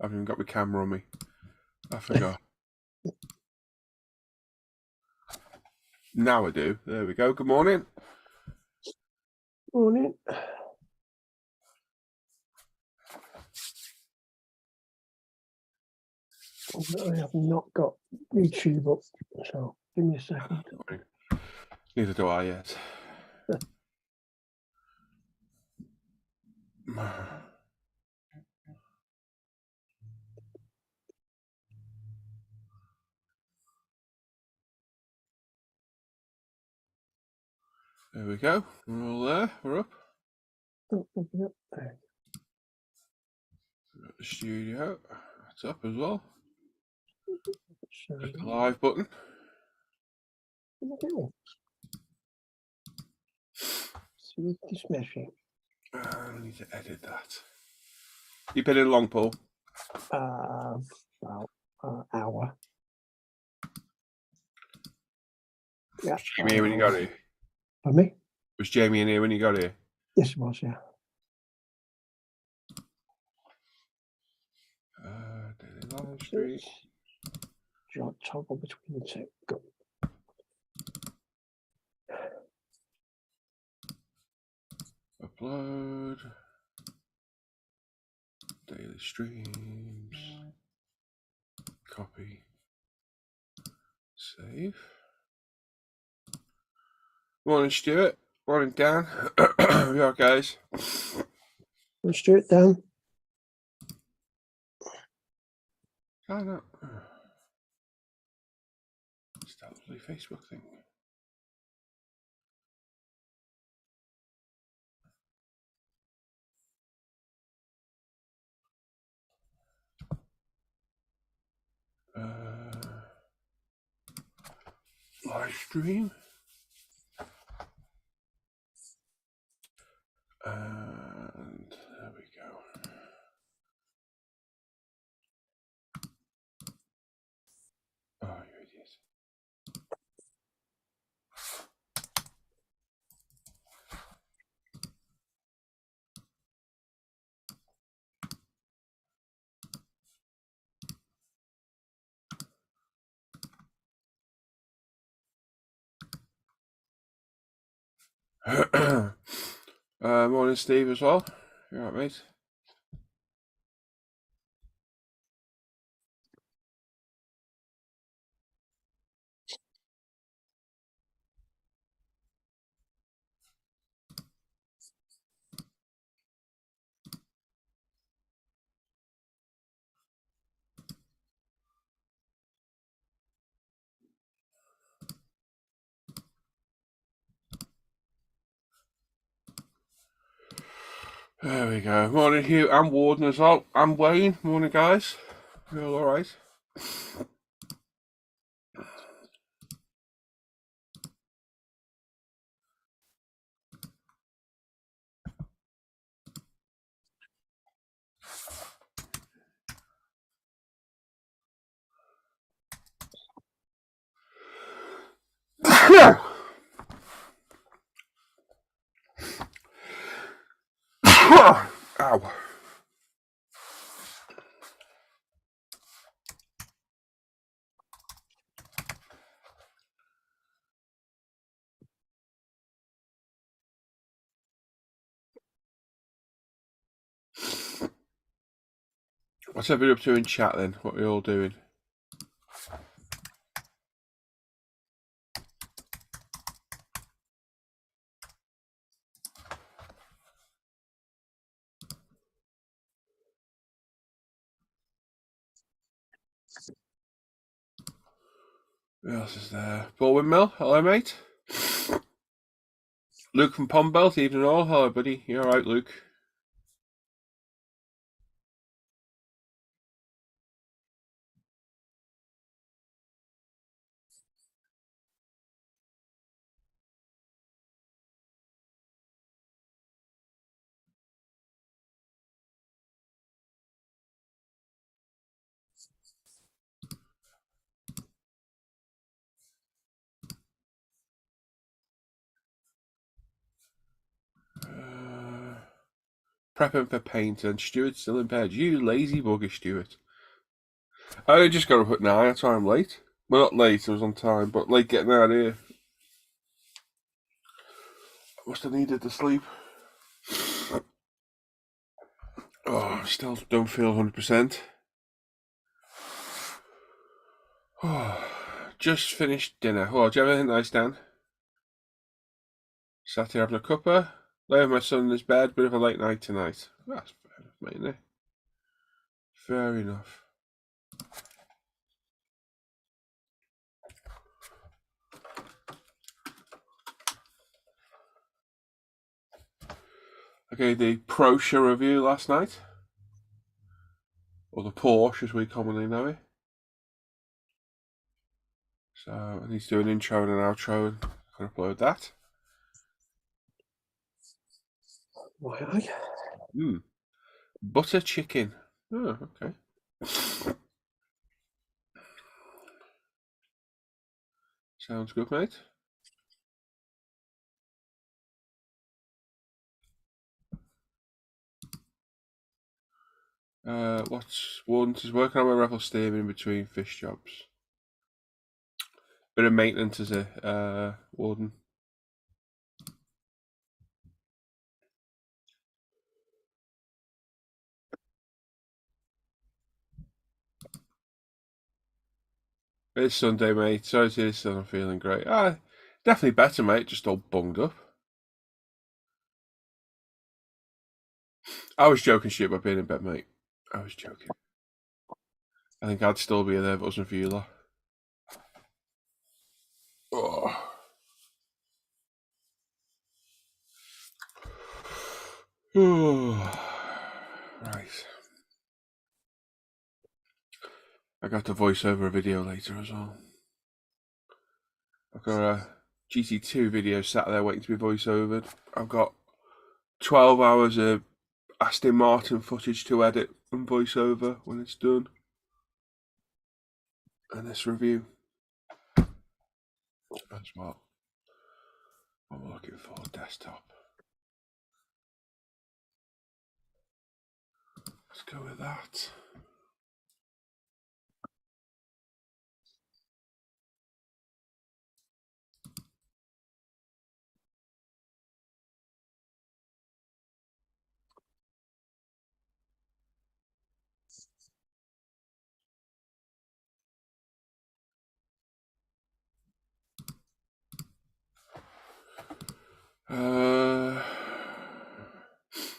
I haven't even got my camera on me. I forgot. Now I do. There we go. Good morning. Morning. I have not got YouTube up, so give me a second. Neither do I yet. There we go. We're all there. We're up. There. The studio. It's up as well. Click the So, live button. see this meshing. I need to edit that. You've been in long, Paul? About an hour. Yeah. Was Jamie here when you got here? For me? Was Jamie in here when you got here? Yes, it was, yeah. Daily live stream. Toggle between the two. Go. Upload. Daily streams. Copy. Save. Morning, Stuart. Morning, Dan. We are, guys. Let's do it down. Oh, no. It's that lovely Facebook thing. Live stream. And there we go. Oh, you idiot. Morning, Steve, as well. You all right, mate? There we go. Morning, Hugh. I'm Warden as well. I'm Wayne. Morning, guys. You all right? Ow. What's everybody up to in chat then? What are we all doing? Who else is there? Paul Windmill. Hello, mate. Luke from Pombelt. Evening all. Hello, buddy. You all right, Luke? Prepping for paint, and Stuart's still in bed. You lazy bugger, Stuart. I just got up at 9, that's why I'm late. Well, not late, I was on time, but late getting out of here. Must have needed the sleep. Oh, I still don't feel 100%. Oh, just finished dinner. Oh, do you have anything nice, Dan? Sat here having a cuppa. Lay with my son in his bed. Bit of a late night tonight. That's fair enough, mate, isn't it? Fair enough. Okay, the Porsche review last night. Or the Porsche, as we commonly know it. So I need to do an intro and an outro and can upload that. Why? Butter chicken. Oh, okay. Sounds good, mate. What's Warden is working on my Revel steam in between fish jobs. Bit of maintenance, is it, Warden? It's Sunday, mate. Sorry to hear still not feeling great. Definitely better, mate. Just all bunged up. I was joking shit about being in bed, mate. I was joking. I think I'd still be there if it wasn't for you lot. Oh. Right. I got to voice over a video later as well. I've got a GT2 video sat there waiting to be voice overed. I've got 12 hours of Aston Martin footage to edit and voice over when it's done. And this review. That's what I'm looking for, desktop. Let's go with that.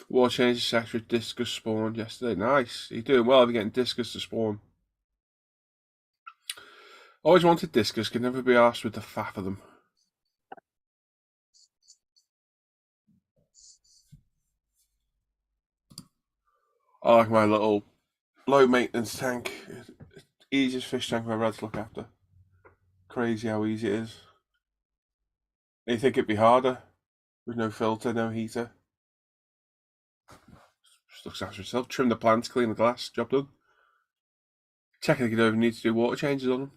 War changes sector with discus spawned yesterday. Nice. You're doing well if you're getting discus to spawn. Always wanted discus, can never be arsed with the faff of them. I like my little low maintenance tank. Easiest fish tank I've ever had to look after. Crazy how easy it is. And you think it'd be harder with no filter, no heater. Just looks after itself. Trim the plants, clean the glass, job done. Technically, you don't even need to do water changes on them.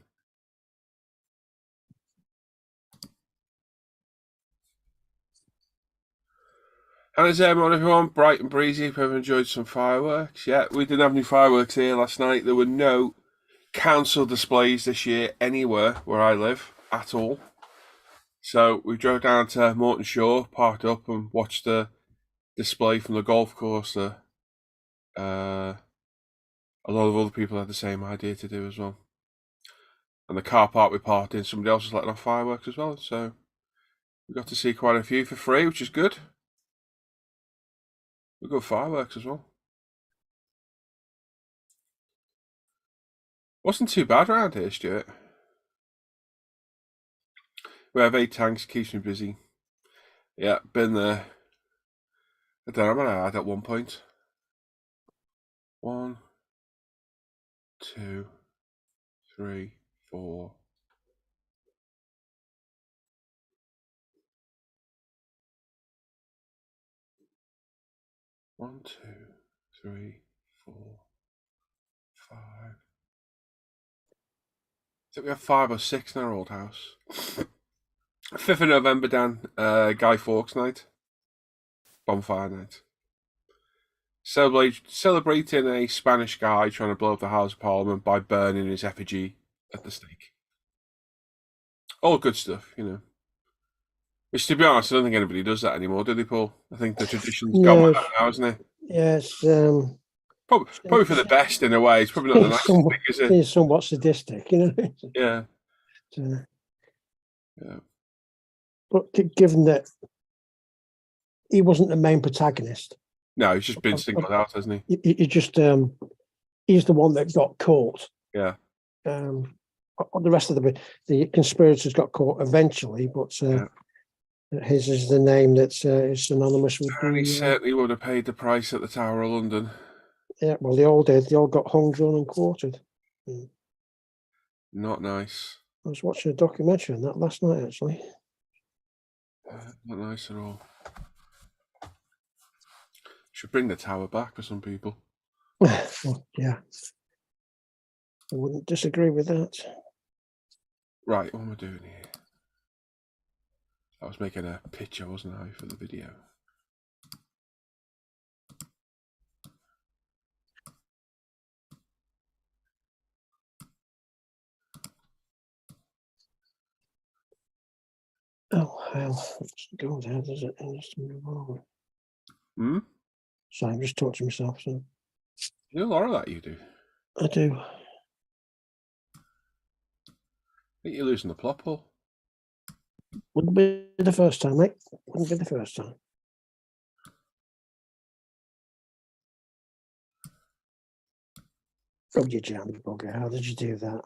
How's everyone, everyone? Bright and breezy. Hope everyone enjoyed some fireworks. Yeah, we didn't have any fireworks here last night. There were no council displays this year anywhere where I live at all. So we drove down to Morton Shore, parked up and watched the display from the golf course there. A lot of other people had the same idea to do as well. And the car park we parked in, somebody else was letting off fireworks as well. So we got to see quite a few for free, which is good. We got fireworks as well. Wasn't too bad around here, Stuart. We have 8 tanks, keeps me busy. Yeah, been there. I don't know, I'm gonna add at one point. 1, 2, 3, 4. One, 2, 3, 4, 5. I think we have 5 or 6 in our old house. 5th of November, Dan, Guy Fawkes night. Bonfire night. celebrating a Spanish guy trying to blow up the House of Parliament by burning his effigy at the stake. All good stuff, you know. Which, to be honest, I don't think anybody does that anymore, do they, Paul? I think the tradition's gone No, with that now, hasn't it? yes, Probably for the best in a way. It's probably not the nicest thing, is it? it's somewhat sadistic, you know. Yeah. Uh, Yeah. but given that he wasn't the main protagonist, No, he's just been singled out, hasn't he? he just he's the one that got caught. Yeah. The rest of the conspirators got caught eventually, but his is the name that's is synonymous with And he the. certainly would have paid the price at the Tower of London. Yeah, well, they all did. They all got hung, drawn, and quartered. Not nice. I was watching a documentary on that last night, actually. Not nice at all. Should bring the Tower back for some people. Well, yeah, I wouldn't disagree with that. Right, what am I doing here? I was making a picture, wasn't I, for the video? Oh, hell. Let's go there, does it? And just move on. Sorry, I'm just talking to myself. So. You do a lot of that, you do. I do. I think you're losing the plot, Paul. Wouldn't be the first time, mate. Wouldn't be the first time. Oh, you jammy bugger. How did you do that?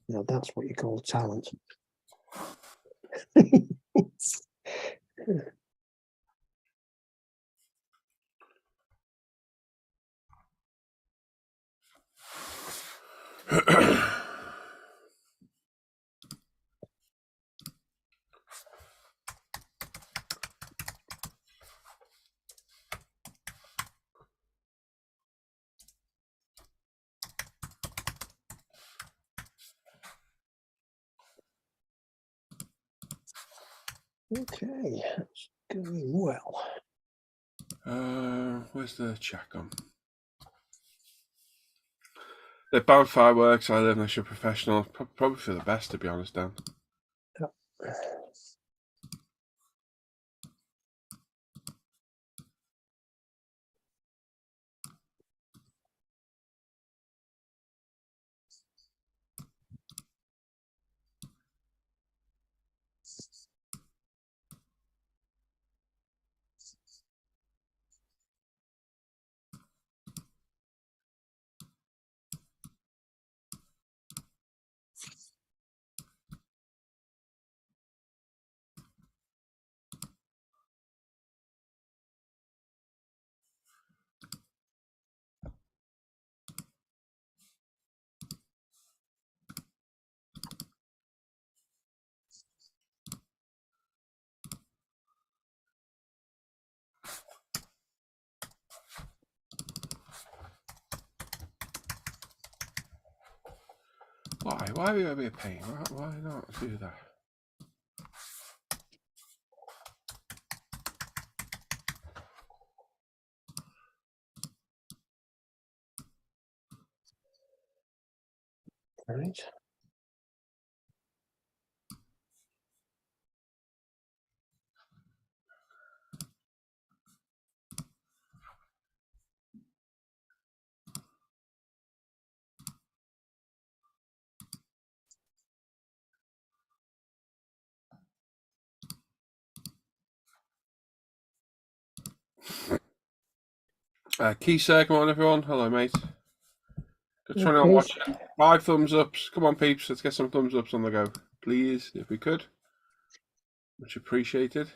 Now that's what you call talent. Okay, that's going well. Where's the check on? They're banned fireworks. I live in a professional. Probably for the best, to be honest, Dan. Yep. Why? Why are we going to be a pain? Why not do that? All right. Key Sir, come on, everyone. Hello, mate. Just trying to Okay. watch it. 5 thumbs ups. Come on, peeps. Let's get some thumbs ups on the go, please, if we could. Much appreciated.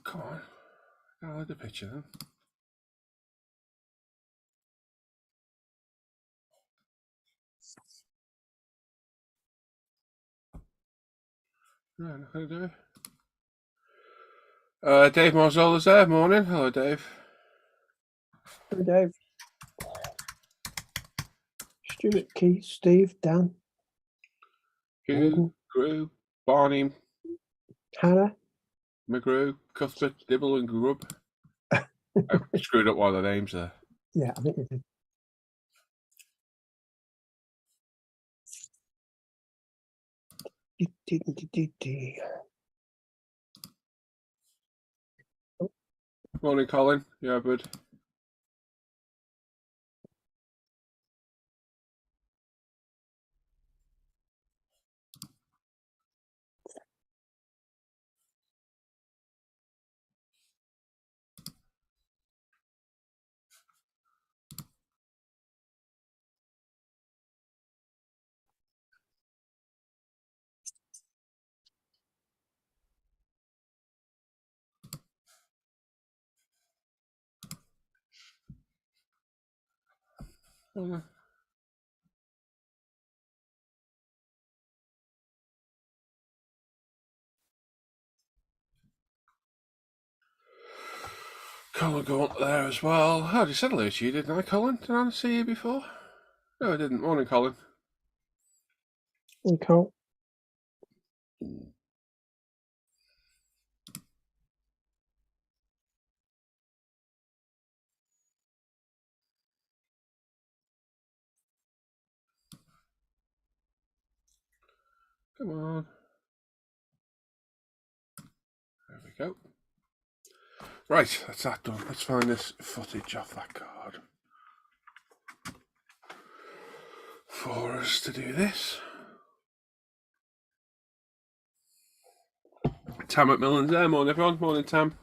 come on. Download the picture then. Right, not gonna do it. Dave Marzola's there. Morning. Hello, Dave. Hey, Dave. Stuart, Keith, Steve, Dan, Hugh, Grew, Barney, Hannah. McGrew, Cuthbert, Dibble, and Grub. I screwed up one of the names there. Yeah, I think you did. Morning, Colin. Yeah, bud. Oh, Colin go up there as well. I just said hello to you, didn't I, Colin? Did I see you before? No, I didn't. Morning, Colin. Okay. Come on. There we go. Right, that's that done. Let's find this footage off that card for us to do this. Tam McMillan's there. Morning, everyone. Morning, Tam.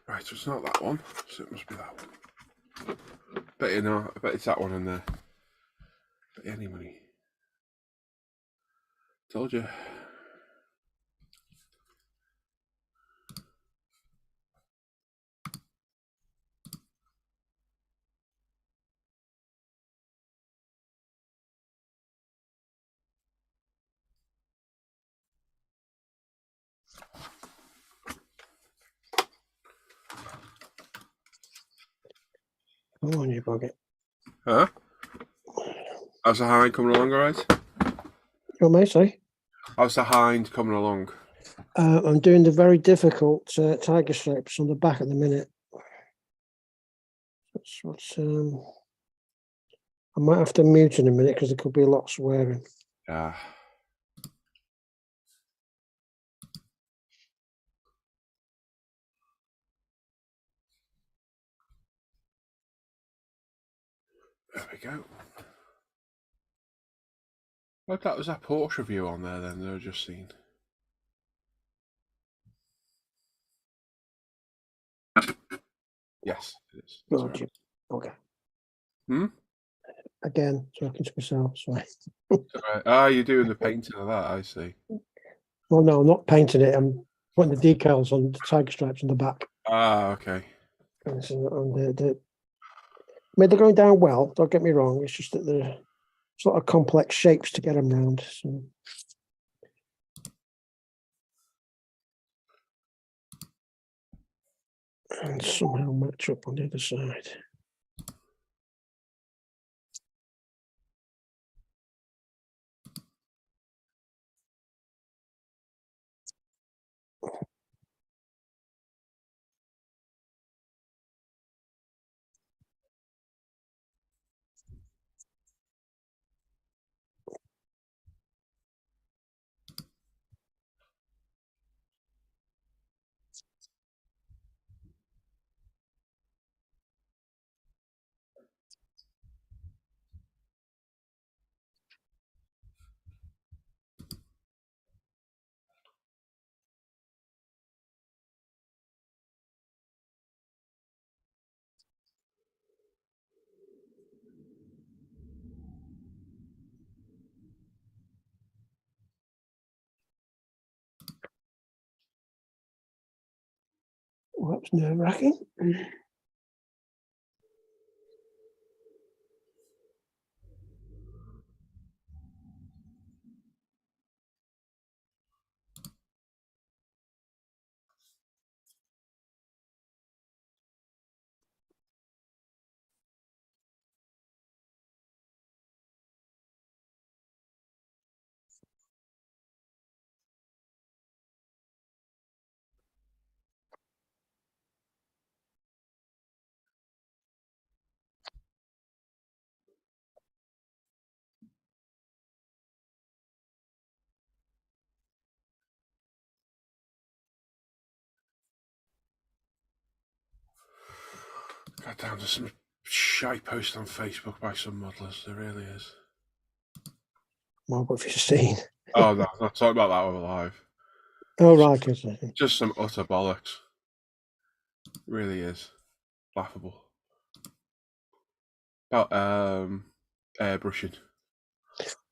Right, so it's not that one, so it must be that one. Bet you know, I bet it's that one in there. Bet you any money. Told you. Come on, you bucket. Huh? How's the hind coming along, alright? What may I say? How's the hind coming along? I'm doing the very difficult tiger stripes on the back at the minute. That's what's. I might have to mute in a minute because there could be a lot of swearing. Yeah. There we go. Well, that was that Porsche review on there then, they were just seen. Yes, it is. Oh, okay. Hmm? Again, talking to myself. Sorry. Right. Ah, you're doing the painting of that, I see. Well, no, I'm not painting it. I'm putting the decals on the tiger stripes on the back. Ah, okay. And so, I mean, they're going down well. Don't get me wrong. It's just that they're sort of complex shapes to get them round. So. And somehow match up on the other side. Well, that was nerve-wracking. God damn, there's some shite post on Facebook by some modelers. There really is. Well, what have you seen? Oh, no, not talking about that one live. Oh, right. Okay. Just some utter bollocks. It really is. Laughable. About airbrushing.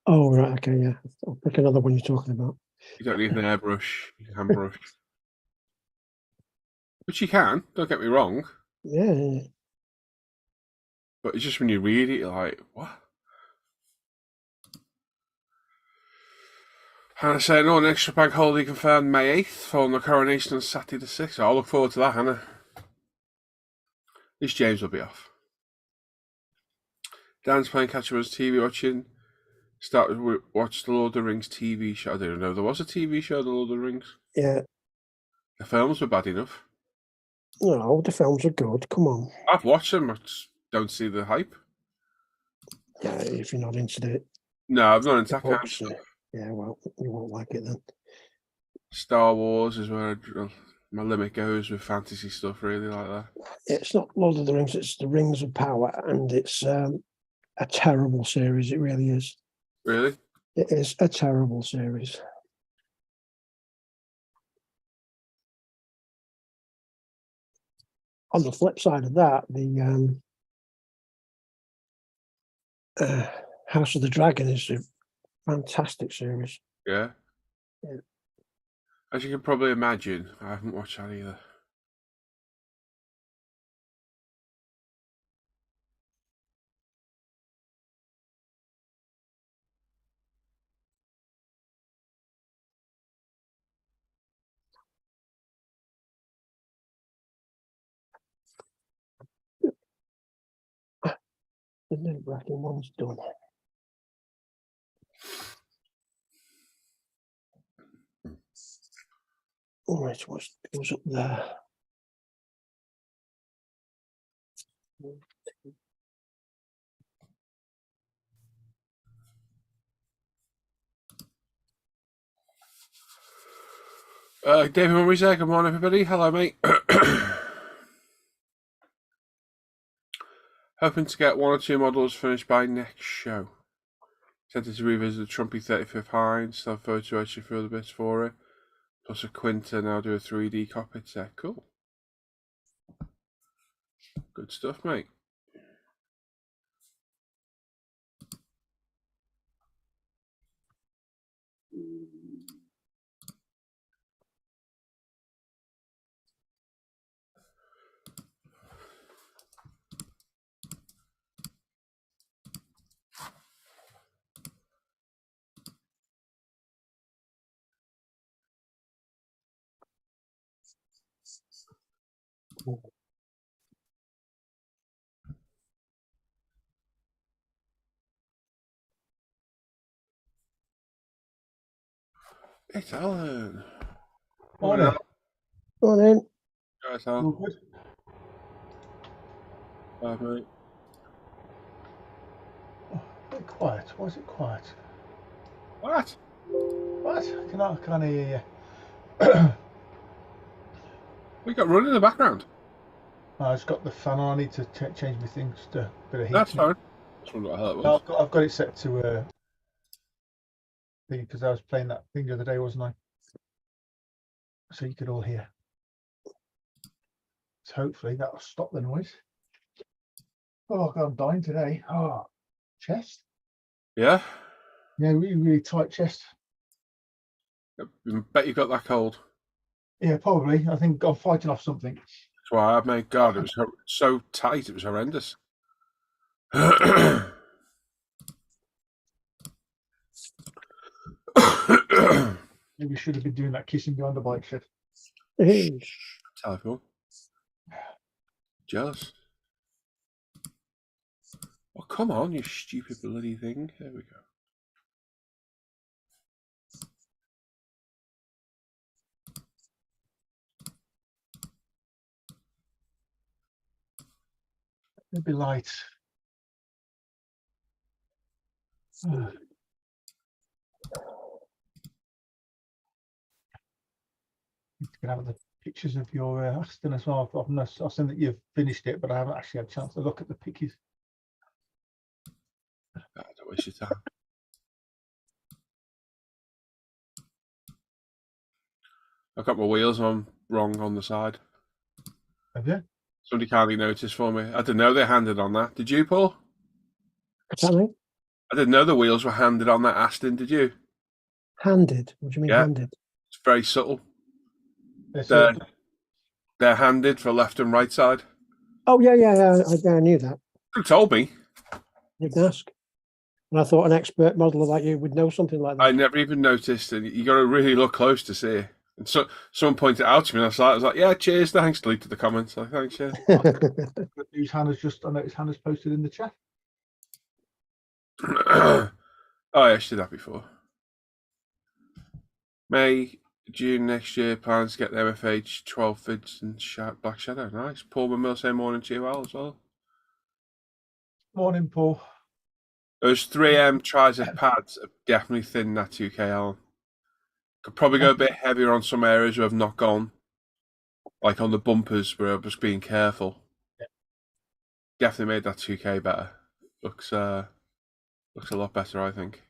Oh, right. Okay, yeah. I'll pick another one you're talking about. You don't need an airbrush. You can brush. Which you can, don't get me wrong. Yeah. But it's just when you read it, you're like, what? Hannah saying, an extra bank holiday confirmed May 8th, following the coronation on Saturday the 6th. I'll look forward to that, Hannah. At least James will be off. Dan's playing catch up as TV watching. Watched the Lord of the Rings TV show. I didn't know there was a TV show, The Lord of the Rings. Yeah. The films were bad enough. No, the films are good. Come on. I've watched them, I just don't see the hype. Yeah, if you're not into the No, I'm not into that kind of books, stuff. yeah, well, you won't like it then. Star Wars is where my limit goes with fantasy stuff, really, like that. It's not Lord of the Rings, it's the Rings of Power, and it's a terrible series. It really is. Really? It is a terrible series. On the flip side of that, the House of the Dragon is a fantastic series. Yeah. Yeah. As you can probably imagine, I haven't watched that either. The nerve-wracking one's done. All right, what goes up there? David Murray, good morning, everybody. Hello, mate. Hoping to get one or two models finished by next show. Tempted to revisit the Trumpy 35th Heinz, still have photo etching for other bits for it. Plus a Quinta, now do a 3D copy set. Cool. Good stuff, mate. It's Alan. Morning. Go on then. Guys, All Alan. good? Bye, mate. Oh, a bit quiet. Why is it quiet? What? What? I can't hear you. We got running in the background. I just got the fan on. I need to change my things to a bit of heat. That's fine. That's what the hell it was. No, I've got it set to because I was playing that thing the other day, wasn't I? So you could all hear. So hopefully that'll stop the noise. Oh God, I'm dying today. Oh, chest. Yeah? Yeah, really, really tight chest. I bet you got that cold. Yeah, probably. I think I'm fighting off something. That's why I made God. It was so tight. It was horrendous. Maybe we should have been doing that kissing behind the bike shit. Telephone. Jealous. Oh, come on, you stupid bloody thing. There we go. Maybe light. You can have the pictures of your Aston as well. I've seen that you've finished it, but I haven't actually had a chance to look at the pictures. Don't waste your time. I got my wheels on wrong on the side. Have you? Somebody kindly noticed for me. I didn't know they handed on that. Did you, Paul? What's that mean? I didn't know the wheels were handed on that Aston. Did you? Handed? What do you mean Yeah. handed? It's very subtle. So, They're handed for left and right side. Oh, yeah. I knew that. You told me. You didn't ask. And I thought an expert modeler like you would know something like that. I never even noticed, and you got to really look close to see it. And so someone pointed it out to me, and I was like, "Yeah, cheers, thanks." Deleted the comments. Like, thanks, yeah. whose hand has just? I noticed hand has posted in the chat. Oh, yeah, I did that before. May, June next year, plans to get the MFH 12 vids and Black Shadow. Nice. Paul Mill saying morning to you all as well. Morning, Paul. Those 3M Trizip pads are definitely thin that 2K Alan. Could probably go a bit heavier on some areas where I've not gone. Like on the bumpers where I'm just being careful. Yeah. Definitely made that 2K better. Looks a lot better, I think.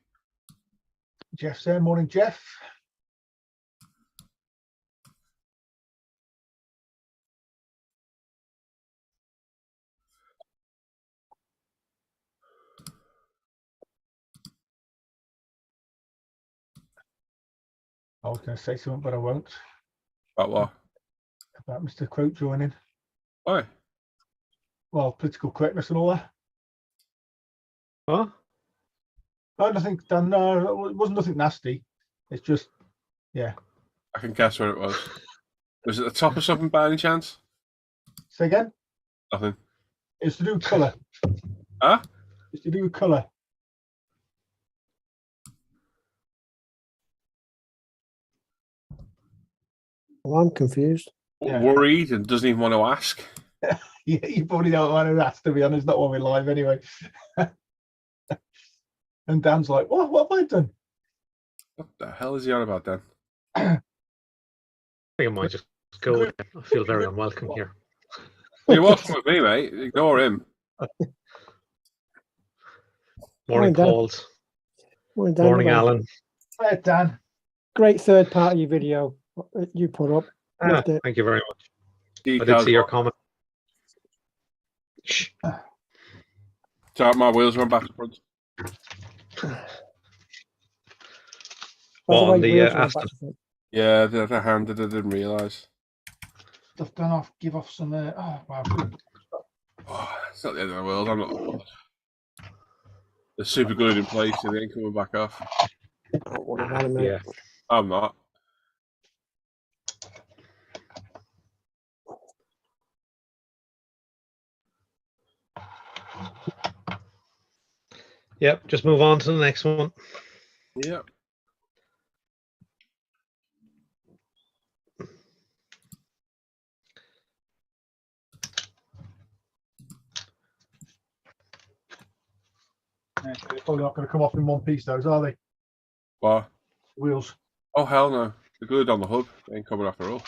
Jeff's there. Morning, Jeff. I was going to say something, but I won't. About what? About Mr. Croat joining. Why? Well, political correctness and all that. What? I don't think, Dan, no, it wasn't nothing nasty. It's just, yeah. I can guess what it was. Was it the top of something by any chance? Say again? Nothing. It's to do with colour. Huh? It's to do with colour. Well, I'm confused. Yeah. Worried and doesn't even want to ask. Yeah, you probably don't want to ask, to be honest, not when we're live anyway. And Dan's like, what have I done? What the hell is he on about then? I think I might just go. I feel very unwelcome here. You're welcome with me, mate. Ignore him. Morning, Dan. Pauls. Morning, Dan. Morning, Alan. Hi, Dan. Great third party video you put up. Loved it. Thank you very much. I did Decals see your what? comment. Shh. So my wheels went back to front. By the Well, way, on the wheels went Aston. back to front. Yeah, the handed. I didn't realise. Stuff done off, give off some, oh, wow. Oh, it's not the end of the world. I'm not. They're super glued in place and they ain't coming back off. Don't worry about it, mate. Yeah. I'm not. Yep. Just move on to the next one. Yeah. Yeah, they're probably not going to come off in one piece, those, are they? What? Wheels. Oh, hell no. They're glued on the hub. They ain't coming off at all.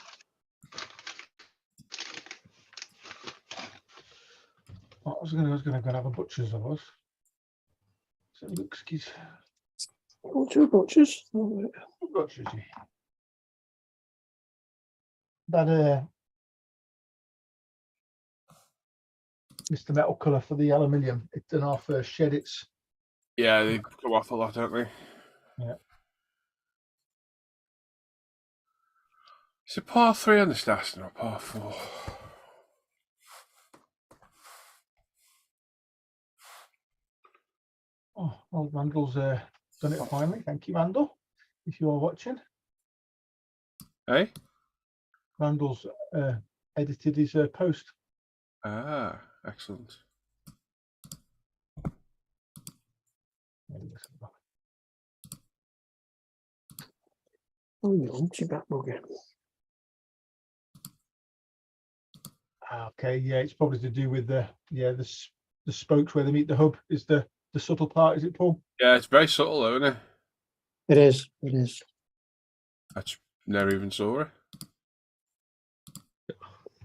I was going to go and have a butcher's, I was. So it looks good. Oh, two butchers. Oh, Butcher's, yeah. That, Mr. Metal colour for the aluminium. It's done our first shed. It's Yeah, they come off a lot, don't they? Yeah. Is it par 3 on the stats or par 4? Oh, well, Randall's done it finally. Thank you, Randall. If you are watching, Hey? Randall's edited his post. Ah, excellent. Oh, you umpty back bugger. Okay, yeah, it's probably to do with the spokes where they meet the hub is the subtle part, is it, Paul? Yeah, it's very subtle, though, isn't it? It is. It is. I never even saw it.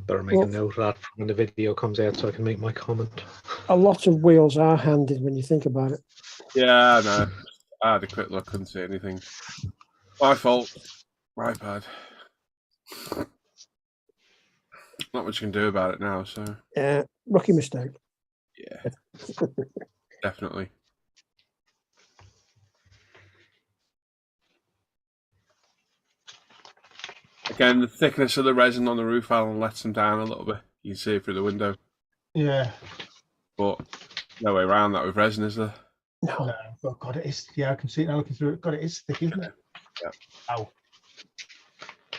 Better make Well- a note of that for when the video comes out so I can make my comment. A lot of wheels are handed when you think about it. Yeah, no. I had a quick look, couldn't see anything. My fault. My bad. Not much you can do about it now, so Yeah, rookie mistake. yeah, definitely. Again, the thickness of the resin on the roof Alan lets them down a little bit. You can see it through the window, Yeah. but no way around that with resin, is there? No. No, but God, it is. Yeah, I can see it now looking through it. God, it is thick, isn't it? Yeah. Ow.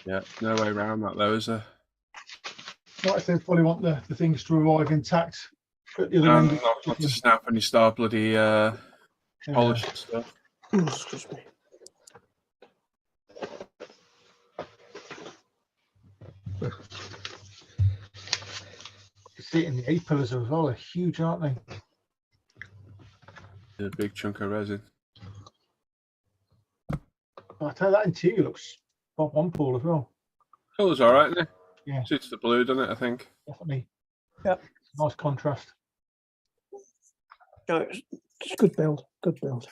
Yeah, no way around that though, is there? Like I said, probably want the things to arrive intact at the other end. Not to snap when you start bloody polish and stuff. Oh, excuse me. You see it in the A-pillars as well. They're huge, aren't they? A big chunk of resin. I tell you, that interior looks Bob on Paul as well. Colour's alright, isn't it? Yeah. Suits the blue, doesn't it, I think? Definitely. Yep. Nice contrast. No, it's good build. Good build.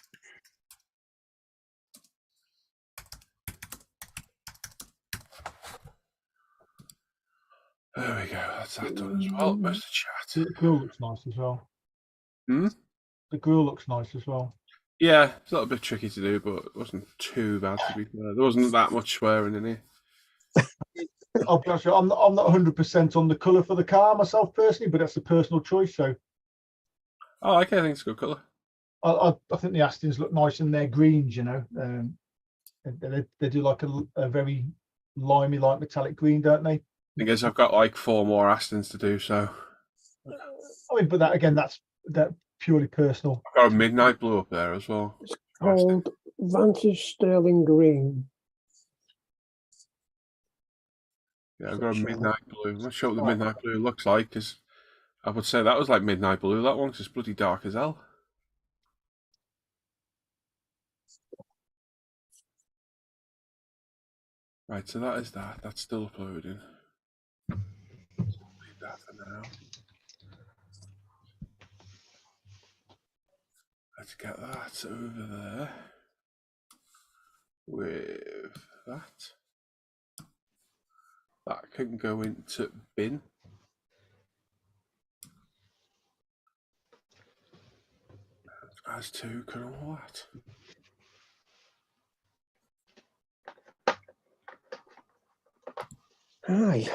There we go, that's that done as well. Where's the chat? The grill looks nice as well. Hmm? The grill looks nice as well. Yeah, it's a little bit tricky to do, but it wasn't too bad to be fair. There wasn't that much swearing in here. I'll be honest with you, I'm not 100% on the colour for the car myself personally, but that's a personal choice. So Oh, okay, I think it's a good colour. I think the Astons look nice in their greens, you know. They do like a very limey, like metallic green, don't they? I guess I've got like 4 more Astons to do, so I mean, but that again, that's purely personal. I've got a midnight blue up there as well. Called Vantage Sterling Green. Yeah, I've got a midnight blue. I'm not sure what the midnight blue looks like, because I would say that was like midnight blue, that one, 'cause it's bloody dark as hell. Right, so that is that. That's still uploading. Leave that for now. Let's get that over there with that. That can go into bin. As to can all that. Aye.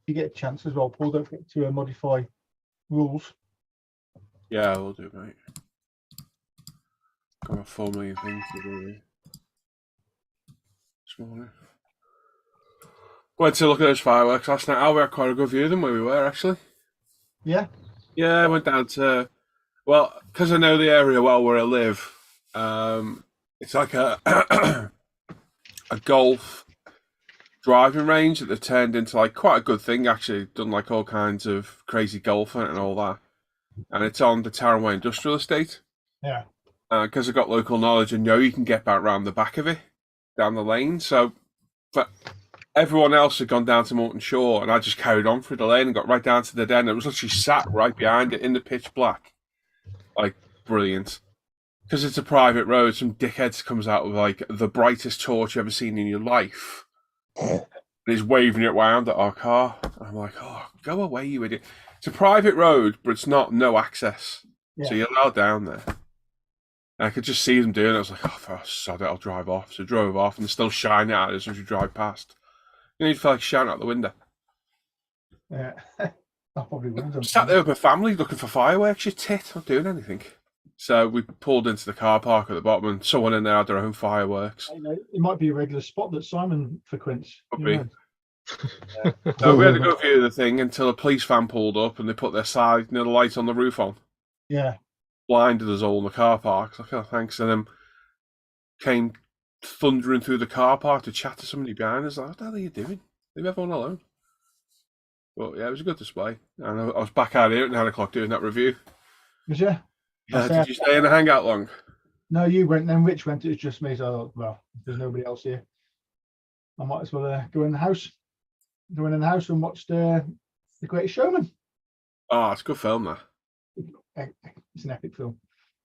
You get a chance as well, Paul. Don't forget to modify rules. Yeah, we'll do, mate. Got 4 million things to do this morning. Went to look at those fireworks last night. We had quite a good view of them where we were, actually. Yeah. Yeah, I went down to, well, because I know the area well where I live. It's like a a golf driving range that they've turned into like quite a good thing, actually. Done like all kinds of crazy golfing and all that. And it's on the Tarranway Industrial Estate. Yeah. Because I've got local knowledge and know you can get back round the back of it, down the lane. So, but everyone else had gone down to Morton Shore, and I just carried on through the lane and got right down to the den. It was literally sat right behind it in the pitch black. Like, brilliant. Because it's a private road, some dickheads comes out with like the brightest torch you've ever seen in your life. And he's waving it around at our car. And I'm like, oh, go away, you idiot. It's a private road, but it's not no access. Yeah. So you're allowed down there. And I could just see them doing it. I was like, oh, for sod it, I'll drive off. So I drove off, and they're still shining at us as we drive past. You know, you feel like shouting out the window. Yeah, I probably would have done. Sat there with my family looking for fireworks, you tit, not doing anything. So we pulled into the car park at the bottom, and someone in there had their own fireworks. You know, it might be a regular spot that Simon frequents. Probably. So we had to go view the thing until a police van pulled up and they put their side, the light on the roof on. Yeah. Blinded us all in the car park. Like, oh, thanks. And then came thundering through the car park to chat to somebody behind us. Like, what the hell are you doing? Leave everyone alone. But yeah, it was a good display. And I was back out here at 9 o'clock doing that review. Was you? Did you stay in the hangout long? No, you went. Then Rich went. It was just me. So I thought, well, there's nobody else here. I might as well go in the house. Go in the house and watch The Greatest Showman. Oh, it's a good film, that. It's an epic film.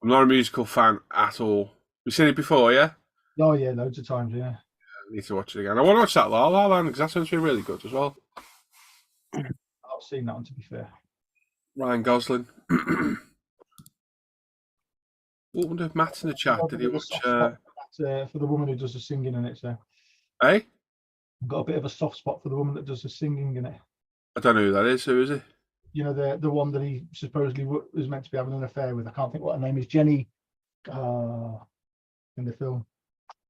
I'm not a musical fan at all. You've seen it before, yeah? Oh yeah, loads of times. Yeah. I need to watch it again. I want to watch that La La Land because that sounds really good as well. I've seen that one, to be fair. Ryan Gosling. What wonder if Matt's in the chat? Did he watch? For the woman who does the singing in it, so. Hey? I've got a bit of a soft spot for the woman that does the singing in it. I don't know who that is. Who is it? You know, the one that he supposedly was meant to be having an affair with. I can't think what her name is. Jenny. In the film.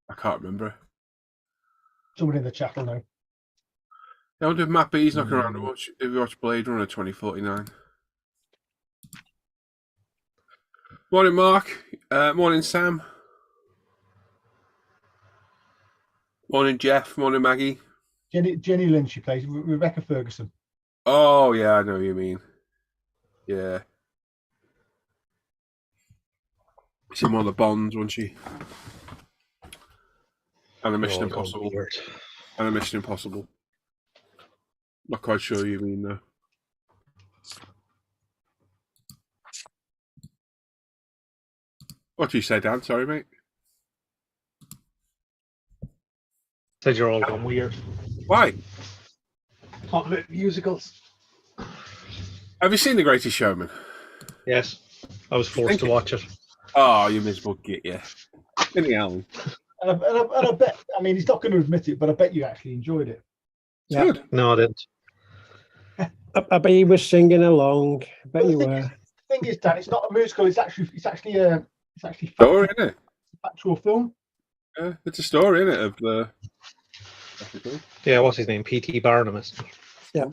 I can't remember. Someone in the chat will know. I wonder if Matt B's knocking around to watch. If you watch Blade Runner 2049. Morning, Mark. Morning, Sam. Morning, Jeff. Morning, Maggie. Jenny Lynch, she plays Rebecca Ferguson. Oh yeah, I know what you mean. Yeah. She's in one of the Bonds, wasn't she? And a Mission Impossible. And a Mission Impossible. Not quite sure who you mean though. What do you say, Dan? Sorry, mate. Said you're all gone weird. Why? Talk about musicals. Have you seen The Greatest Showman? Yes, I was forced to watch it. Oh, you miserable git, yeah. Vinnie Allen. And I bet, I mean, he's not going to admit it, but I bet you actually enjoyed it. Yeah. Good. No, I didn't. I bet you were singing along. I bet you were. The thing is, Dan, it's not a musical. It's actually Story, isn't it? factual film. Yeah, it's a story, isn't it? Of the. Yeah, what's his name? P.T. Barnum. Yeah.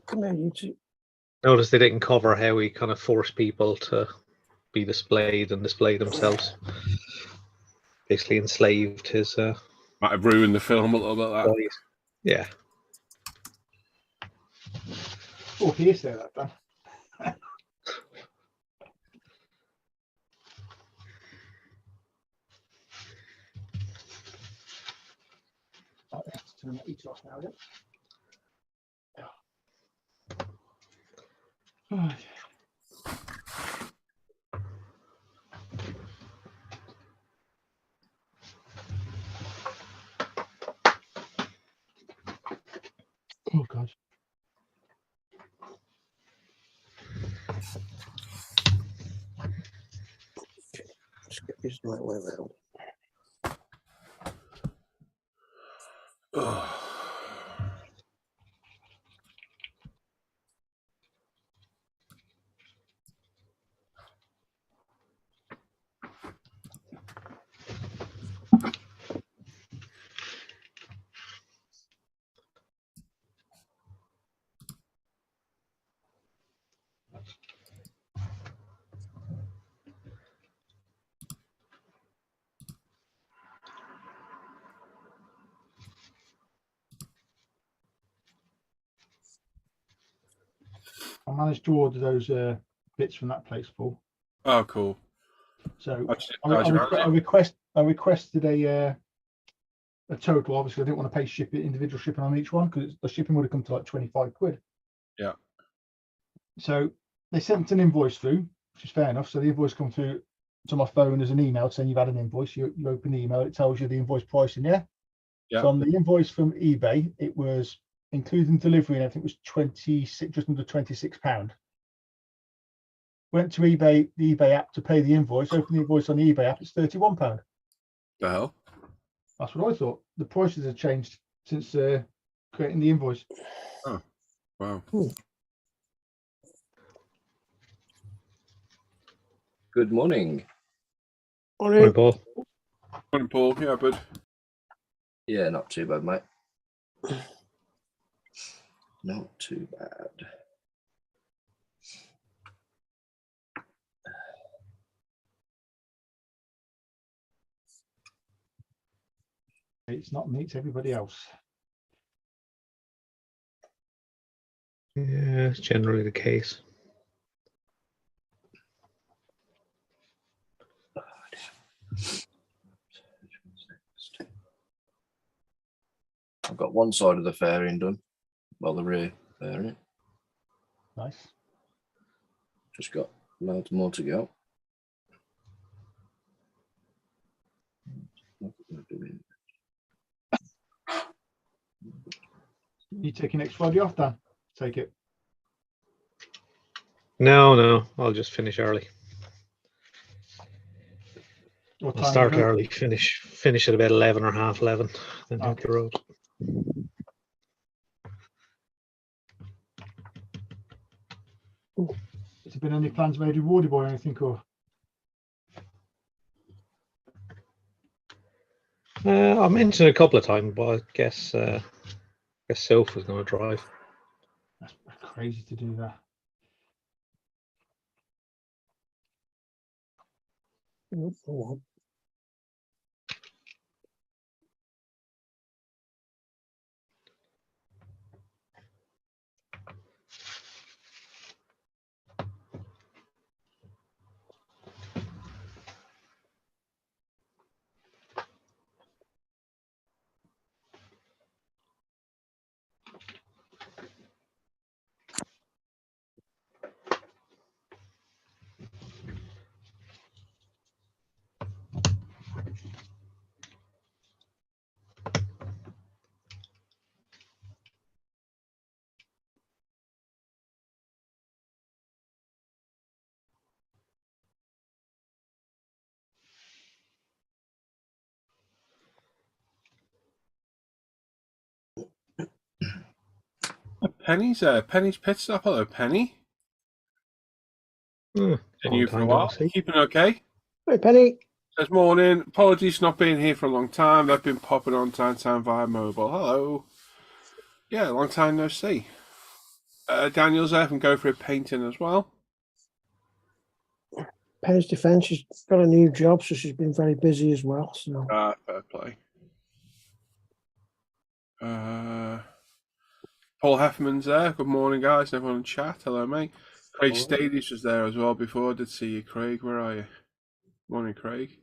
Come here, you two. Notice they didn't cover how he kind of forced people to be displayed and display themselves. Basically enslaved his. Might have ruined the film a little bit. That. Bodies. Yeah. Oh, hearsay that, Dan. Oh, yeah, turn that heater off now, is it? Oh, oh God. Let's get this the right way around. Oh. I managed to order those bits from that place, Paul. Oh, cool. So I requested a total. Obviously, I didn't want to pay individual shipping on each one because the shipping would have come to like 25 quid. Yeah. So they sent an invoice through, which is fair enough. So the invoice come through to my phone as an email saying you've had an invoice. You open the email, it tells you the invoice pricing. Yeah. Yeah. So on the invoice from eBay, it was including delivery and everything was 26, just under £26. went to eBay, the eBay app to pay the invoice, opened the invoice on the eBay app, it's £31. The hell? That's what I thought. The prices have changed since creating the invoice. Oh, wow. Good morning. Morning, Paul. Morning, Paul. Yeah, bud. Yeah, not too bad, mate. Not too bad. It's not me, it's everybody else. Yeah, it's generally the case. I've got one side of the fairing done. Well, the rear fairing. Nice. Just got loads more to go. You taking next Friday off, Dan? Take it. No, I'll just finish early. What I'll time start you go? early, finish at about 11 or half 11, then hit Okay. the road. Has there been any plans made with Wardy Boy or anything? Or I mentioned it a couple of times, but I guess Soph was going to drive. that's crazy to do that. Oh, well. Penny's pit stop. Hello, Penny. Been Long you for a time while. no see. Keeping okay? Hey, Penny. Says morning. Apologies for not being here for a long time. I've been popping on time to time via mobile. Hello. Yeah, long time no see. Daniel's there from Go for It Painting as well. Penny's defence, she's got a new job, so she's been very busy as well. So Fair play. Paul Heffman's there. Good morning, guys. Everyone in chat. Hello, mate. Craig Stadius was there as well before. I did see you, Craig. Where are you? Morning, Craig.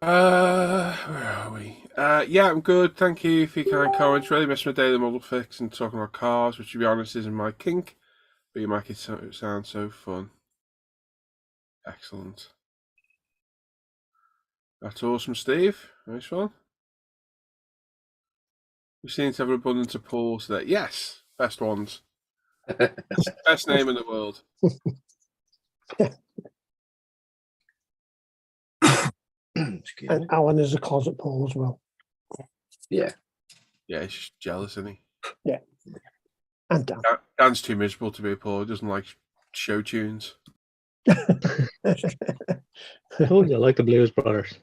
Where are we? Yeah, I'm good. Thank you for your kind comments. Really missed my daily model fix and talking about cars, which to be honest isn't my kink, but you make it sound so fun. Excellent. That's awesome, Steve. Nice one. We seem to have an abundance of Pauls today. Yes, best ones. Best name in the world. Excuse And me. Alan is a closet Paul as well. Yeah. Yeah, he's just jealous, isn't he? And Dan. Dan's too miserable to be a Paul. He doesn't like show tunes. Oh, you like the Blues Brothers?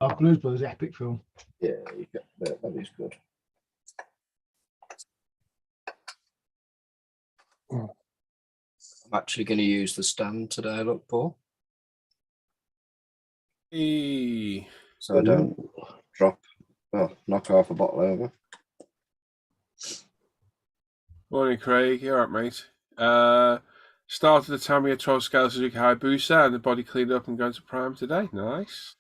Oh, Blues Brothers, epic film. Yeah, you got that. That is good. I'm actually going to use the stand today, look, Paul, Hey. so I don't knock half a bottle over. Morning, Craig. You alright, mate? Started the Tamiya 12 scale Suzuki Hayabusa and the body cleaned up and going to prime today. Nice.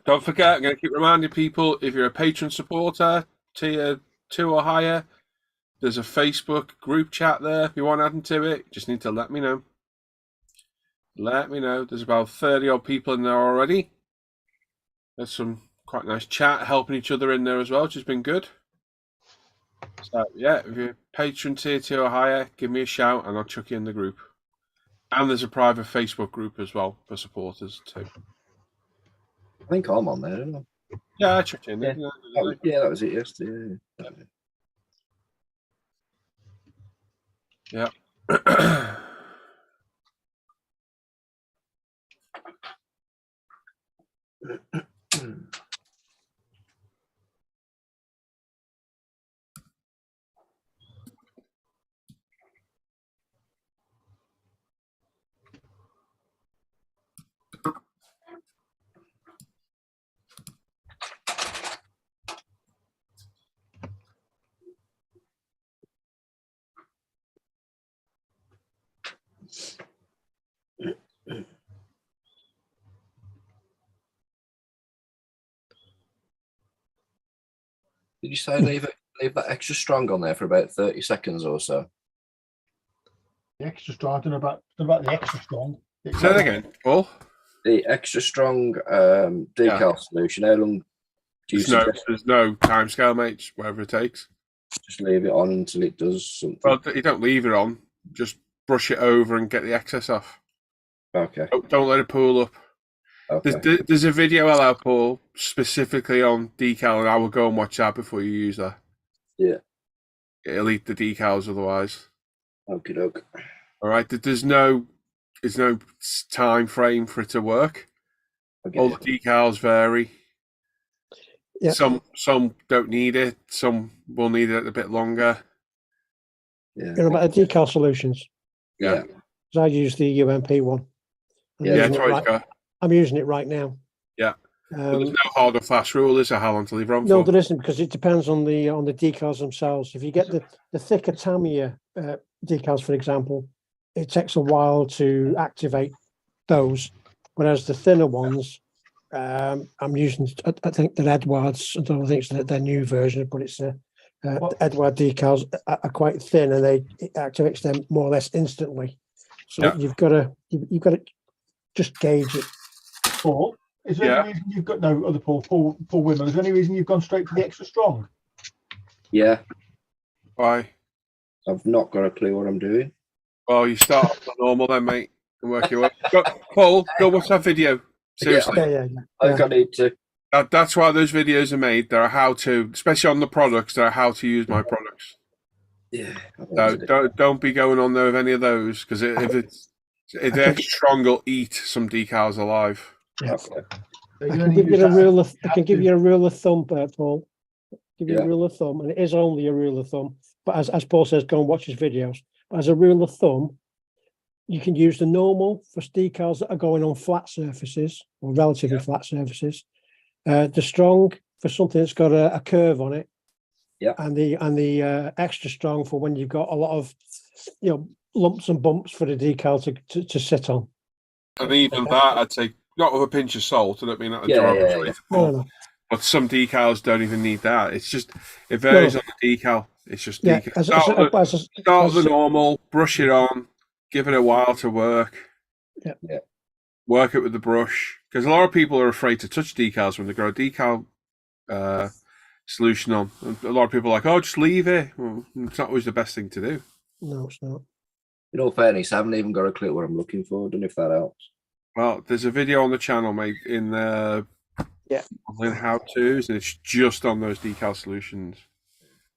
Don't forget, I'm going to keep reminding people, if you're a patron supporter, tier 2 or higher, there's a Facebook group chat there. If you want adding to it, just need to let me know. Let me know. There's about 30 odd people in there already. There's some quite nice chat, helping each other in there as well, which has been good. So, yeah, if you're a patron tier 2 or higher, give me a shout and I'll chuck you in the group. And there's a private Facebook group as well for supporters too. I think I'm on there, didn't I? Yeah, I chucked you in Yeah. there. Yeah, that was it yesterday. Yeah. Did you say leave that extra strong on there for about 30 seconds or so? The extra strong. I don't know about the extra strong. Say that again, Paul. The extra strong decal solution, how long do you suggest? There's no time scale, mate. Just whatever it takes. Just leave it on until it does something? Well, you don't leave it on. Just brush it over and get the excess off. Okay. Don't let it pool up. Okay. There's a video out, Paul, specifically on decal, and I will go and watch that before you use that. Yeah. It'll eat the decals otherwise. Okie doke. All right. There's no time frame for it to work. All the decals vary. Yeah. Some don't need it. Some will need it a bit longer. You know about the decal solutions? Yeah. So I use the UMP one. I'm using it right now. Yeah. There's no hard or fast rule, is there? How long to leave it on No, for? there isn't, because it depends on the decals themselves. If you get the thicker Tamiya decals, for example, it takes a while to activate those, whereas the thinner ones, I'm using, I think that Edwards, I don't think it's their new version, but it's the Edward decals are quite thin, and it activates them more or less instantly. So you've got to just gauge it. Paul, is there any reason you've got Paul Wimmer? Is there any reason you've gone straight to the extra strong? Yeah. Why? I've not got a clue what I'm doing. Well, you start off with normal then, mate, and work your way. Paul, go watch that video. Seriously. Yeah. I think I need to. That's why those videos are made. They're how to, especially on the products, they're how to use my products. Yeah. So don't be going on there with any of those, because if they're extra strong, will eat some decals alive. Yeah. Okay. I can give you a rule of thumb, Paul. Give you a rule of thumb, and it is only a rule of thumb. But as Paul says, go and watch his videos. But as a rule of thumb, you can use the normal for decals that are going on flat surfaces or relatively flat surfaces. The strong for something that's got a curve on it. Yeah. And the extra strong for when you've got a lot of lumps and bumps for the decal to sit on. And even that, I'd say not with a pinch of salt. I don't mean that Yeah, derogatory. yeah. No. But some decals don't even need that. It's just it varies No. on the decal. It's just Yeah, decal. as Start with the normal, brush it on, give it a while to work. Yeah. Work it with the brush because a lot of people are afraid to touch decals when they grow decal solution on. A lot of people are like, "Oh, just leave it." Well, it's not always the best thing to do. No, it's not. In all fairness, I haven't even got a clue what I'm looking for. I don't know if that helps. Well, there's a video on the channel, mate, in how-tos, and it's just on those decal solutions.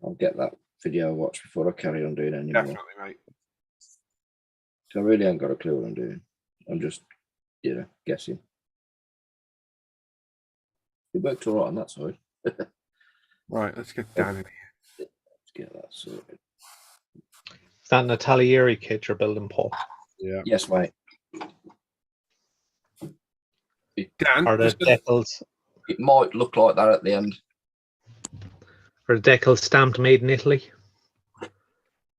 I'll get that video watched before I carry on doing any more. Definitely, mate. So I really haven't got a clue what I'm doing. I'm just, guessing. It worked all right on that side. Right, let's get down in here. Let's get that sorted. Is that an Atalieri kit you're building, Paul? Yeah. Yes, mate. Dan, Are the decals It might look like that at the end. stamped made in Italy?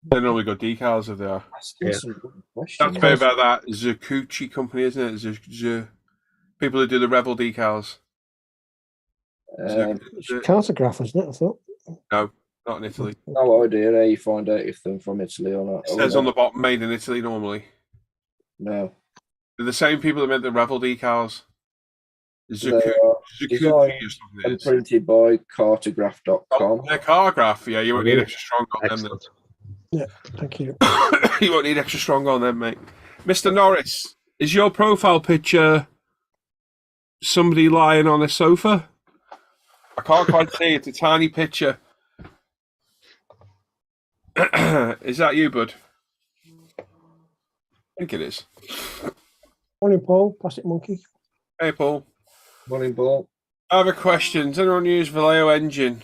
they normally got decals if they are. Asking Yeah. some good questions. That's a bit about that Zakuchi company, isn't it? People who do the Rebel decals. It's cartograph, isn't it? I thought. No, not in Italy. No idea how you find out if they're from Italy or not. It says on the bottom, made in Italy normally. No. They're the same people that made the Rebel decals. They are Zakuchi designed or something it and is. printed by cartograph.com. They're car graph, yeah. You won't need Really? extra strong on them. Excellent. Thank you. You won't need extra strong on them, mate. Mr. Norris, is your profile picture somebody lying on a sofa? I can't quite see. It's a tiny picture. Is that you, bud? I think it is. Morning, Paul. Plastic Monkey. Hey, Paul. Morning, Paul. I have a question. Does anyone use Vallejo engine?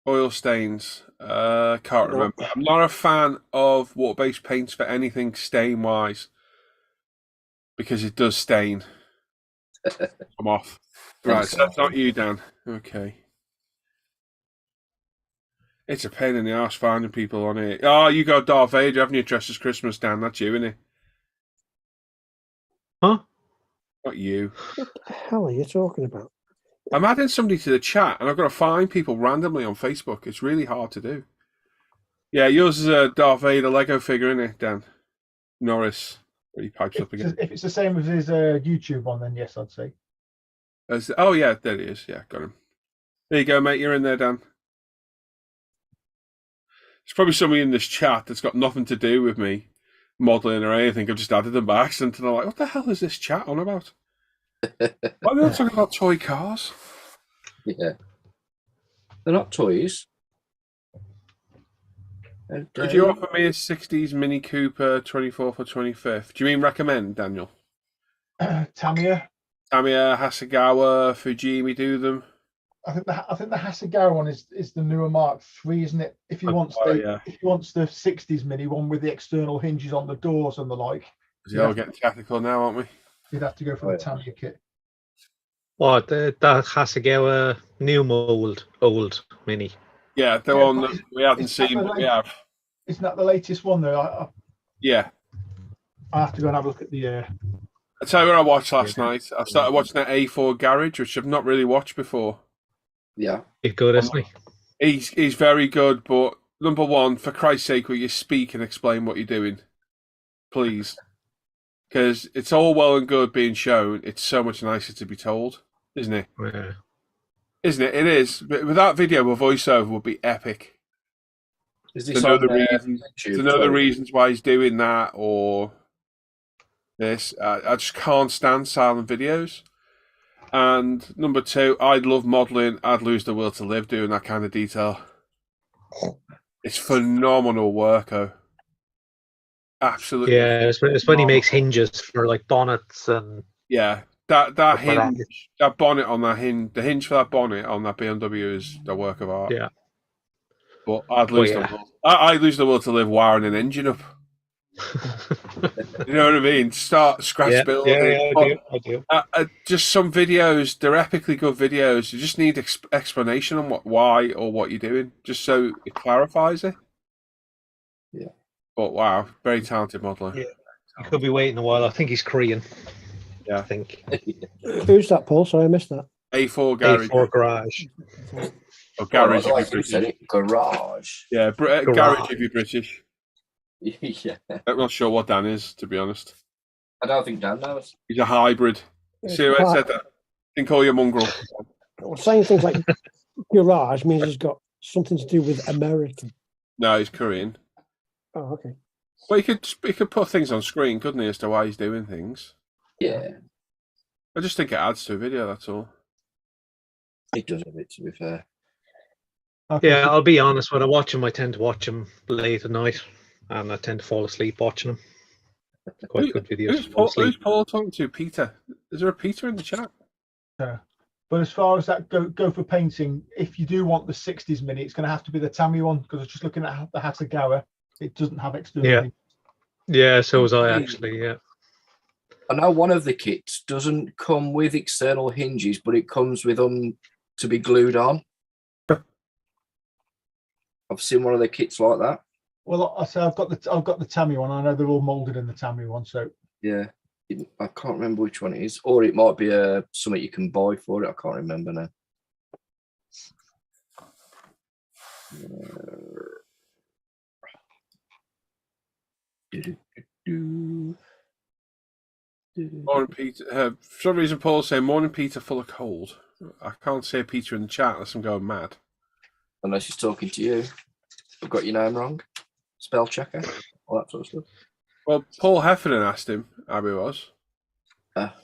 Oil stains. Can't remember. I'm not a fan of water-based paints for anything stain-wise because it does stain. I'm off. Right, so that's not you, Dan. Okay. It's a pain in the arse finding people on it. Oh, you got Darth Vader, haven't you? Dressed as Christmas, Dan. That's you, isn't it? Huh? Not you. What the hell are you talking about? I'm adding somebody to the chat, and I've got to find people randomly on Facebook. It's really hard to do. Yeah, yours is a Darth Vader Lego figure, isn't it, Dan? Norris. Where he pipes up again. If it's the same as his YouTube one, then yes, I'd say. Oh, yeah, there he is. Yeah, got him. There you go, mate. You're in there, Dan. There's probably somebody in this chat that's got nothing to do with me modelling or anything. I've just added them by accident, and I'm like, what the hell is this chat on about? Why are we not talking about toy cars? Yeah. They're not toys. Could you offer me a 60s Mini Cooper 24th or 25th? Do you mean recommend, Daniel? Tamiya. Tamiya, Hasegawa, Fujimi do them. I think the Hasegawa one is the newer Mark III, isn't it? If he wants if he wants the 60s Mini one with the external hinges on the doors and the like. Because we're all getting technical now, aren't we? You'd have to go for the Tamiya kit. What, the Hasegawa new mold, old Mini? Yeah, the one that we haven't seen, but we have. Isn't that the latest one, though? Yeah. I have to go and have a look at the... I'll tell you what I watched last night. I started watching that A4 Garage, which I've not really watched before. Yeah. He's good, isn't he? He's very good, but number one, for Christ's sake, will you speak and explain what you're doing? Please. Because it's all well and good being shown. It's so much nicer to be told, isn't it? Yeah. Isn't it? It is. But with that video, a voiceover would be epic. Is this To know on the reasons why he's doing that or this. I just can't stand silent videos. And number two, I'd love modelling. I'd lose the will to live doing that kind of detail. It's phenomenal work, oh. Absolutely. Yeah, it's when he makes hinges for like bonnets and that hinge, that bonnet on that hinge, the hinge for that bonnet on that BMW is a work of art. Yeah. But I'd lose I'd lose the will to live wiring an engine up. You know what I mean? Start scratch building. Yeah, I do. Just some videos, they're epically good videos. You just need explanation on why or what you're doing, just so it clarifies it. Yeah. But wow, very talented modeler. Yeah. He could be waiting a while. I think he's Korean. Yeah. I think. Who's that, Paul? Sorry, I missed that. A4 garage. A4 garage. Or garage Oh, if you're you said British. it. Garage. Yeah, garage Garage. if you're British. Yeah. I'm not sure what Dan is, to be honest. I don't think Dan knows. He's a hybrid. It's See what I quite- said that? Didn't call you a mongrel. Well, saying things like garage means it's got something to do with American. No, he's Korean. Oh, okay. Well, he could put things on screen, couldn't he, as to why he's doing things. Yeah. I just think it adds to a video, that's all. It does a bit, to be fair. Okay, Yeah, so- I'll be honest. When I watch them, I tend to watch them late at night, and I tend to fall asleep watching them. Quite good videos. Who's to fall Paul, asleep. talking to? Peter. Is there a Peter in the chat? But as far as that go for painting, if you do want the 60s mini, it's going to have to be the Tamiya one, because I was just looking at the Hasegawa. It doesn't have external Yeah. paint. Yeah, so was I actually. Yeah. I know one of the kits doesn't come with external hinges, but it comes with them to be glued on. I've seen one of the kits like that. Well, I say I've got the Tamiya one. I know they're all molded in the Tamiya one, so Yeah. I can't remember which one it is. Or it might be something you can buy for it. I can't remember now. Morning, Peter. For some reason, Paul's saying, morning, Peter, full of cold. I can't say Peter in the chat unless I'm going mad. Unless he's talking to you. I've got your name wrong. Spell checker. All that sort of stuff. Well, Paul Heffernan asked him how he was. Ah.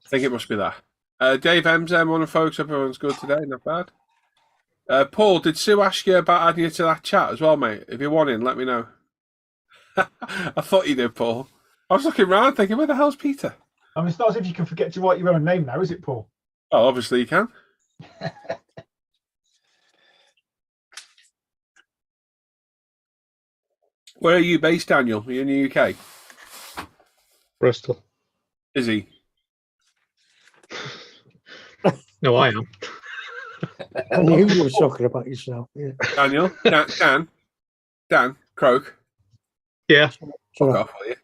I think it must be that. Dave M's morning, folks. Hope everyone's good today. Not bad. Paul, did Sue ask you about adding you to that chat as well, mate? If you want in, let me know. I thought you did, Paul. I was looking around thinking, where the hell's Peter? I mean, it's not as if you can forget to write your own name now, is it, Paul? Oh, obviously you can. Where are you based, Daniel? Are you in the UK? Bristol. Is he? No, I am. I knew you were talking about yourself. Yeah. Daniel? Dan? Croak? Yeah. Fuck Sorry. off, will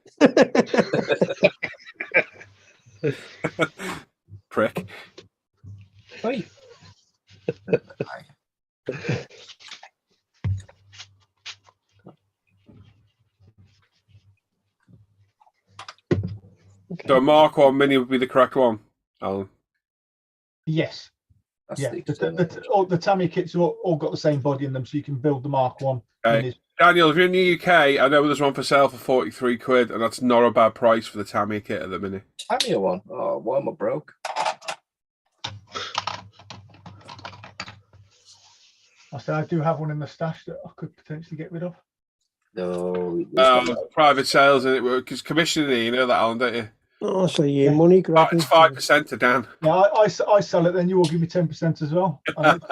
you? Prick. Hey. So a Mark 1 Mini would be the correct one, Alan. Yes. That's Yeah. the external. The Tamiya kits have all got the same body in them, so you can build the Mark 1. Okay. minis. Daniel, if you're in the UK, I know there's one for sale for 43 quid, and that's not a bad price for the Tamiya kit at the minute. Tamiya one. Oh, why am I broke? I said I do have one in the stash that I could potentially get rid of. No. there's no- Private sales, and it because commissioning, you know that, Alan, don't you? Honestly, you money grabbing. It's 5% to Dan. Yeah, I sell it, then you will give me 10% as well. And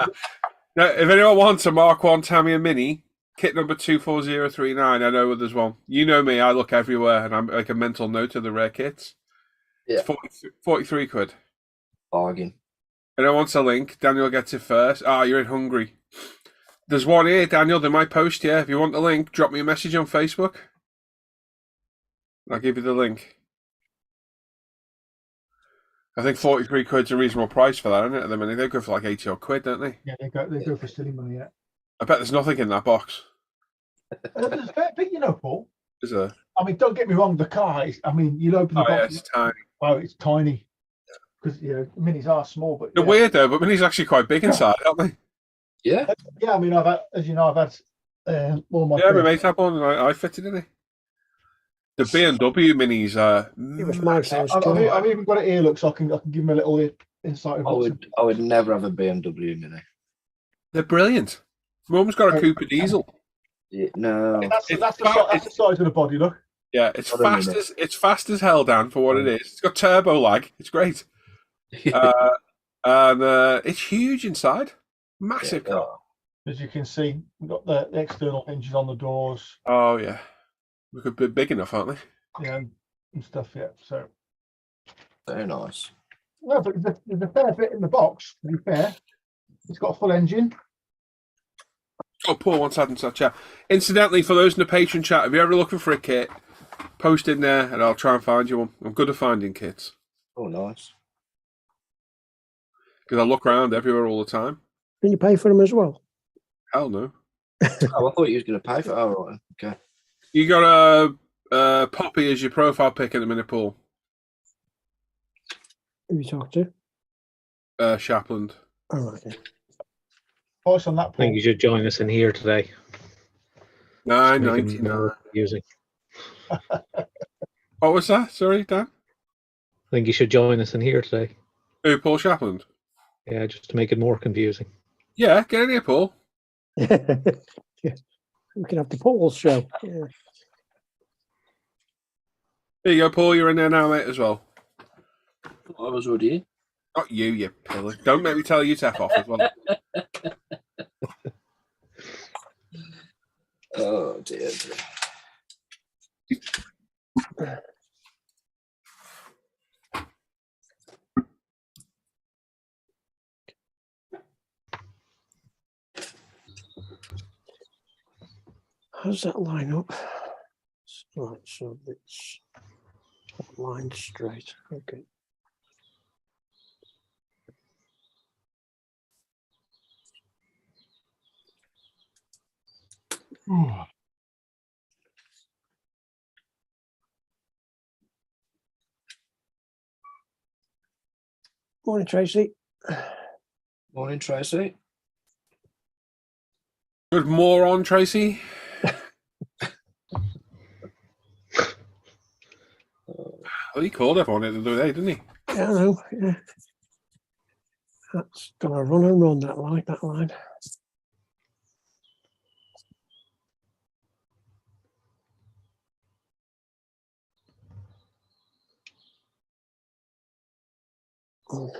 Now, if anyone wants a Mark 1 Tamiya Mini, kit number 24039, I know there's one. You know me, I look everywhere, and I'm like a mental note of the rare kits. Yeah. It's 43 quid. bargain. Anyone wants a link, Daniel gets it first. You're in Hungary. There's one here, Daniel. They might post you. If you want the link, drop me a message on Facebook. I'll give you the link. I think 43 quid's a reasonable price for that, isn't it? At the minute, they go for like 80 odd quid, don't they? yeah, they go for silly money. Yeah, I bet there's nothing in that box. there's a fair bit, Paul. Is there? I mean, don't get me wrong. The car is. I mean, you'll open the Oh, yeah, box. it's tiny. Oh, it's tiny. Because minis are small, but They're weird though, but Mini's actually quite big inside, aren't they? Yeah. yeah. I mean, I've had, as you know, I've had all my. Yeah, my friends- mate had one and I fitted in it. The B&W Minis are. It was my first I've, car. I've even got it here. Look, so I can give him a little insight. Of I what's would never have a BMW Mini. They're brilliant. Mum's got a Cooper diesel. Yeah, no. that's the size of the body. Look. Yeah, it's Hold on a fast as hell, Dan, for what it is. It's got turbo lag. It's great. And it's huge inside. Massive Yeah, car. As you can see, we've got the external hinges on the doors, Oh yeah. We could be big enough, aren't they? and stuff. Yeah. So, very nice. no, but there's a fair bit in the box. To be fair, it's got a full engine. Oh, Paul wants to add into that chat. Incidentally, for those in the Patreon chat, if you're ever looking for a kit, post in there and I'll try and find you one. I'm good at finding kits. Oh, nice. Because I look around everywhere all the time. Can you pay for them as well? Hell no. Oh, I thought you was going to pay for it. Oh, right. Okay. You got a Poppy as your profile pic in a minute, Paul. Who you talk to? Shapland. Oh, right. Yeah. Thoughts on that, I think Paul? you should join us in here today. Just make it 9.99. more confusing. What was that? Sorry, Dan? I think you should join us in here today. Who, Paul Shapland? Yeah, just to make it more confusing. Yeah, get in here, Paul. Yeah. We can have the Paul's show. Yeah. There you go, Paul. You're in there now, mate, as well. I was already in. Not you, you pillar. Don't make me tell you to F off as well. Oh, dear. How does that line up? Right, so it's lined straight. Okay. Ooh. Morning, Tracy. Morning, Tracy. Good moron, Tracy. Well, he called everyone the other day, didn't he? Yeah, I know. Yeah. That's gonna run and run that line. Oh.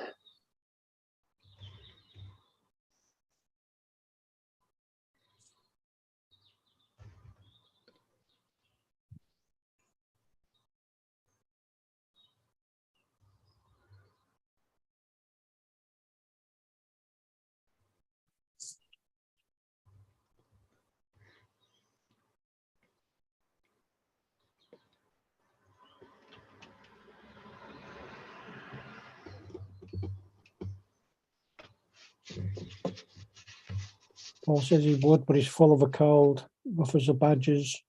Paul says he would, but he's full of a cold. Offers the badges.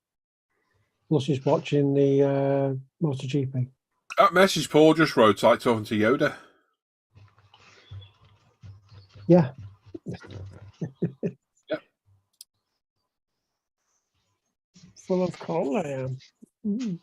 Plus, he's watching the MotoGP. That message Paul just wrote, like talking to Yoda. Yeah. Yep. Full of cold, I am. Mm.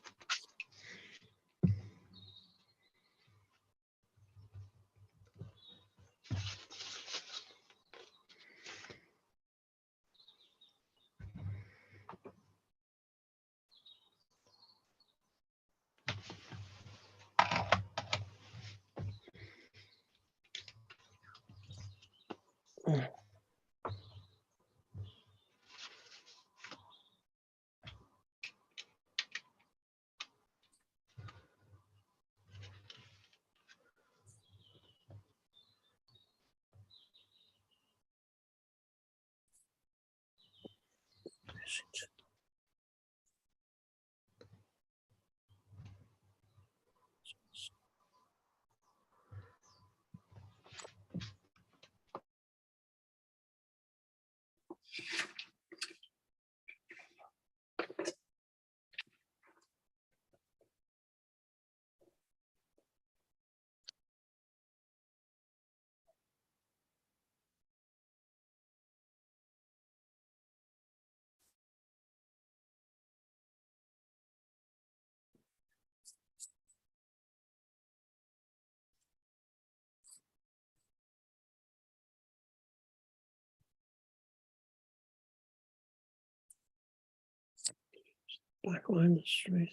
Black line that's straight.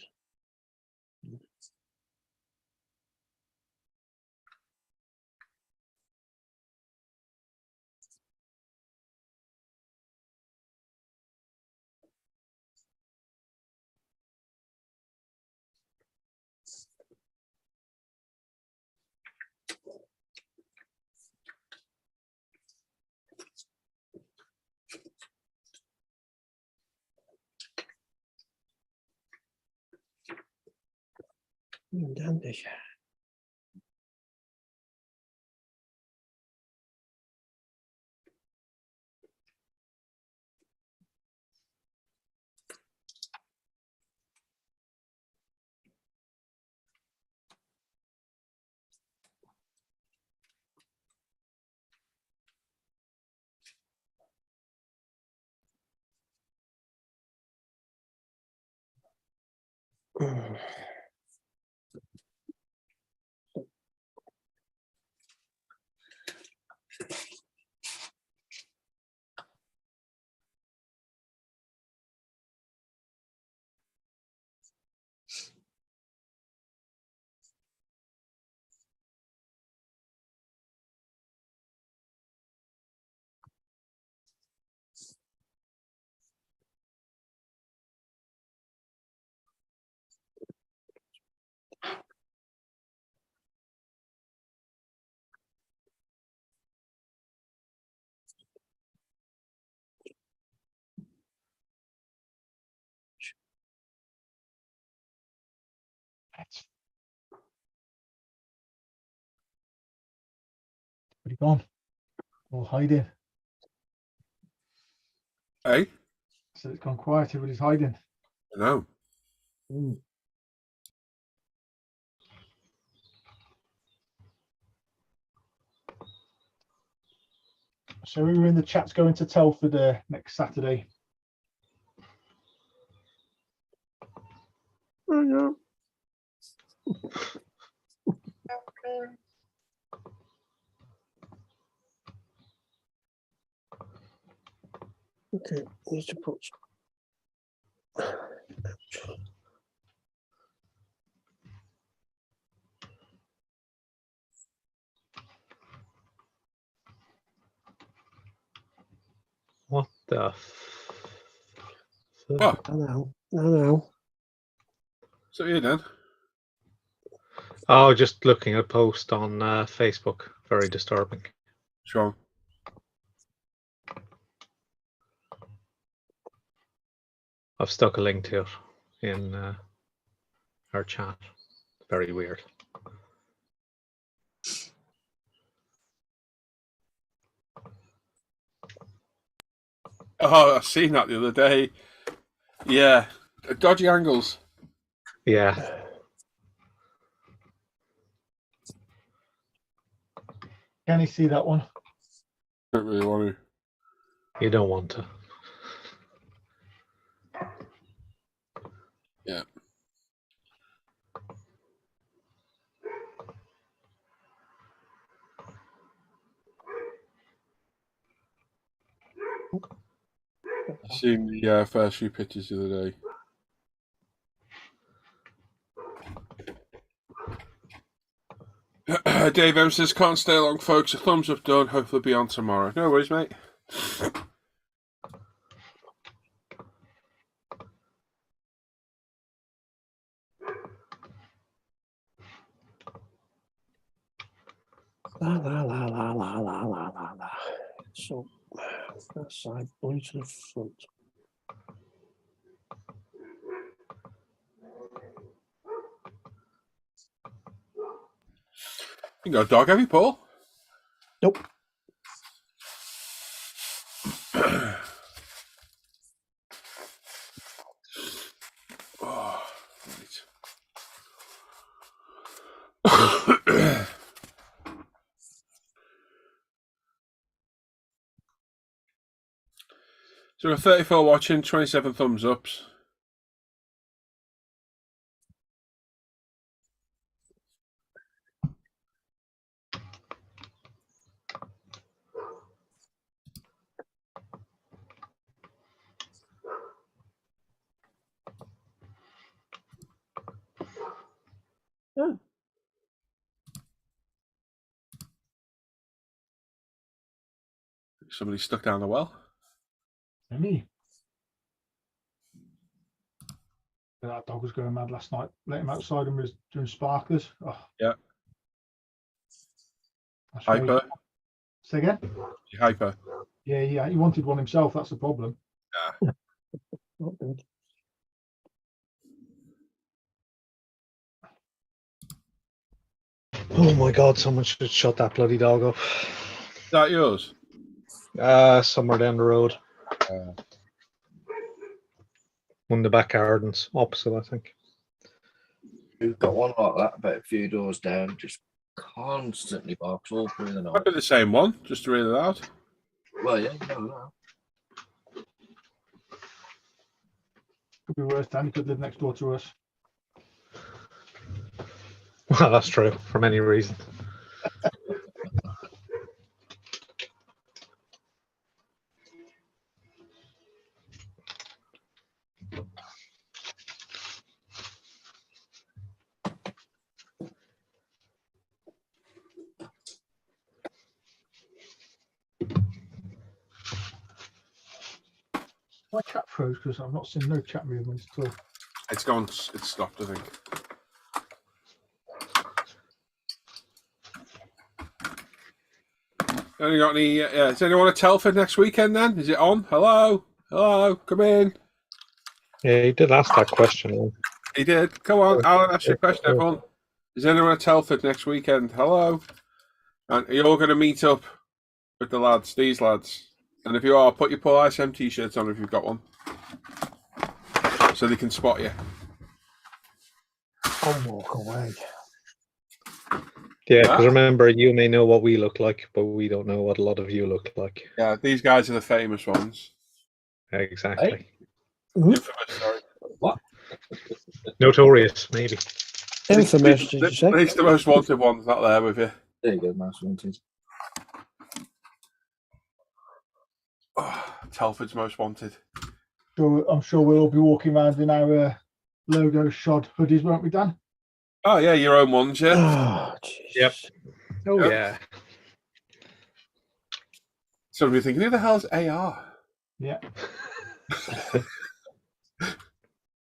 Dandy. Where'd he gone? All hiding. Hey, So it's gone quiet. Everybody's hiding. I know. So who in the chat's going to Telford next Saturday? Oh, no. Okay, need to put. What the? What? I know. So you then? Oh, just looking at a post on Facebook. Very disturbing. Sean. I've stuck a link to it in our chat. Very weird. Oh, I seen that the other day. Yeah, dodgy angles. Yeah. Can you see that one? Don't really want to. You don't want to. Yeah. I seen the first few pictures the other day. Dave M says, can't stay long, folks. A thumbs up done. Hopefully be on tomorrow. No worries, mate. La. So, first side, blue to the front. You got a dog, have you, Paul? Nope. Oh, right. So we're 34 watching, 27 thumbs ups. Yeah. Somebody stuck down the well. Me. That dog was going mad last night. Let him outside and was doing sparklers. Oh, Yeah. that's right. Hyper. Say again? Hyper. Yeah. He wanted one himself. That's the problem. Yeah. Not good. Oh my God! Someone should shut that bloody dog up. Is that yours? Somewhere down the road. One of the back gardens, opposite, I think. We've got one like that about a few doors down, just constantly barks all through the night. Might be the same one, just to read it out. Well, yeah, you never know. Could be worse. Danny could live next door to us. Well, that's true for many reasons. My chat froze because I've not seen no chat movements at all. It's gone. It's stopped, I think. Only got any? Does anyone at Telford next weekend? Then is it on? Hello, come in. Yeah, you did ask that question. He did. Come on, Alan. Ask your question, everyone. Is anyone at Telford next weekend? Hello. And are you all going to meet up with the lads, these lads? And if you are, put your Paul-ISM t-shirts on if you've got one, so they can spot you. I'll walk away. Yeah, because remember, you may know what we look like, but we don't know what a lot of you look like. Yeah, these guys are the famous ones. Exactly. Infamous, sorry. What? Notorious, maybe. Infamous, did you say? It's the most wanted ones, not there with you. There you go, Mouse Wanted. Oh, Telford's most wanted. So I'm sure we'll all be walking around in our logo shod hoodies, won't we, Dan? Oh yeah, your own ones, yeah. Oh, jeez. Yep. Oh, Yep. yeah. So we're thinking, who the hell's AR? Yeah.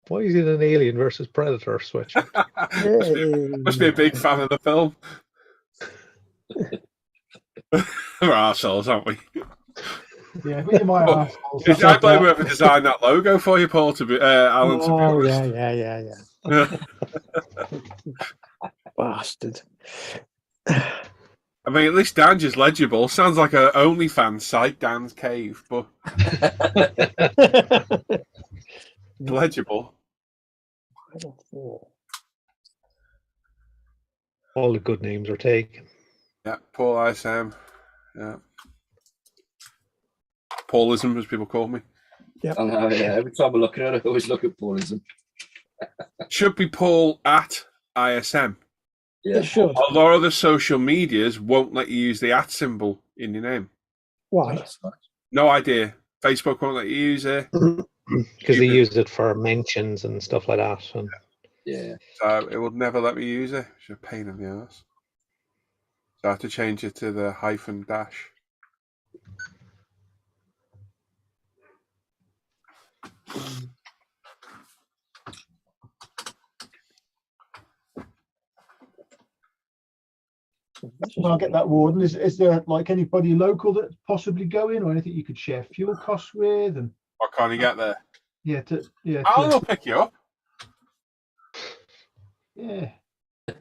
Why is it an Alien versus Predator switch? Must be a big fan of the film. We're arseholes, aren't we? Yeah, but you might ask. I blame whoever designed that logo for you, Paul, to be Alan, to be Oh, honest. yeah. Bastard. I mean, at least Dan just legible. Sounds like a OnlyFans site, Dan's Cave, but legible. All the good names are taken. Yeah, Paul-ISM. Yeah. Paul-ISM, as people call me. I know, yeah. Every time I look at it, I always look at Paul-ISM. Should be Paul at ISM. Yeah. It should. A lot of the social medias won't let you use the at symbol in your name. Why? That's nice. No idea. Facebook won't let you use it. Because they use it for mentions and stuff like that. And Yeah. So it would never let me use it. It's a pain in the ass. So I have to change it to the hyphen dash. Well, I'll get that, Warden. Is there like anybody local that possibly going, or anything you could share fuel costs with? And What can't you get there? I'll pick you up. Yeah.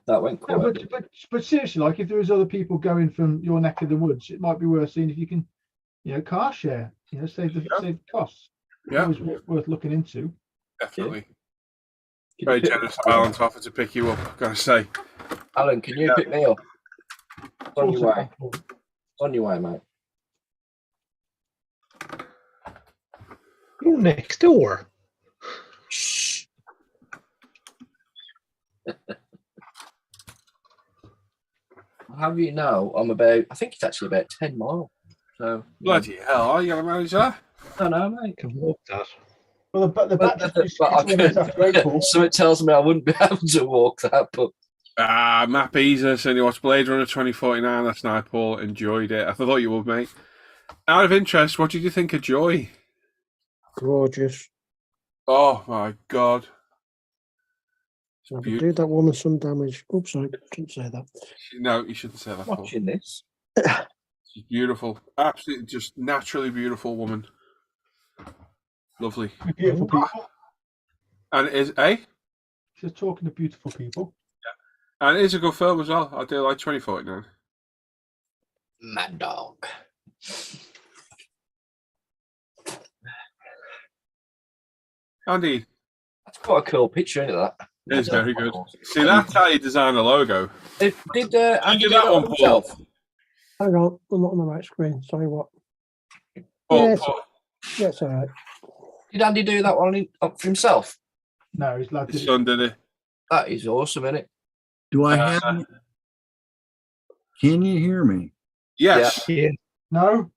That went No, quiet. but seriously, like if there is other people going from your neck of the woods, it might be worth seeing if you can, car share. Save the costs. Yeah, Always worth looking into. definitely. Can Very you pick- generous of Alan to offer to pick you up, gotta say. Alan, can you Yeah. pick me up? It's on your way. Also, It's on your way, mate. you next door. Shh. How do you know? I think it's actually about 10 miles. So, Bloody hell, are you gonna manage that? I don't know, mate. Can walk that. well, the But- battery but I one is after April. So it tells me I wouldn't be able to walk that, but Matt Beezer said you watched Blade Runner 2049 last night, Paul. Enjoyed it. I thought you would, mate. Out of interest, what did you think of Joy? Gorgeous. Oh my god. So I could do that woman some damage. Oops, I shouldn't say that. No, you shouldn't say that, Paul. watching this. She's beautiful. Absolutely just naturally beautiful woman. Lovely. Beautiful people. And it is She's talking to beautiful people. and it is a good film as well. I do like 2049. Mad dog. Andy, That's quite a cool picture, isn't it? it is very good. See, that's how you design a logo. Did Andy do do that that one, one himself? Hang on, I'm not on the right screen. Sorry, what? Paul, Yes. Paul, Yeah, it's all right. Did Andy do that one up for himself? No, his lad his did it. son did it. That is awesome, isn't it? Do I have? Can you hear me? Yes. Yeah. No?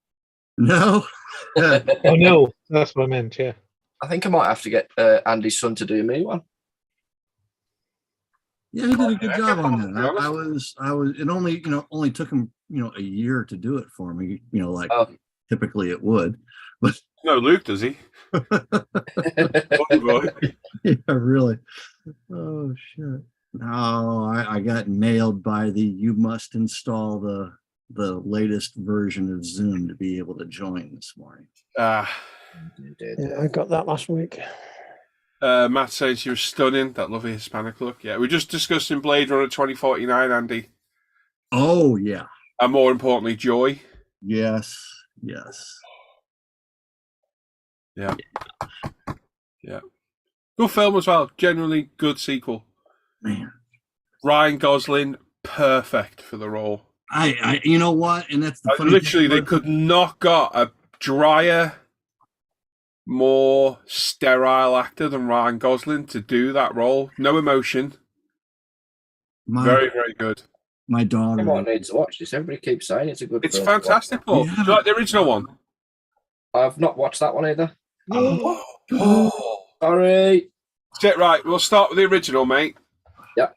No. Oh no, that's what I meant. Yeah. I think I might have to get Andy's son to do me one. Yeah, he did a good Yeah, job on to be that. honest. I was. It only took him a year to do it for me. Like Oh. typically it would. But No, Luke, does he? Funny boy. yeah, really. Oh shit. No, I got nailed by the you must install the latest version of Zoom to be able to join this morning. Yeah, I got that last week. Matt says she was stunning. That lovely Hispanic look. Yeah, we just discussing Blade Runner 2049, Andy. Oh yeah. And more importantly, Joy. Yes. Yes. Yeah. Yeah. Good film as well. Generally good sequel. Man. Ryan Gosling, perfect for the role. I you know what? And that's the funny literally, thing. they could not got a drier, more sterile actor than Ryan Gosling to do that role. No emotion. Very, very good. My daughter. Everyone needs to watch this. Everybody keeps saying it's a good It's film. fantastic, Paul. Yeah. Do you like the original one? I've not watched that one either. Oh, Paul. Sorry. Sit right. We'll start with the original, mate. Yep.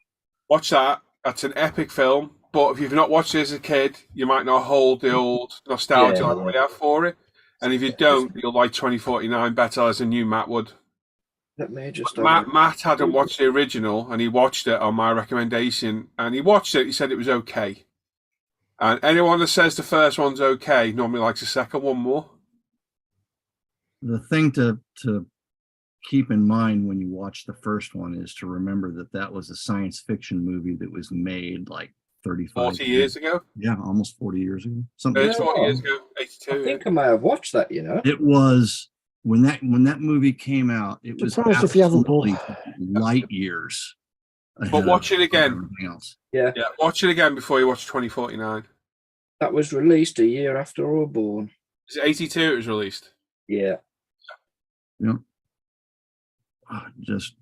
Watch that. That's an epic film. But if you've not watched it as a kid, you might not hold the old nostalgia Yeah. like we have for it. And if you don't, you'll like 2049 better as a new Matt would. Let me just. Matt hadn't watched the original, and he watched it on my recommendation. And he watched it. He said it was okay. And anyone that says the first one's okay normally likes the second one more. The thing to keep in mind when you watch the first one is to remember that was a science fiction movie that was made like 35 40 years ago. Yeah, almost 40 years ago. Something. It's 40 years ago. 82. I think I may have watched that. It was when that movie came out. It was Surprised if you haven't, Paul. absolutely light years. But watch it again. Everything else. Yeah. Yeah, watch it again before you watch 2049. That was released a year after we were born. Is it 82 it was released? Yeah. Yeah. Just.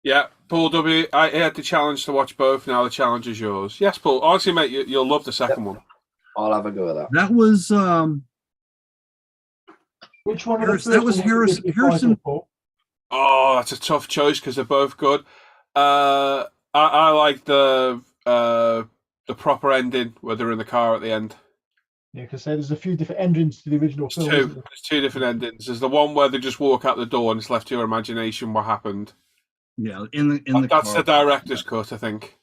Yeah, Paul W. I had the challenge to watch both. Now the challenge is yours. Yes, Paul. Honestly, mate, you'll love the second one. I'll have a go at that. That was Which one? That was Harrison. Oh, that's a tough choice because they're both good. I like the proper ending where they're in the car at the end. Yeah, because there's a few different endings to the original film. There's two different endings. There's the one where they just walk out the door and it's left to your imagination what happened. Yeah, that's the director's cut, I think.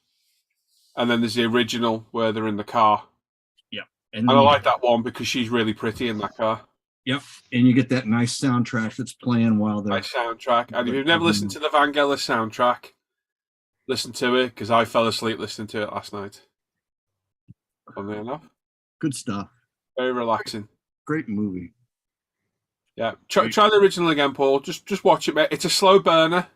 And then there's the original where they're in the car. Yeah, and I like that one because she's really pretty in that car. Yep, and you get that nice soundtrack that's playing while they're. Nice soundtrack, and if you've never listened to the Vangelis soundtrack, listen to it because I fell asleep listening to it last night. Funnily enough, good stuff. Very relaxing. Great movie. Yeah, try the original again, Paul. Just watch it, mate. It's a slow burner.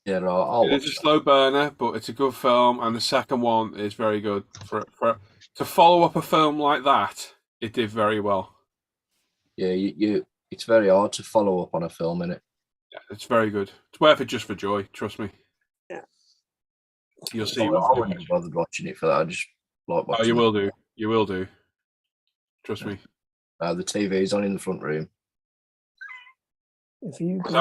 Yeah, I'll watch it's a slow burner, but it's a good film, and the second one is very good. For to follow up a film like that, it did very well. Yeah, it's very hard to follow up on a film, innit? Yeah, it's very good. It's worth it just for joy. Trust me. Yeah, you'll see. I wouldn't have bothered watching it for that. I just like watching. Oh, you will do. You will do. Trust me. The TV's on in the front room. If you could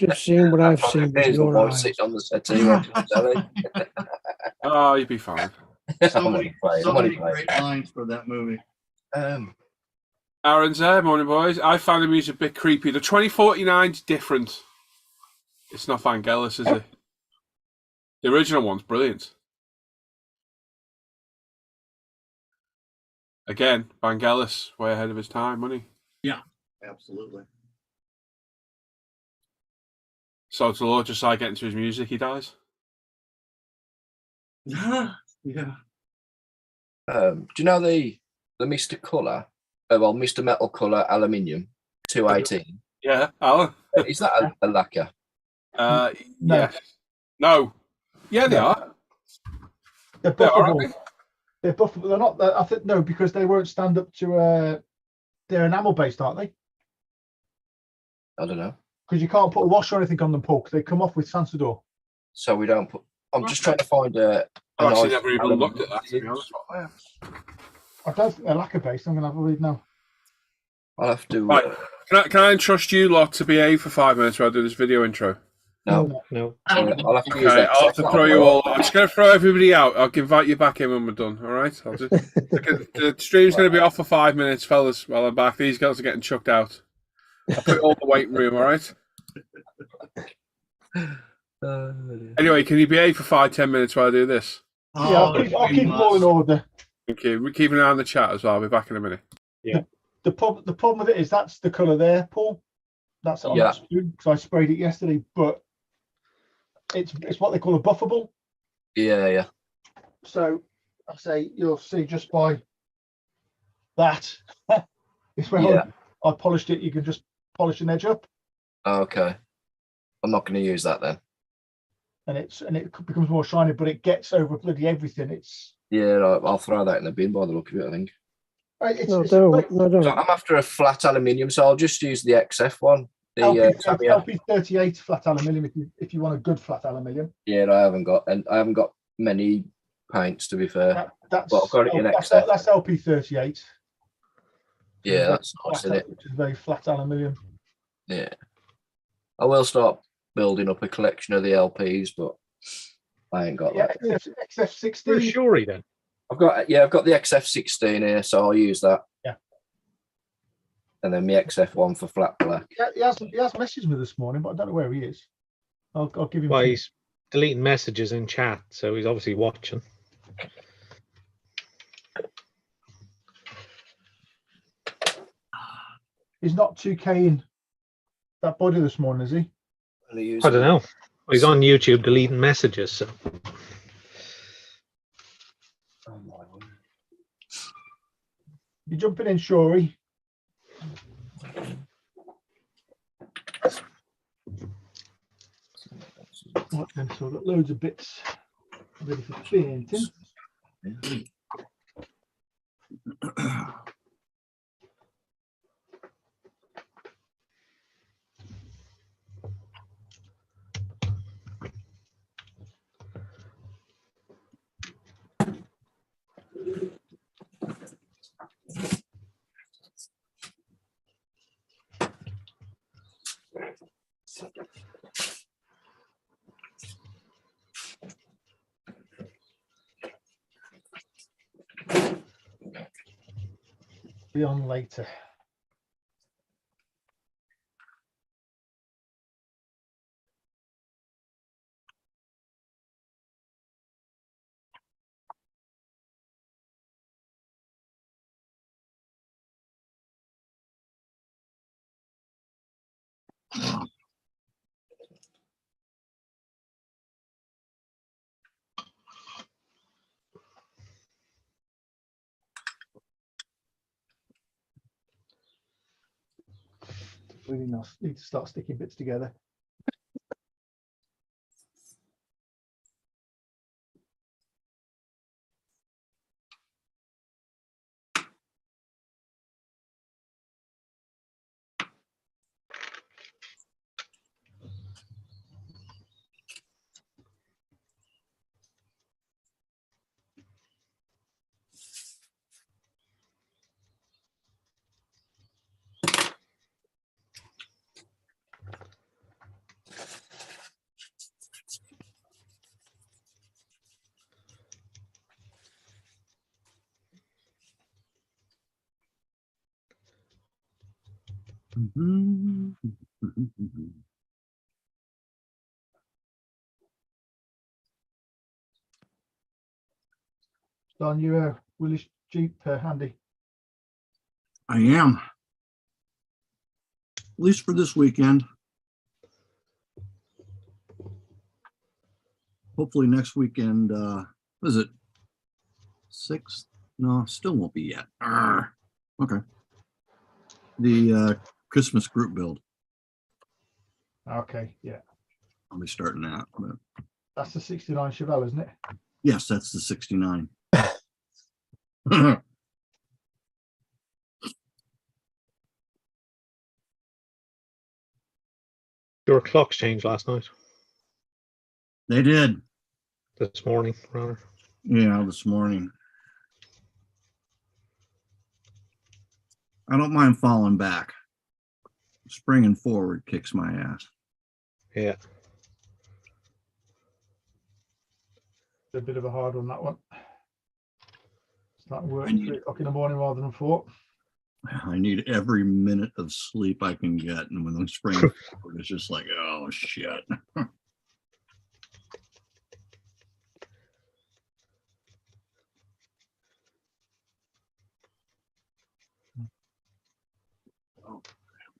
have seen what I've seen with your eyes. Sitting on the settee watching telly. Oh, you'd be fine. So many great lines for that movie. Aaron's there, morning boys. I found the music a bit creepy. The 2049's different. It's not Vangelis, is it? The original one's brilliant. Again, Vangelis, way ahead of his time, wasn't he? Yeah, absolutely. So to the Lord, just I get into his music, he dies. Yeah. Do you know the Mr. Colour? Mr. Metal Colour Aluminium 218. Yeah, Alan. Is that a lacquer? No. Yes. No. Yeah, they are. They're buffable. They're buffable. They're not. I think no, because they won't stand up to. They're enamel based, aren't they? I don't know. Because you can't put a wash or anything on them, Paul. Because they come off with Sansador. So we don't put. I'm just trying to find a. I've actually nice never even looked at that, to be aluminium. honest. What I have. I don't think they're lacquer based. I'm going to have a read now. I'll have to. Right. Can I entrust you lot to BA for 5 minutes while I do this video intro? No, No. I'll have to use Okay, that. I'll have to throw you all. I'm just going to throw everybody out. I'll invite you back in when we're done. All right? I'll just, the stream's going to be off for 5 minutes, fellas. While I'm back, these girls are getting chucked out. I'll put it all in the waiting room. All right? Anyway, can you BA for 5-10 minutes while I do this? Yeah, I'll keep them all in order. Thank you. We're keeping an eye on the chat as well. I'll be back in a minute. The problem with it is that's the colour there, Paul. That's on that spoon because I sprayed it yesterday, but it's what they call a buffable. Yeah. So I say you'll see just by that. It's where I polished it. You can just polish an edge up, Okay. I'm not going to use that then. and it becomes more shiny, but it gets over bloody everything. It's Yeah, I'll throw that in the bin by the look of it, I think. No, don't. So I'm after a flat aluminium, so I'll just use the XF one. The LP38 flat aluminium if you want a good flat aluminium. Yeah, I haven't got many paints, to be fair. That's Well, I've got it in that's XF. LP38. Yeah, that's nice, isn't it? Which is very flat aluminium. Yeah. I will start building up a collection of the LPs, but I ain't got that. XF16. Where's Shuri then? I've got the XF16 here, so I'll use that. Yeah. And then the XF1 for flat black. Yeah, he has messaged me this morning, but I don't know where he is. I'll give him. Well, he's deleting messages in chat, so he's obviously watching. He's not 2K-ing that body this morning, is he? I don't know. He's on YouTube deleting messages, so. You're jumping in, Shuri. Right then, so I've got loads of bits ready for painting. Be on later. Really nice. Need to start sticking bits together. Don, you Willis Jeep handy. I am. At least for this weekend. Hopefully next weekend, what is it? 6th? No, still won't be yet. Okay. The Christmas group build. Okay, yeah. I'll be starting that. But That's the 69 Chevelle, isn't it? yes, that's the 69. Your clocks changed last night. They did. this morning, rather. Yeah, this morning. I don't mind falling back. Springing forward kicks my ass. Yeah. A bit of a hard one, that one. Starting work at 3 o'clock in the morning rather than 4. I need every minute of sleep I can get. And when I'm springing forward, it's just like, oh, shit. Oh,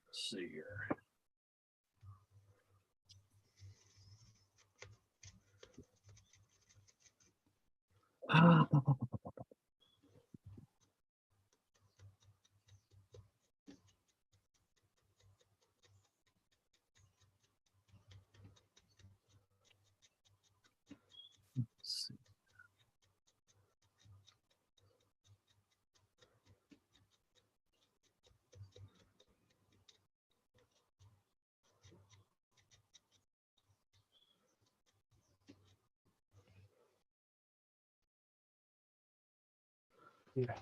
let's see here. Let's see. Yeah.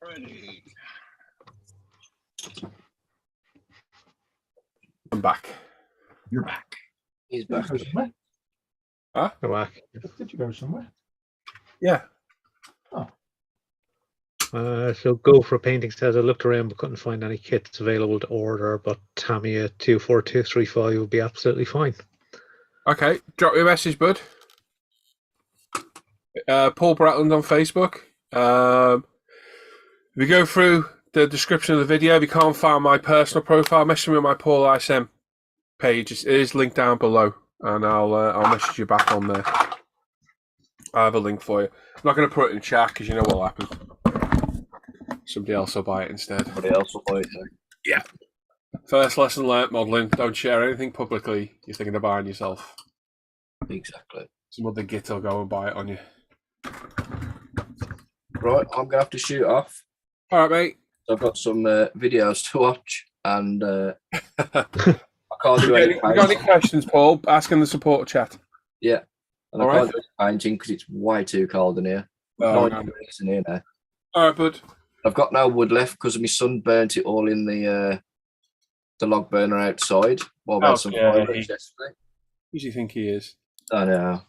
Ready. I'm back. You're back. He's Did you back. go somewhere? Go back. Did you go somewhere? Yeah. So Go for Painting says I looked around but couldn't find any kits available to order, but Tamiya 24235 would be absolutely fine. Okay. Drop me a message, bud. Paul Bratland on Facebook. If you go through the description of the video, if you can't find my personal profile, message me on my Paul-ISM page. It is linked down below, and I'll message you back on there. I have a link for you. I'm not going to put it in chat because you know what'll happen. Somebody else will buy it instead. Somebody else will buy it. Yeah. First lesson learnt, modelling. Don't share anything publicly you're thinking of buying yourself. Exactly. Some other git will go and buy it on you. Right, I'm going to have to shoot off. All right, mate. I've got some videos to watch, and I can't do any You got any painting. questions, Paul? Ask in the support chat. Yeah, and All I right. can't do any painting because it's way too cold in here. Oh, 9 no. degrees in here now. All right, bud. I've got no wood left because my son burnt it all in the log burner outside while we had some Okay. fireworks yesterday. Who do you think he is? I know.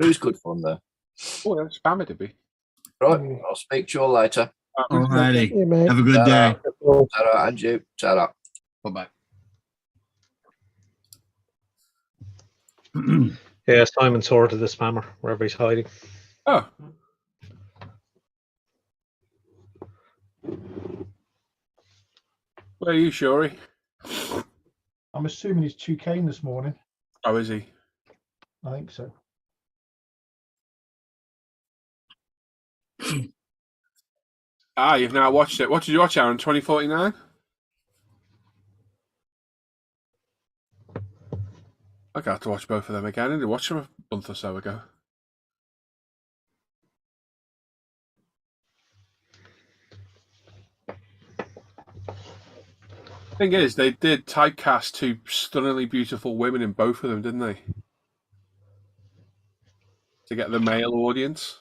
It was good fun though. Oh, that's spammer to be. Right, I'll speak to you all later. All righty. Yeah, mate. Have a good day. Ta-ra, and you. Ta-ra. Bye-bye. Yeah, Simon sorted the spammer wherever he's hiding. Oh. Where are you, Shuri? I'm assuming he's 2K this morning. Oh, is he? I think so. Ah, you've now watched it. What did you watch, Aaron? 2049? I got to watch both of them again. I didn't watch them a month or so ago. Thing is, they did typecast two stunningly beautiful women in both of them, didn't they? To get the male audience.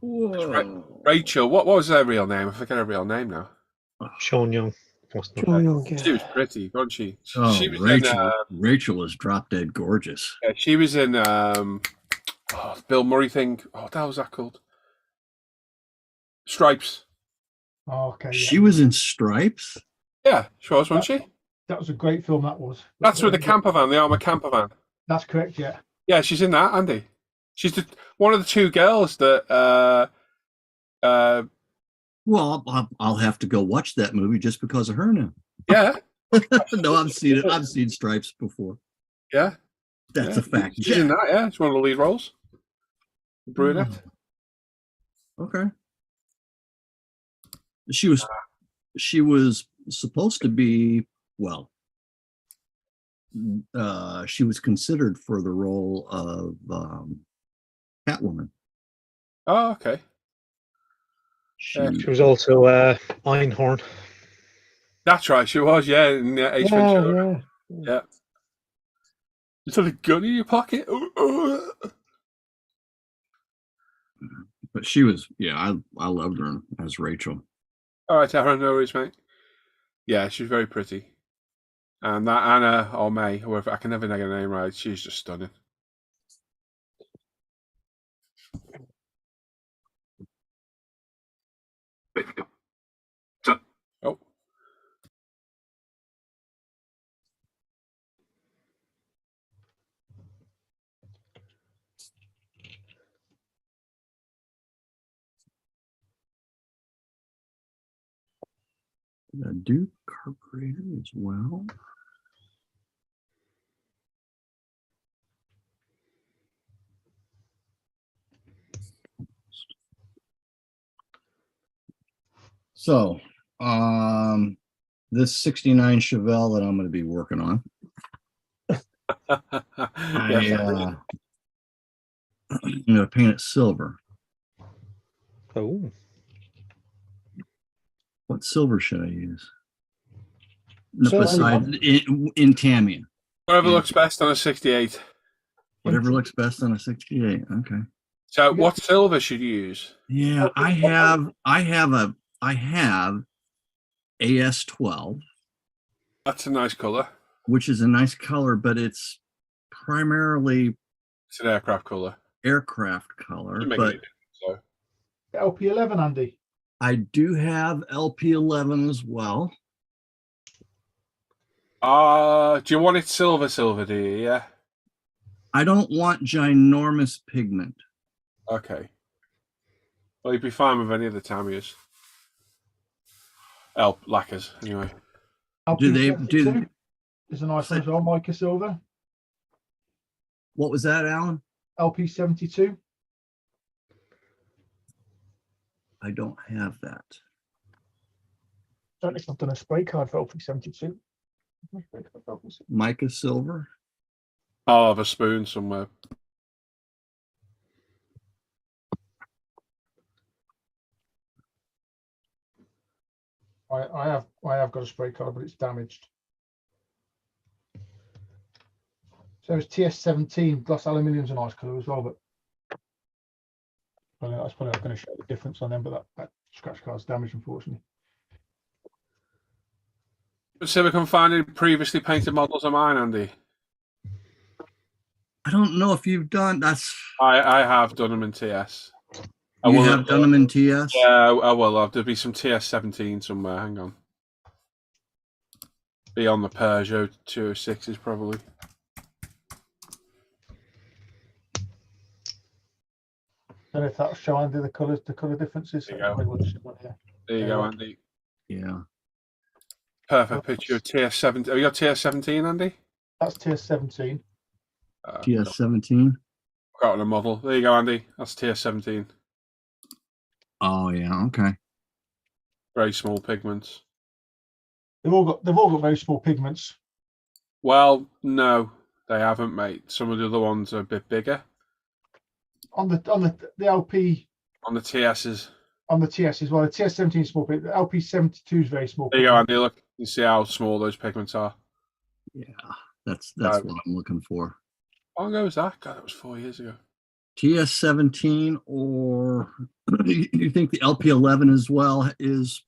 Whoa. Rachel, what was her real name? I forget her real name now. Sean Young. Wasn't it? Sean Young, yeah. She was pretty, wasn't she? Oh, She was Rachel. Rachel was drop dead gorgeous. in. She was in Bill Murray thing. Oh, what the hell was that called? Stripes. Oh, okay. Yeah. She was in Stripes? Yeah, she was, wasn't she? That was a great film. That was. That's with the camper van, the armored camper van. That's correct. Yeah. Yeah, she's in that, Andy. She's one of the two girls that. Well, I'll have to go watch that movie just because of her now. Yeah, No, I've seen it. I've seen Stripes before. yeah. That's Yeah. a fact. She's in that, yeah. She's one of the lead roles. Brunette. Okay. She was supposed to be, well, she was considered for the role of Catwoman. Oh, okay. She, She was also Einhorn. That's right, she was, yeah, in Ace Ventura. Yeah. Yeah. You took a gun in your pocket? but she was, yeah, I loved her as Rachel. All right, Aaron, no worries, mate. Yeah, she's very pretty. And that Anna or May, whoever, I can never get her name right, she's just stunning. Oh. The Duke carburetor as well. So, this 69 Chevelle that I'm going to be working on. Yeah. I'm going to paint it silver. Oh, What silver should I use? Silver. Besides in Tamiya. Whatever looks best on a 68. Whatever looks best on a 68. Okay. So, what silver should you use? Yeah, I have AS12, That's a nice colour. which is a nice color, but it's primarily It's an aircraft colour. aircraft color. You make But it, so. LP11, Andy. I do have LP11 as well. Do you want it silver, do you? Yeah. I don't want ginormous pigment. Okay. Well, you'd be fine with any of the Tamiyas. Lacquers, anyway. Do they LP72 is a nice one as well, Mica Silver. What was that, Alan? LP72. I don't have that. Don't think I've done a spray card for LP72. Mica silver. I'll have a spoon somewhere. I have got a spray card, but it's damaged. So it's TS17. Gloss aluminium's a nice colour as well, but that's probably not going to show the difference on them. But that scratch card's damaged, unfortunately. So we can find any previously painted models of mine, Andy. I don't know if you've done that's. I have done them in TS. You have done them in TS. Yeah, I will. There'll be some TS17 somewhere. Hang on. Be on the Peugeot 206s probably. And if that's showing the colour differences. There you go. There you go, Andy. Yeah. Perfect picture of TS17. Have you got TS17, Andy? That's TS17. TS17. Got on a model. There you go, Andy. That's TS17. Oh yeah. Okay. Very small pigments. They've all got very small pigments. Well, no, they haven't, mate. Some of the other ones are a bit bigger On the LP on the TSs. on the TS as well. The TS 17 is small pigment. The LP 72 is very small. There you go, pigment. Andy. Look, you see how small those pigments are. Yeah, that's No. what I'm looking for. How long ago was that? God, that was 4 years ago. TS17, or you think the LP11 as well is?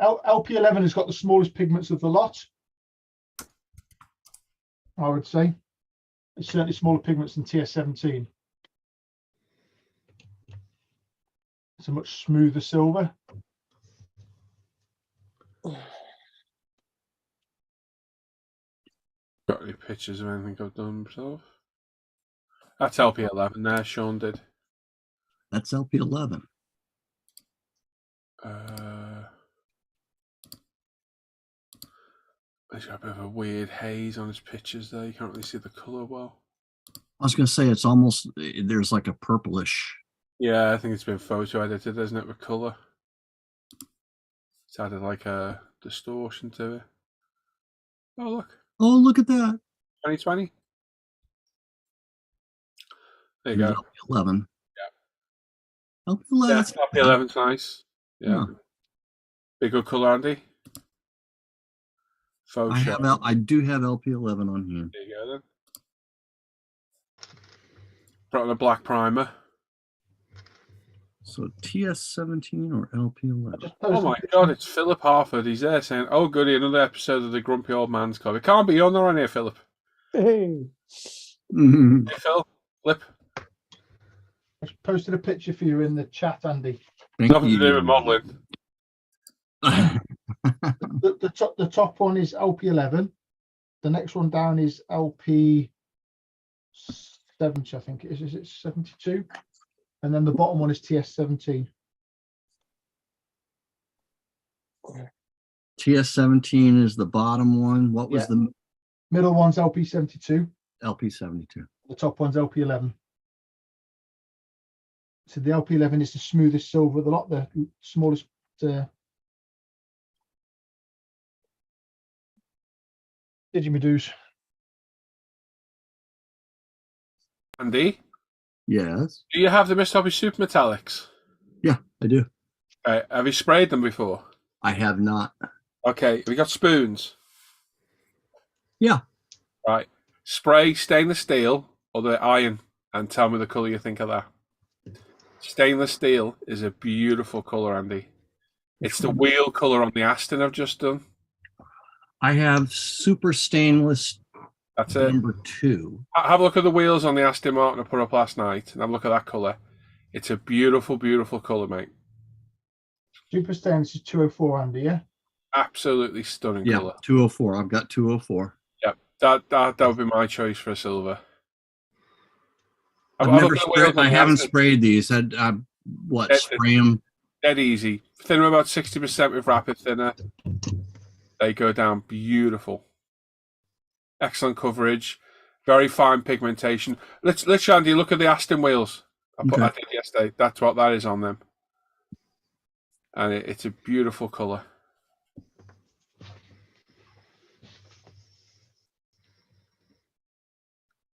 LP11 has got the smallest pigments of the lot. I would say it's certainly smaller pigments than TS17. It's a much smoother silver. Got any pictures of anything I've done myself? That's LP11 there, Sean did. That's LP11. He's got a bit of a weird haze on his pictures there. You can't really see the colour well. I was going to say it's almost, there's like a purplish. Yeah, I think it's been photo edited, isn't it, with colour? It's added like a distortion to it. Oh, look. Oh, look at that. 2020. There you There's go. LP11. Yeah. LP11. Yeah, that's not bad. LP11's nice. Yeah. Yeah. Big good colour, Andy. Photo. I do have LP11 on here. There you go then. Put on a black primer. So TS17 or LP11? Oh my God, it's Philip Harford. He's there saying, "Oh goody, another episode of the Grumpy Old Man's Club." It can't be on there on here, Philip. Hey, Mhm. Hey, Phil. Flip. I posted a picture for you in the chat, Andy. Thank Nothing to do you. with modelling. The top one is LP11. The next one down is LP70, I think it is. Is it 72? And then the bottom one is TS17. TS17 is the bottom one. What was Yeah. the Middle one's LP72. LP72? The top one's LP11. So the LP11 is the smoothest silver of the lot, the smallest. Didgeridoos. Andy, Yes. do you have the Mr. Hobby Super Metallics? Yeah, I do. Have you sprayed them before? I have not. Okay, have you got spoons? Yeah. Right. Spray stainless steel or the iron and tell me the colour you think of that. Stainless steel is a beautiful colour, Andy. It's the wheel colour on the Aston I've just done. I have super stainless That's it. number 2. Have a look at the wheels on the Aston Martin I put up last night and have a look at that colour. It's a beautiful, beautiful colour, mate. Super stainless is 204, Andy, yeah? Absolutely stunning Yeah, colour. 204. I've got 204. Yep, that would be my choice for a silver. I've Have a never look at the wheels sprayed, on I the haven't Aston. sprayed these. Spray them? Dead easy. Thin them about 60% with rapid thinner. They go down beautiful. Excellent coverage. Very fine pigmentation. Let's Andy, look at the Aston wheels. I did yesterday. That's what that is on them. And it's a beautiful colour.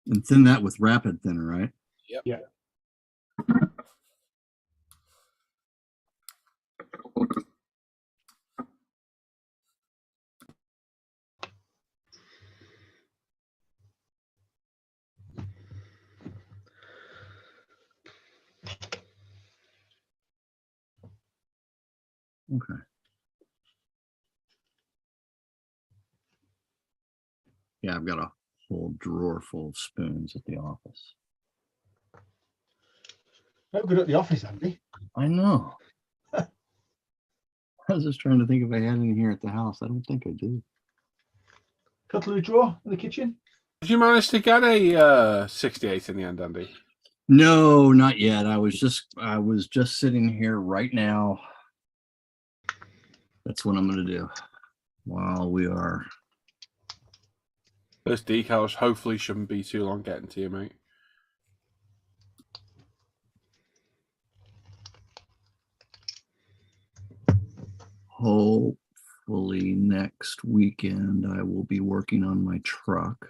And thin that with rapid thinner, right? Yep. Yeah. Okay. Yeah, I've got a whole drawer full of spoons at the office. Not good at the office, Andy. I know. I was just trying to think if I had any here at the house. I don't think I do. Cutlery drawer in the kitchen. Did you manage to get a 68 in the end, Andy? No, not yet. I was just sitting here right now. That's what I'm going to do while we are. Those decals hopefully shouldn't be too long getting to you, mate. hopefully next weekend I will be working on my truck.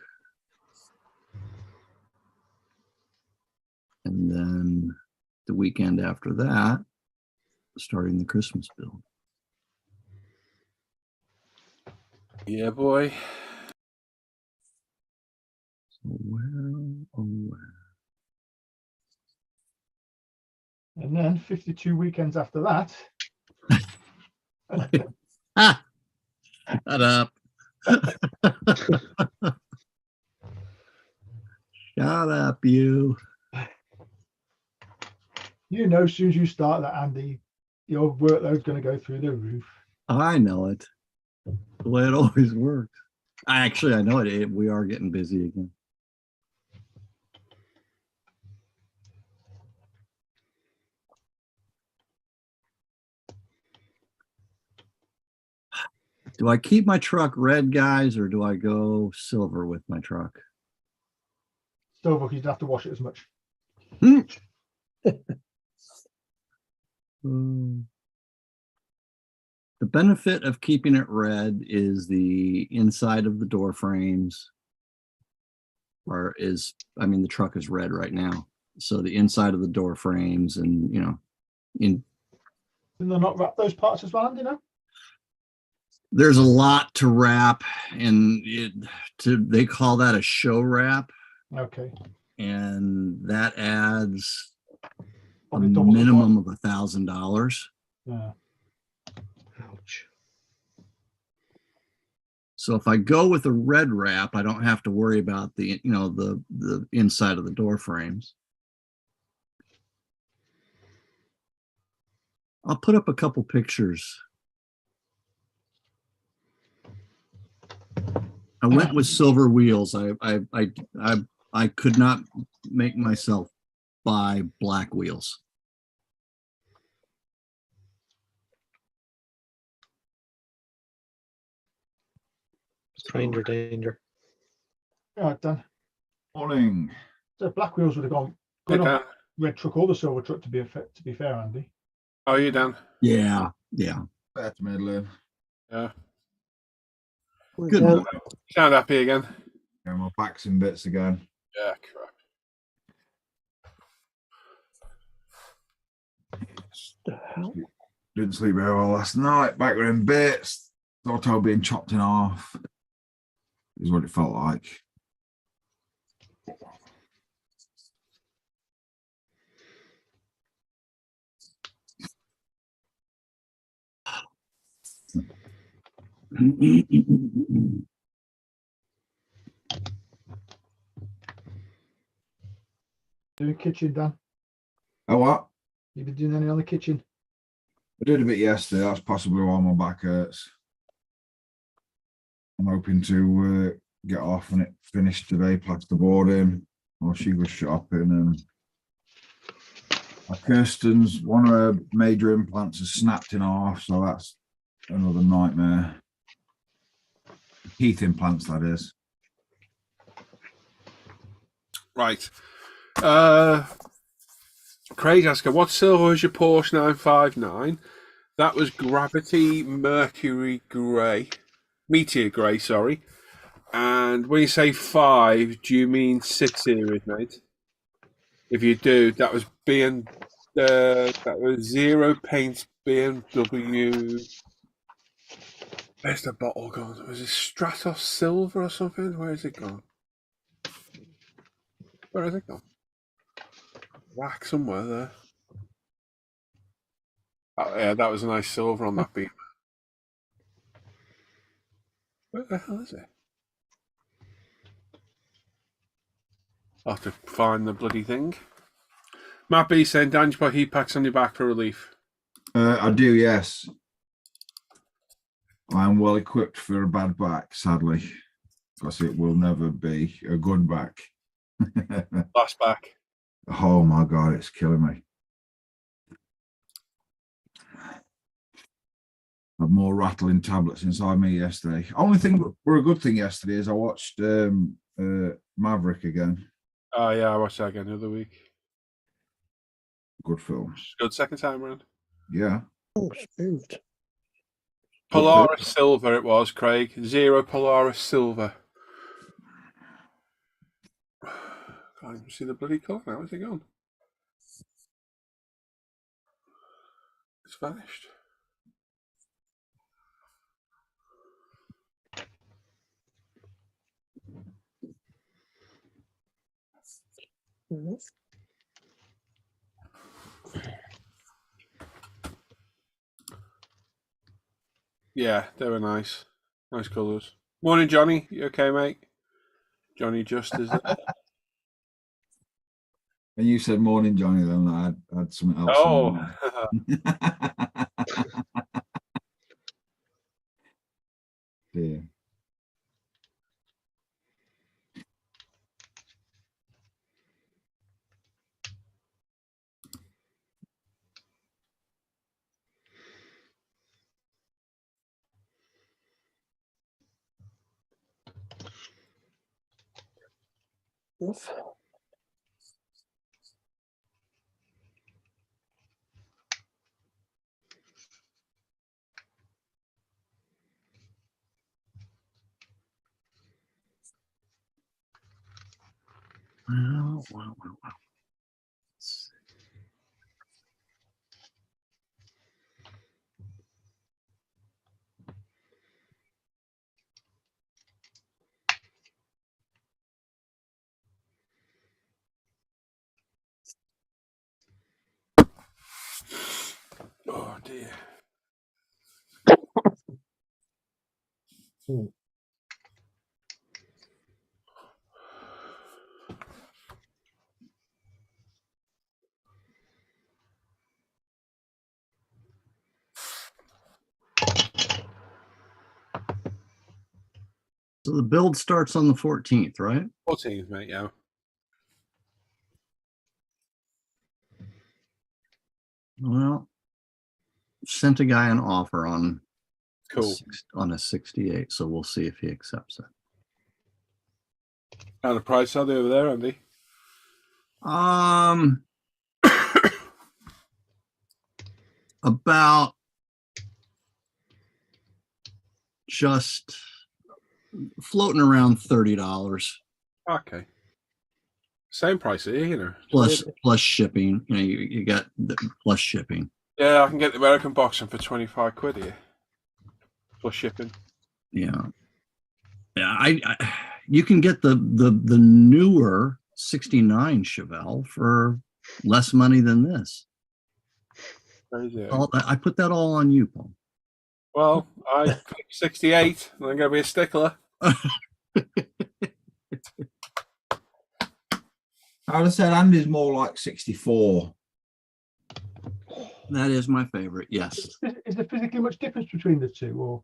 And then the weekend after that, starting the Christmas build. Yeah, boy. So where, oh, where? And then 52 weekends after that. Ah, shut up. Shut up, you. You know, as soon as you start that, Andy, your workload's going to go through the roof. I know it. The way it always works. I know it. We are getting busy again. Do I keep my truck red, guys, or do I go silver with my truck? Silver, you don't have to wash it as much. The benefit of keeping it red is the inside of the door frames the truck is red right now. So the inside of the door frames and, Did they not wrap those parts as well, Andy, no? there's a lot to wrap, and they call that a show wrap. Okay. And that adds a Probably double the minimum of $1,000. Yeah. Ouch. So if I go with a red wrap, I don't have to worry about the inside of the door frames. I'll put up a couple pictures. I went with silver wheels. I could not make myself buy black wheels. Stranger danger. All right, Dan. Morning. So black wheels would have gone Hey, good on Dan. red truck or the silver truck, to be fair, Andy. How are you, Dan? Yeah. Better middling. Yeah. Good. Dan, Sound happy again? Yeah, my back's in bits again. Yeah, crap. the hell? Didn't sleep very well last night. Back were in bits. Thought I was being chopped in half. Is what it felt like. Doing kitchen, Dan. Oh, what? You've been doing any on the kitchen? I did a bit yesterday. That's possibly why my back hurts. I'm hoping to get off and it finished today, plasterboarding. Or she was shopping and Kirsten's one of her major implants has snapped in half, so that's another nightmare. Teeth implants, that is. Right. Craig Asker, what silver was your Porsche 959? That was Gravity Mercury Grey. Meteor Grey, sorry. And when you say 5, do you mean 6 series, mate? If you do, that was that was Zero Paint BMW. Where's the bottle gone? Was it Stratos Silver or something? Where is it gone? Where has it gone? Whack somewhere there. Oh, yeah, that was a nice silver on that beam. Where the hell is it? I'll have to find the bloody thing. Matt B saying, Dan, you put heat packs on your back for relief. I do, yes. I'm well equipped for a bad back, sadly, because it will never be a good back. Last back. Oh my God, it's killing me. I had more rattling tablets inside me yesterday. Only thing that were a good thing yesterday is I watched Maverick again. Oh, yeah, I watched that again the other week. Good film. Good second time around. Yeah. Oh, smooth. Polaris Silver it was, Craig. 0 Polaris Silver. Can't even see the bloody colour now. Where's it gone? It's vanished. Yeah, they were nice. Nice colours. Morning, Johnny. You okay, mate? Johnny just is there. And you said morning, Johnny, then I had something else. Oh. Dear. Wow. Oh, dear. So the build starts on the 14th, right? 14th, mate, yeah. Well, sent a guy an offer on Cool. on a 68, so we'll see if he accepts it. And the price are they over there, Andy? About just floating around $30 Okay. Same price here, you know. plus shipping. You know, you got the plus shipping. Yeah, I can get the American boxing for 25 quid here. Plus shipping. Yeah. I you can get the newer 69 Chevelle for less money than this. Crazy. I put that all on you, Paul. Well, I clicked 68, and I'm going to be a stickler. I would have said Andy's more like 64. That is my favorite. Yes. Is there physically much difference between the two,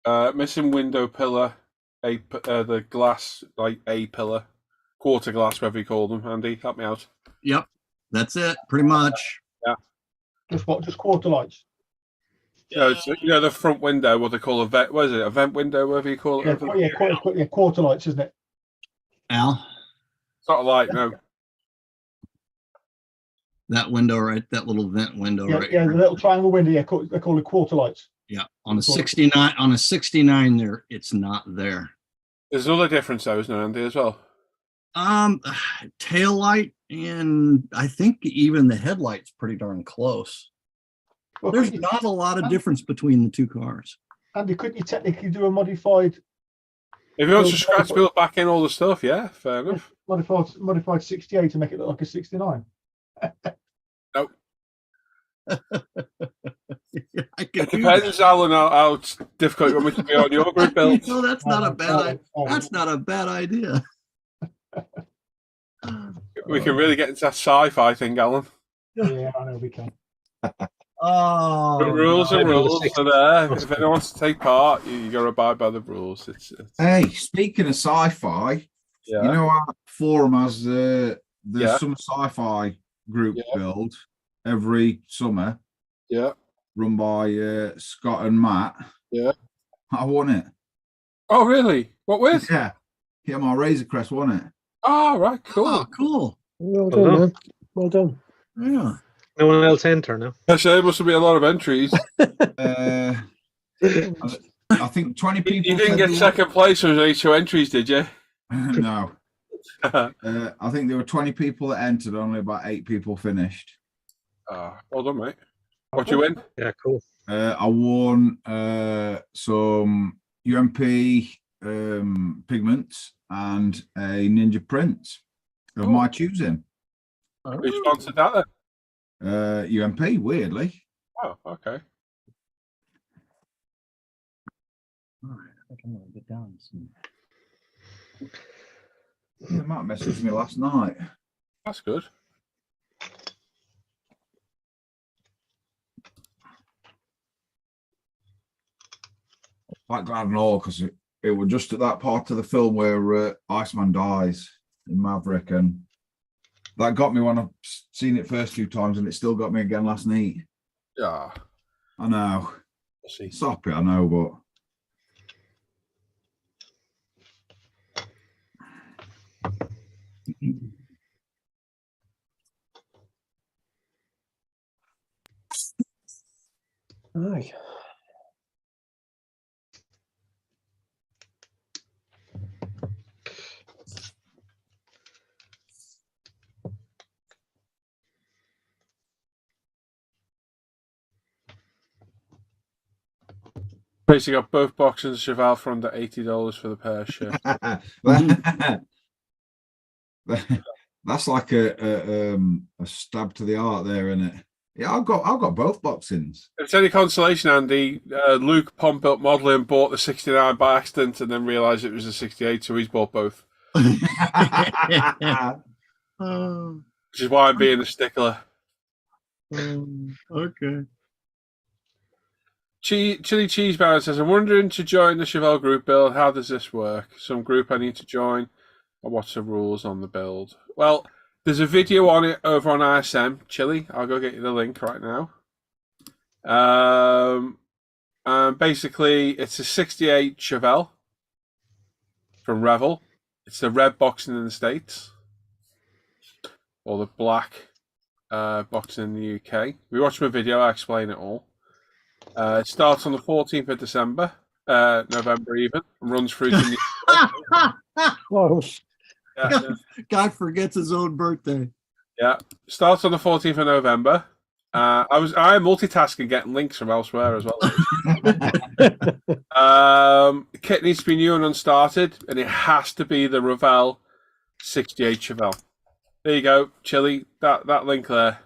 or Missing window pillar, the glass, like a pillar, quarter glass, whatever you call them. Andy, help me out. Yep. That's it. Pretty much. just what? Just quarter lights? Yeah, it's, you know, the front window, what they call a vent. What is it? A vent window, whatever you call it. Quarter lights, isn't it? Al, It's not a light, no. that window right, that little vent window Yeah, right. yeah, here. the little triangle window. Yeah, they call it quarter lights. Yeah. On a 69, there, it's not there. There's another difference, though, isn't there, Andy, as well? Tail light, and I think even the headlight's pretty darn close. Well, There's not a lot of difference between the two cars. Andy, couldn't you technically do a modified If you want to scratch build back in all the stuff, yeah, fair enough. modified 68 to make it look like a 69? Nope. I can It depends, Alan, how difficult you want me to be on your group build. No, that's not a bad. That's not a bad idea. We can really get into that sci-fi thing, Alan. Yeah, I know we can. Oh, The rules are no. rules are there. If anyone wants to take part, you got to abide by the rules. It's Hey, speaking of sci-fi, yeah. you know our forum has the Yeah. summer sci-fi group Yeah. build every summer, Yeah. run by Scott and Matt. Yeah. I won it. Oh, really? What with? Yeah, my Razor Crest won it. Oh, right, cool. Oh, cool. Well done, man. Well done. Yeah. No one else enter now. So there must be a lot of entries. Yeah, I think 20 You people. didn't said get they second place. There was only 2 entries, did you? no. I think there were 20 people that entered. Only about 8 people finished. Well done, mate. What you win? Yeah, cool. I won some UMP pigments and a Ninja print of my choosing. Who sponsored that then? UMP, weirdly. Oh, okay. All right, I think I'm gonna get down some. Yeah, Matt messaged me last night. That's good. Quite glad and all because it was just at that part of the film where Iceman dies in Maverick, and that got me when I've seen it first 2 times, and it still got me again last night. Yeah. I know. We'll see. Stop it, I know, but Aye. Basically, got both boxes of Chevelle for under $80 for the pair shirt. that's like a stab to the heart there, isn't it? Yeah, I've got both boxings. If it's any consolation, Andy, Luke Pomp-Up Modelling bought the 69 by accident and then realised it was a 68, so he's bought both. Oh, Which is why I'm being a stickler. okay. Chili Cheese Baron says, I'm wondering to join the Chevelle group build. How does this work? Some group I need to join? Or what's the rules on the build? Well, there's a video on it over on ISM. Chili, I'll go get you the link right now. Basically, it's a 68 Chevelle from Revel. It's the red boxing in the States. Or the black boxing in the UK. We watched my video, I explain it all. It starts on the 14th of December, November even, and runs through to Close. God forgets his own birthday. yeah. Starts on the 14th of November. I am multitasking, getting links from elsewhere as well. The kit needs to be new and unstarted, and it has to be the Revell 68 Chevelle. There you go, Chili. That link there.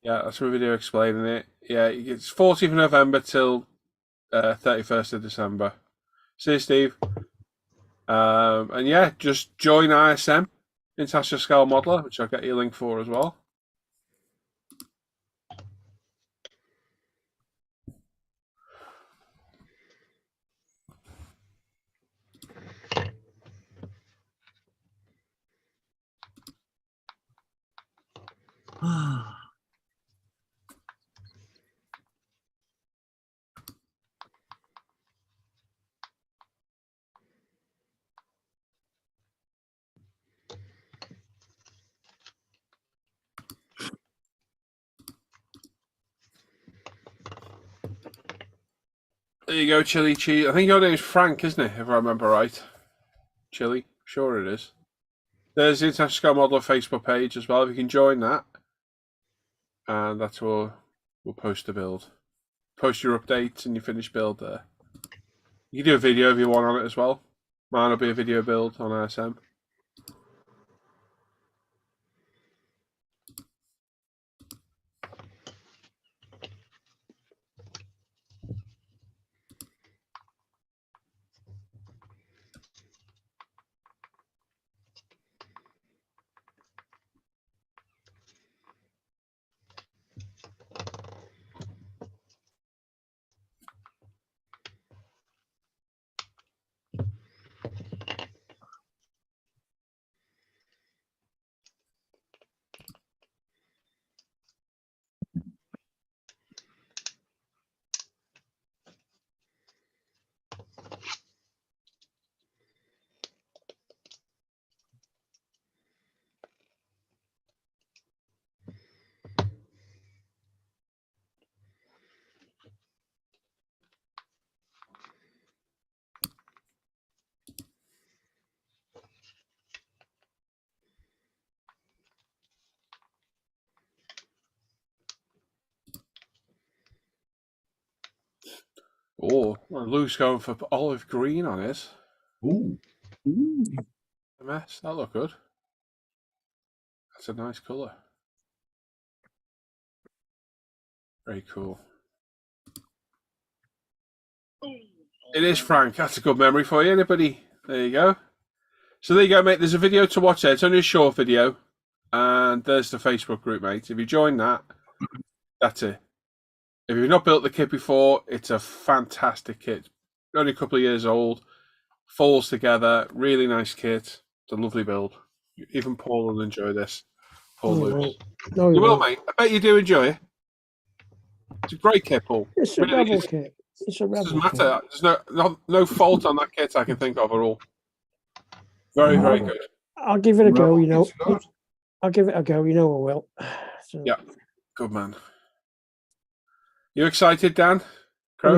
Yeah, that's my video explaining it. Yeah, it's 14th of November till 31st of December. See you, Steve. And yeah, just join ISM, International Scale Modeler, which I'll get you a link for as well. There you go, Chili Cheese. I think your name is Frank, isn't it? If I remember right. Chili, sure it is. There's the International Scale Modeler Facebook page as well. If you can join that, and that's where we'll post the build. Post your updates and your finished build there. You can do a video if you want on it as well. Mine will be a video build on ISM. Oh, well, Luke's going for olive green on his. Ooh, A mess. That look good. That's a nice colour. Very cool. It is, Frank. That's a good memory for you, anybody. There you go. So there you go, mate. There's a video to watch there. It's only a short video. And there's the Facebook group, mate. If you join that, that's it. If you've not built the kit before, it's a fantastic kit. Only a couple of years old. Falls together. Really nice kit. It's a lovely build. Even Paul will enjoy this. Paul No, you Lewis. won't. No, You you will, won't. mate. I bet you do enjoy it. It's a great kit, Paul. It's a Really rebel is. kit. It's a It rebel doesn't kit. matter. There's no fault on that kit I can think of at all. Very, very good. I'll give it a go, you know. It's good. I'll give it a go, you know I will. So, Yeah. Good man. You excited, Dan? but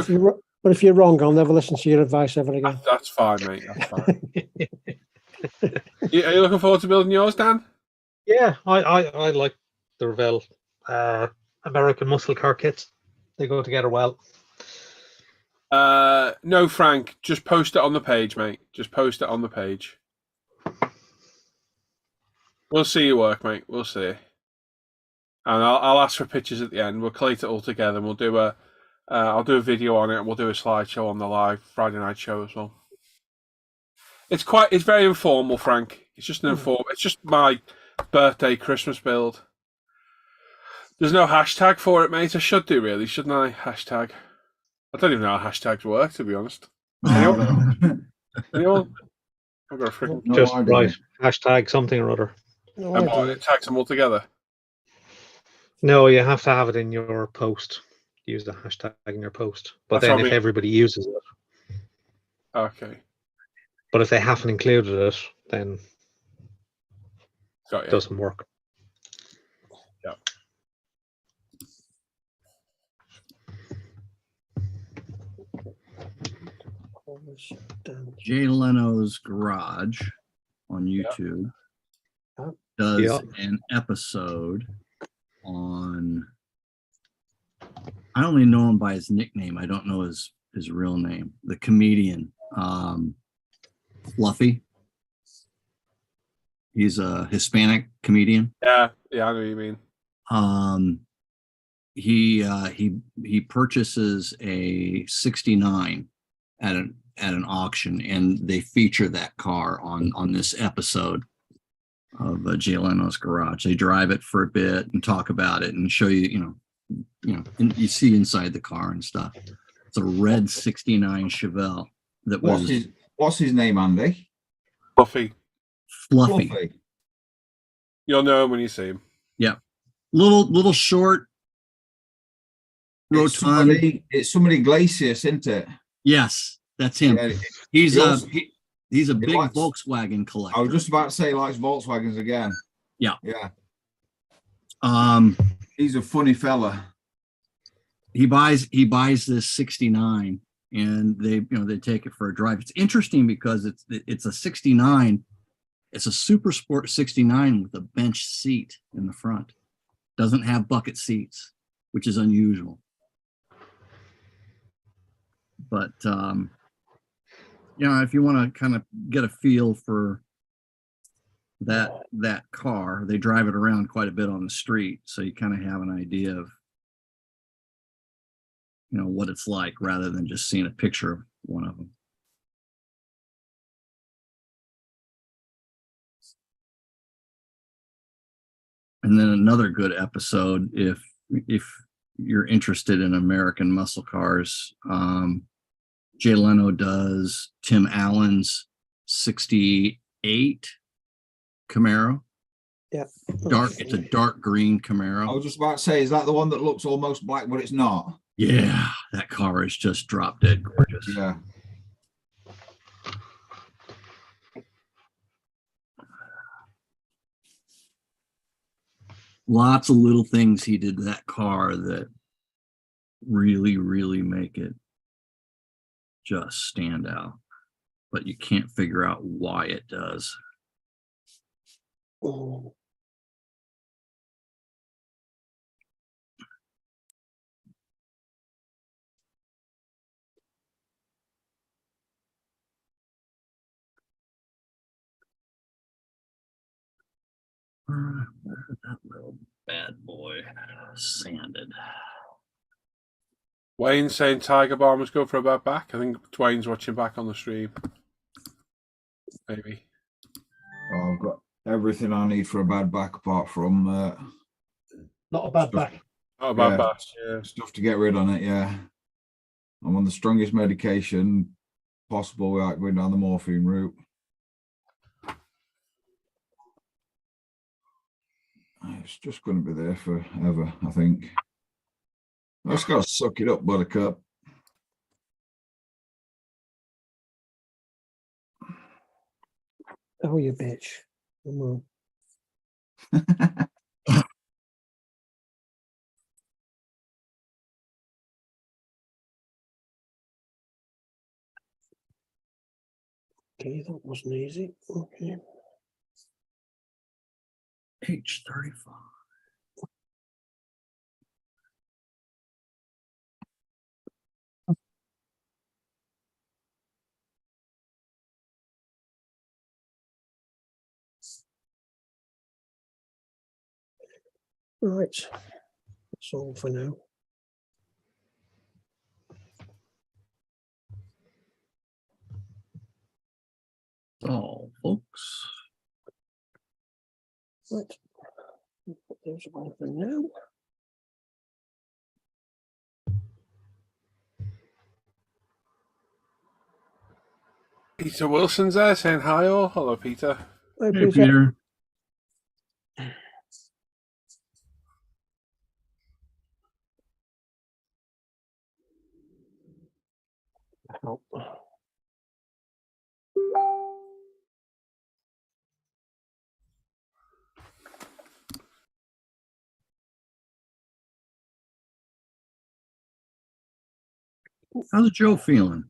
if you're wrong, I'll never listen to your advice ever again. That's fine, mate. That's fine. Are you looking forward to building yours, Dan? Yeah, I like the Revell American muscle car kits. They go together well. No, Frank. Just post it on the page, mate. Just post it on the page. We'll see your work, mate. We'll see. And I'll ask for pictures at the end. We'll collate it all together, and we'll do I'll do a video on it, and we'll do a slideshow on the live Friday night show as well. It's very informal, Frank. It's just It's just my birthday Christmas build. There's no hashtag for it, mate. I should do, really, shouldn't I? Hashtag. I don't even know how hashtags work, to be honest. Anyone? I've got a freaking. No, Just I don't. right. Hashtag something or other. No, And I what, do. it tags them all together. No, you have to have it in your post. Use the hashtag in your post. But That's then what I if mean. everybody uses it, Okay, but if they haven't included it, then got it you. doesn't work. Yeah. Jay Leno's Garage on YouTube does Yeah. an episode on. I only know him by his nickname. I don't know his real name. The comedian, Fluffy. He's a Hispanic comedian. Yeah, I know what you mean. He purchases a '69 at an auction, and they feature that car on this episode of Jay Leno's Garage. They drive it for a bit and talk about it and show you, and you see inside the car and stuff. It's a red '69 Chevelle that was What's his name, Andy? Fluffy. Fluffy. You'll know him when you see him. Yeah, little short, rotund. It's somebody Glacius, isn't it? Yes, that's him. Yeah, He's he a big likes- Volkswagen collector. I was just about to say he likes Volkswagens again. Yeah. Yeah. He's a funny fella. He buys this '69, and they take it for a drive. It's interesting because it's a '69. It's a super sport '69 with a bench seat in the front. Doesn't have bucket seats, which is unusual. But if you want to kind of get a feel for that car, they drive it around quite a bit on the street, so you kind of have an idea of what it's like, rather than just seeing a picture of one of them. And then another good episode, if you're interested in American muscle cars, Jay Leno does Tim Allen's '68 Camaro. Yeah. It's a dark green Camaro. I was just about to say, is that the one that looks almost black, but it's not? Yeah, that car is just drop dead gorgeous. Yeah. Lots of little things he did to that car that really, really make it just stand out, but you can't figure out why it does. Oh. Where did that little bad boy sanded? Wayne's saying Tiger Bomb was good for a bad back. I think Dwayne's watching back on the stream. Maybe. Oh, I've got everything I need for a bad back apart from Not a bad Stuff. back. Oh, bad Yeah. back. Yeah. stuff to get rid on it. Yeah, I'm on the strongest medication possible without going down the morphine route. It's just going to be there forever, I think. I just got to suck it up, buttercup. Oh, you bitch. Come on. Okay, that wasn't easy. Okay. H35. Right. That's all for now. Oh, folks. Right. Put those away for now. Peter Wilson's there saying hi all. Hello, Peter. Hey, Hey, Peter. Peter. Oh. How's Joe feeling?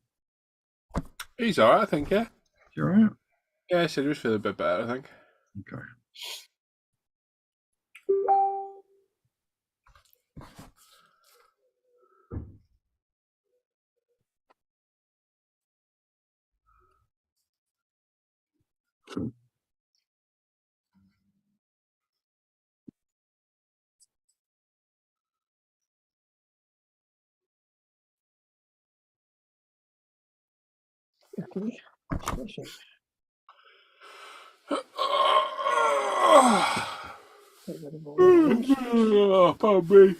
He's all right, I think. Yeah. You all right? Yeah, he said he was feeling a bit better, I think. Okay. Okay. Listen. Get rid of all that. Oh, pardon me.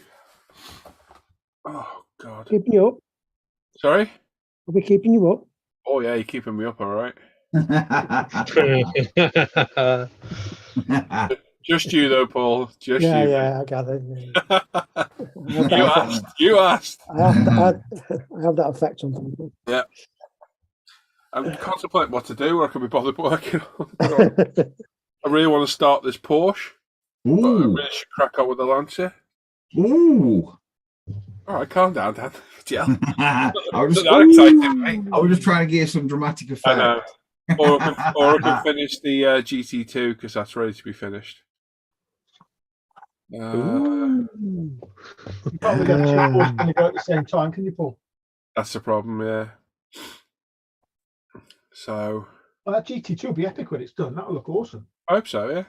Oh, God. Keeping you up? Sorry? Are we keeping you up? Oh, yeah, you're keeping me up, all right. Just you, though, Paul. Just Yeah, you. yeah, I gathered. You asked. You asked. I have that effect on people. Yeah. I'm contemplating what to do, or I could be bothered working on. I really want to start this Porsche, but I Ooh, really should crack on with the Lancia. ooh. All right, calm down, Dan. Yeah. I was Not just, that exciting, mate. I was just trying to give some dramatic effect. I know. Or I can finish the GT2 because that's ready to be finished. You can't really get two balls when you go at the same time, can you, Paul? That's the problem, yeah. So Well, that GT2 will be epic when it's done. That'll look awesome. I hope so, yeah.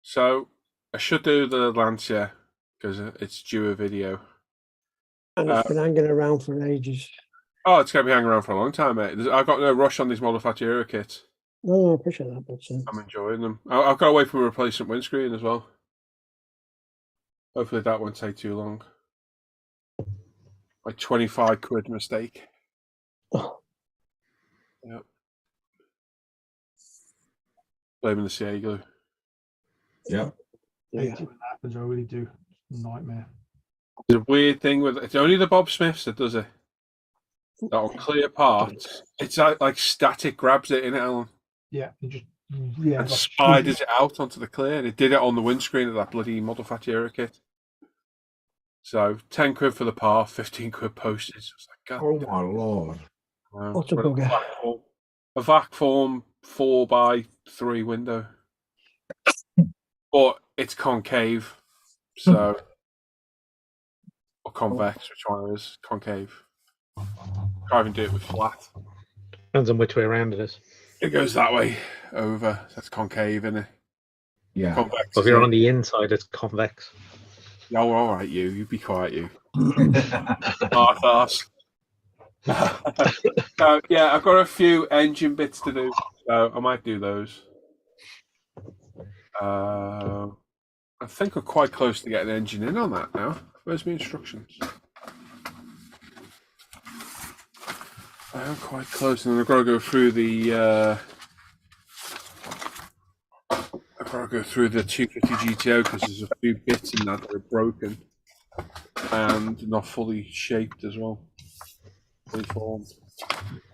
So I should do the Lancia because it's due a video. And it's been hanging around for ages. Oh, it's going to be hanging around for a long time, mate. I've got no rush on these Manufacturer kits. No, I appreciate that, but I'm enjoying them. I've got to wait for a replacement windscreen as well. Hopefully that won't take too long. Like 25 quid mistake. oh, Yep. Blaming the CA glue. Yep. I yeah. hate it when that happens. I really do. It's a nightmare. There's a weird thing with it's only the Bob Smiths that does it. That'll clear parts. It's like static grabs it in it, Alan, Yeah, you just and like spiders it out onto the clear. And it did it on the windscreen of that bloody Manufacturer kit. So 10 quid for the part, 15 quid postage. It's like, God, Oh my lord. wow. What a bugger. A vac form 4x3 window, but it's concave, so or convex, which one is concave? Can't even do it with flat. Depends on which way around it is. It goes that way over. That's concave, isn't it? Yeah. Convex. But if you're on the inside, it's convex. Yeah, well, all right, you be quiet, you. Arse. So yeah, I've got a few engine bits to do, so I might do those. I think we're quite close to getting an engine in on that now. Where's my instructions? I am quite close, and I've got to go through the. I've got to go through the 250 GTO because there's a few bits in that that are broken and not fully shaped as well. Fully formed.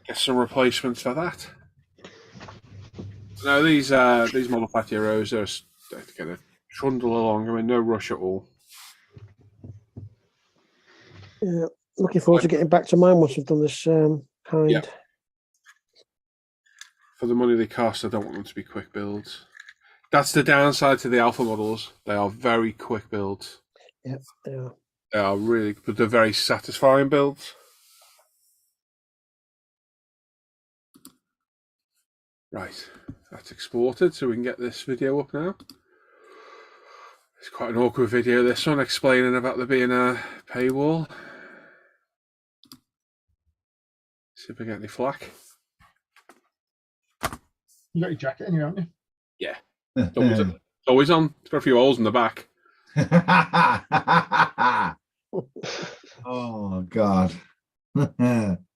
Get some replacements for that. No, these model Patios are going to trundle along. I'm in no rush at all. Yeah, looking forward to getting back to mine once we've done this kind. Yeah. For the money they cost, I don't want them to be quick builds. That's the downside to the Alpha models. They are very quick builds. Yep, they are. They are really, but they're very satisfying builds. Right, that's exported, so we can get this video up now. It's quite an awkward video, this one, explaining about there being a paywall. See if we get any flack. You got your jacket in here, haven't you? Yeah. It's always on. It's got a few holes in the back. Oh God.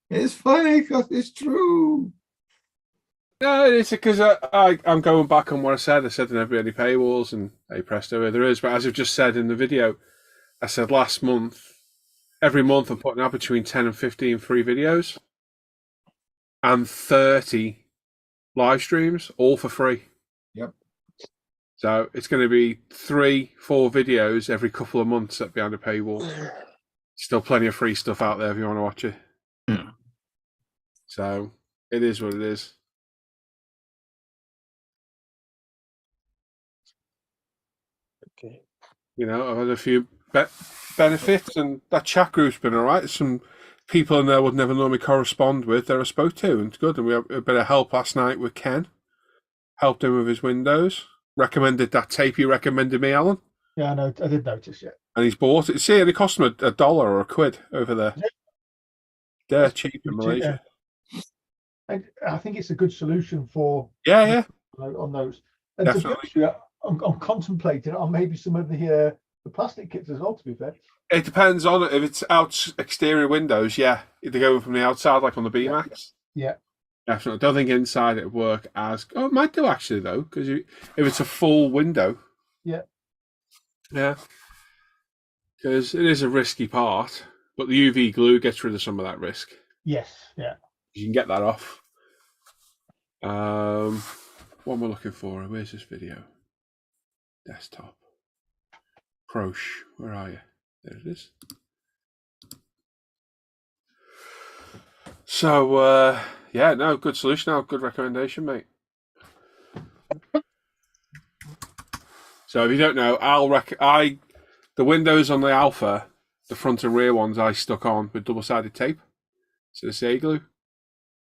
It's funny because it's true. No, it's because I'm going back on what I said. I said there never be any paywalls, and hey presto, there is. But as I've just said in the video, I said last month, every month I'm putting out between 10 and 15 free videos and 30 live streams, all for free. Yep. So it's going to be 3-4 videos every couple of months that behind a paywall. Still plenty of free stuff out there if you want to watch it. Yeah. So it is what it is. Okay. You know, I've had a few benefits, and that chat group's been all right. Some people in there would never normally correspond with that I spoke to, and it's good. And we had a bit of help last night with Ken. Helped him with his windows. Recommended that tape you recommended me, Alan. Yeah, I know. I did notice. Yeah. And he's bought it. See, it cost him $1 or £1 over there. They're cheap in Malaysia. I think it's a good solution for Yeah. on those. And Definitely. to be honest with you, I'm contemplating on maybe some of the plastic kits as well. To be fair, It depends on it. If it's out exterior windows, yeah, they go from the outside, like on the B-Max. Yeah. Definitely. I don't think inside it would work as. Oh, it might do actually though, because if it's a full window. Yeah. Yeah. Because it is a risky part, but the UV glue gets rid of some of that risk. yes, yeah. You can get that off. What am I looking for? Where's this video? Desktop. Prosh, where are you? There it is. So, yeah, no, good solution now. Good recommendation, mate. So if you don't know, the windows on the Alpha, the front and rear ones I stuck on with double-sided tape. So the Stay glue.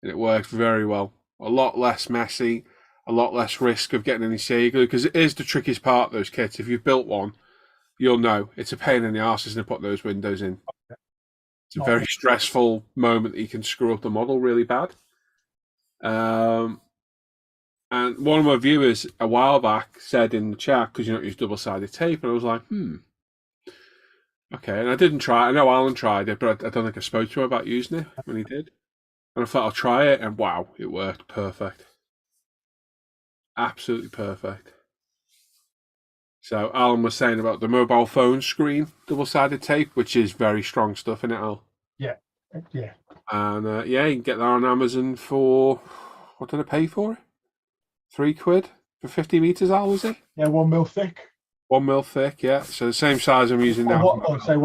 And it works very well. A lot less messy, a lot less risk of getting any Stay glue, because it is the trickiest part, those kits. If you've built one, you'll know it's a pain in the arse, isn't it, put those windows in. It's a very stressful moment that you can screw up the model really bad. And one of my viewers a while back said in the chat, because you don't use double-sided tape, and I was like, okay. And I didn't try it. I know Alan tried it, but I don't think I spoke to him about using it when he did. And I thought I'll try it, and wow, it worked perfect. Absolutely perfect. So Alan was saying about the mobile phone screen double-sided tape, which is very strong stuff in it, Al. Yeah. And yeah, you can get that on Amazon for, what did I pay for it? £3 for 50 meters, Al, was it? Yeah, 1 mil thick. 1 mil thick, yeah. So the same size I'm using now. It's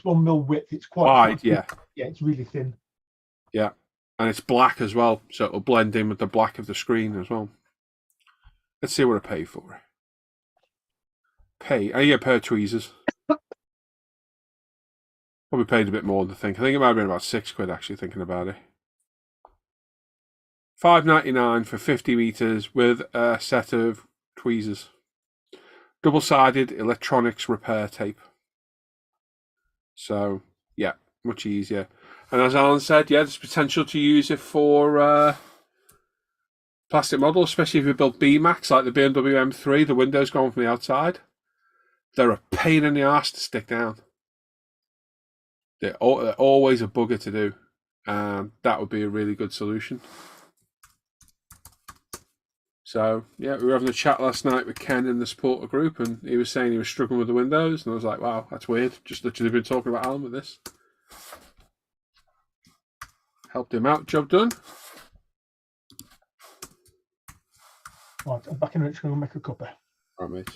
1 mil width. It's quite Wide, yeah. Yeah, it's really thin. Yeah. And it's black as well, so it'll blend in with the black of the screen as well. Let's see what I pay for it. I get a pair of tweezers. Probably paid a bit more than I think. I think it might have been about £6 actually, thinking about it. $5.99 for 50 meters with a set of tweezers. Double-sided electronics repair tape. So, yeah, much easier. And as Alan said, yeah, there's potential to use it for plastic models, especially if you build B-Max, like the BMW M3, the windows going from the outside. They're a pain in the arse to stick down. They're always a bugger to do. That would be a really good solution. So, yeah, we were having a chat last night with Ken in the supporter group, and he was saying he was struggling with the windows, and I was like, wow, that's weird. Just literally been talking about Alan with this. Helped him out, job done. Right, I'm back in Rich, going to make a cuppa. All right, mate.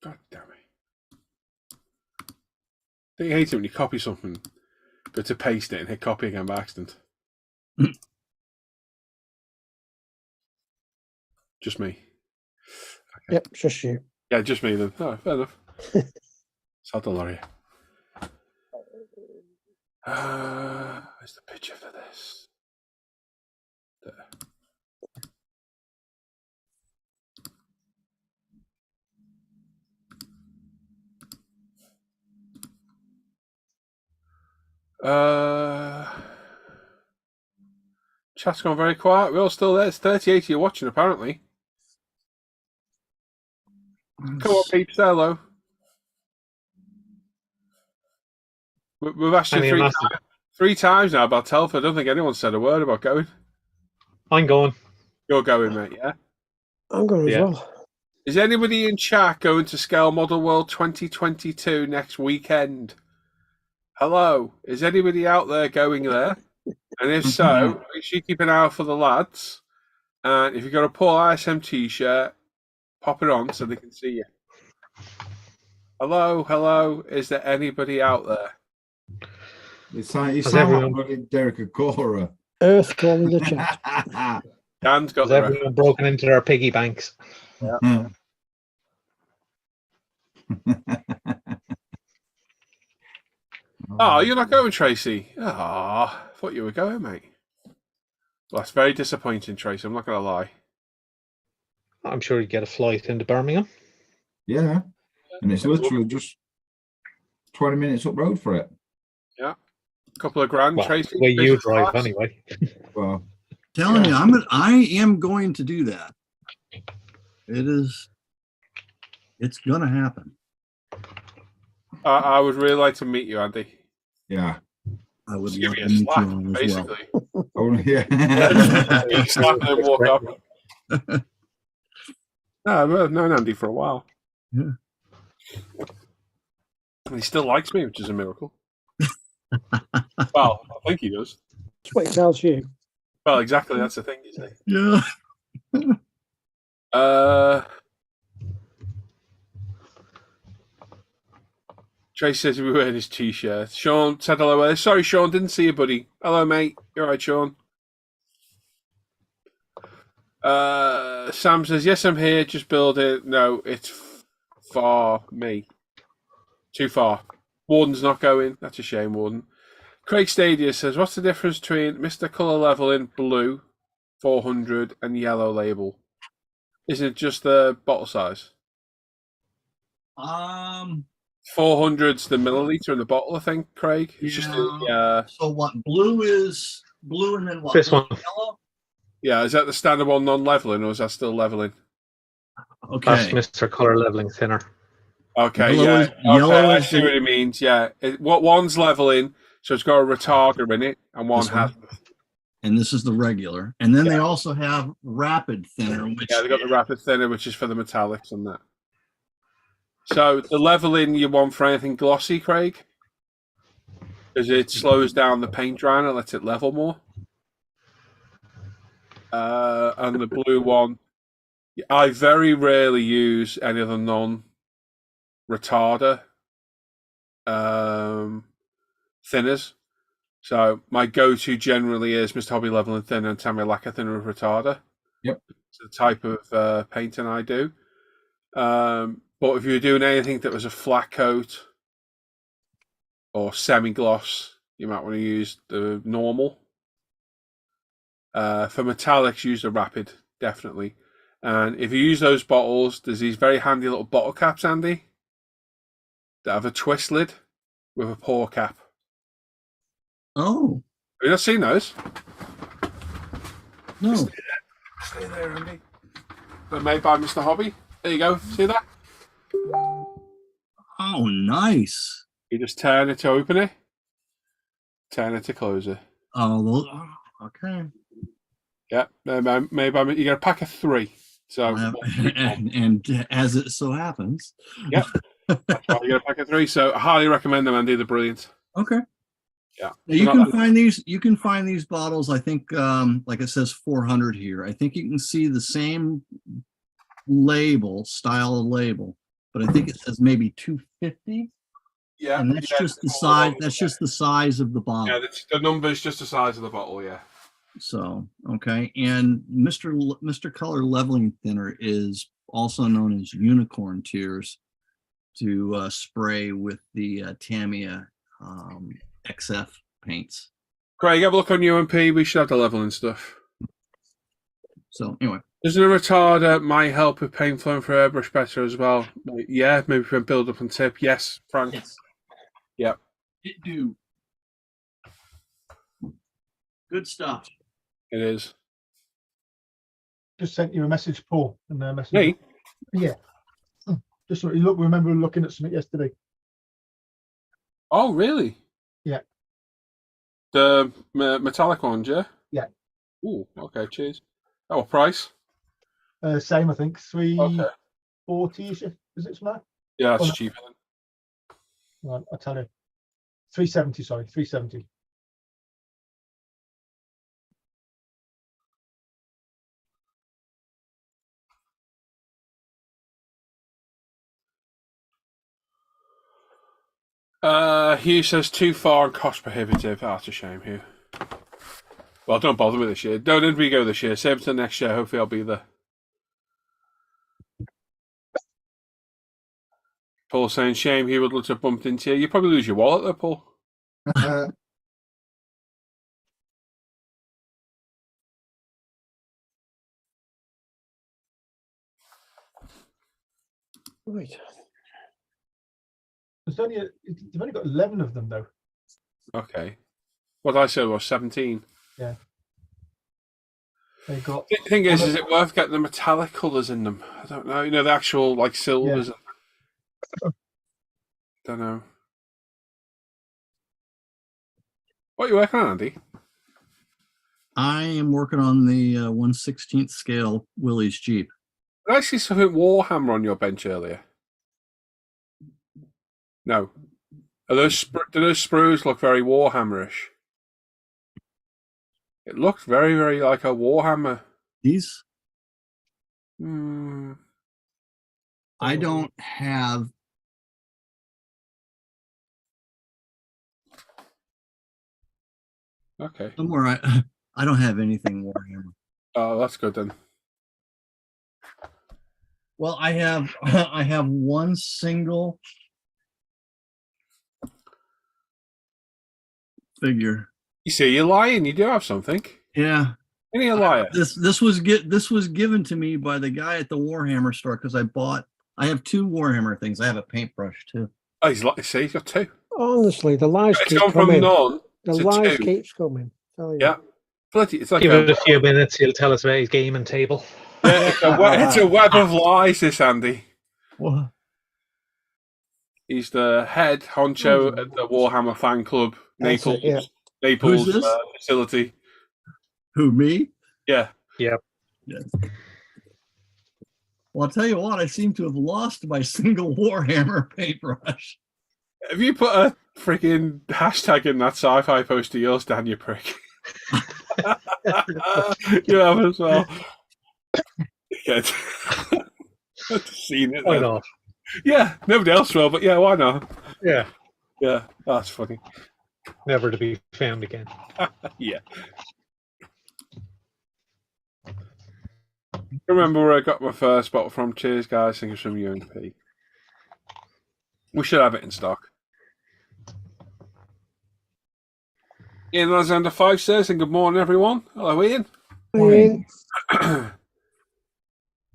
God damn it. Don't you hate it when you copy something, go to paste it and hit copy again by accident? Just me. Okay. Yep, just you. Yeah, just me then. Oh, fair enough. Sod the lorry. Where's the picture for this? There. Chat's gone very quiet. We're all still there. It's 38 of you watching, apparently. Come on, peeps. Say hello. We've asked you three times now about Telford. I don't think anyone said a word about going. I'm going. You're going, mate, yeah? I'm going as Yeah. well. Is anybody in chat going to Scale Model World 2022 next weekend? Hello. Is anybody out there going there? And if so, make sure you keep an eye out for the lads. And if you've got a Paul-ISM t-shirt, pop it on so they can see you. Hello, hello. Is there anybody out there? You sound everyone- like bloody Derek Agora. Earth calling the chat. Dan's got Has the everyone broken into their piggy banks? Oh, you're not going, Tracy? Oh, thought you were going, mate. Well, that's very disappointing, Tracy. I'm not going to lie. I'm sure you get a flight into Birmingham. Yeah, and it's literally just 20 minutes up road for it. Yeah. A couple of grand, Well, Tracy. the way you business drive, class. anyway. Well, Telling you, I am going to do that. It's gonna happen. I would really like to meet you, Andy. yeah. I would Just give love me to a meet you slap, on as well. basically. Yeah. You slap and then walk off. No, I've known Andy for a while. Yeah. And he still likes me, which is a miracle. Well, I think he does. That's what it tells you. Well, exactly. That's the thing, isn't it? Yeah. Trace says we were wearing his t-shirt. Sean said hello. Sorry, Sean, didn't see you, buddy. Hello, mate. You're right, Sean. Sam says, yes, I'm here. Just build it. No, it's far me. Too far. Warden's not going. That's a shame, Warden. Craig Stadia says, what's the difference between Mr. Colour Level in blue 400 and yellow label? Is it just the bottle size? 400's the milliliter in the bottle, I think, Craig. It's just So what? Blue is blue, and then what? This one. Yellow. yeah, is that the standard one non-leveling, or is that still leveling? Okay. That's Mr. Colour Leveling Thinner. Okay, Yellow yeah. is- yellow Okay, I is see the- what it means, yeah. What one's leveling, so it's got a retarder in it, and one This one? has... And this is the regular. And then they also have rapid thinner, which Yeah, they got the rapid thinner, which is for the metallics and that. So the leveling you want for anything glossy, Craig? Because it slows down the paint drying and lets it level more. And the blue one, I very rarely use any other non-retarder thinners. So my go-to generally is Mr. Hobby Level and Thinner and Tamiya Lacquer Thinner with Retarder. Yep. It's the type of painting I do. But if you're doing anything that was a flat coat or semi-gloss, you might want to use the normal. For metallics, use the Rapid, definitely. And if you use those bottles, there's these very handy little bottle caps, Andy, that have a twist lid with a pour cap. Oh, Have you not seen those? no. Stay there, Andy. They're made by Mr. Hobby. There you go. See that? Oh, nice. You just turn it to open it, turn it to close it. Okay. Yeah, maybe you get a pack of 3. So And as it so happens. Yep. That's why you get a pack of 3. So I highly recommend them, Andy. They're brilliant. Okay. Yeah. Now, you can find these. You can find these bottles. I think, like it says, 400 here. I think you can see the same style of label, but I think it says maybe 250. Yeah, And that's just the size. That's just the size of the bottle. Yeah, the number's just the size of the bottle. Yeah. So okay, and Mr. Color Leveling Thinner is also known as Unicorn Tears to spray with the Tamiya XF paints. Craig, have a look on UMP. We should have the leveling stuff. So anyway, Doesn't a retarder might help with paint flowing for airbrush better as well? Yeah, maybe for build up and tip. Yes, Frank. yes, Yep. it do. Good stuff. It is. Just sent you a message, Paul, and a message. Me? Yeah. Just so you look. Remember looking at something yesterday. Oh, really? Yeah. The metallic ones, yeah? Yeah. Ooh, okay, cheers. Oh, what price? Same, I think. Okay. 340. Is it something? Yeah, that's Oh, no. cheaper. Right, I'll tell you. 370. Sorry, 370. Hugh says too far and cost prohibitive. Oh, that's a shame, Hugh. Well, don't bother with this year. Don't let me go this year. Save it to next year. Hopefully, I'll be there. Paul saying, shame he would love to have bumped into you. You probably lose your wallet, though, Paul. Right. There's only they've only got 11 of them though. Okay. What I said was 17. Yeah. They got. The thing is it worth getting the metallic colours in them? I don't know. You know, the actual, like, silvers. Yeah. Don't know. What are you working on, Andy? I am working on the 1/16 scale Willys Jeep. Did I see something Warhammer on your bench earlier? No. Do those sprues look very Warhammerish? It looked very, very like a Warhammer. These Hmm. I don't have. Okay. Somewhere I don't have anything Warhammer. Oh, that's good then. Well, I have one single figure. You see, you're lying. You do have something. Yeah. Ain't he a liar? This was given to me by the guy at the Warhammer store because I have 2 Warhammer things. I have a paintbrush too. Oh, he's got 2. Honestly, the lies It's keep gone from coming. none The to lies 2. keeps coming. Tell you. Yeah. Bloody, it's like Give it a few minutes, he'll tell us about his gaming table. yeah, it's a web of lies, this Andy. What? He's the head honcho at the Warhammer fan club, That's Naples, it, yeah. Naples Who's this? facility. Who, me? Yeah. Yes. Well, I'll tell you what, I seem to have lost my single Warhammer paintbrush. Have you put a freaking hashtag in that sci-fi post of yours, Dan, you prick? You have as well. Good. I've seen it. Why then. not? Yeah, nobody else will, but yeah, why not? Yeah. Yeah, that's funny. never to be found again. Yeah. Remember where I got my first bottle from? Cheers, guys. Think it's from UMP. We should have it in stock. Ian Alexander 5 says, and good morning, everyone. Hello, Ian. Ian.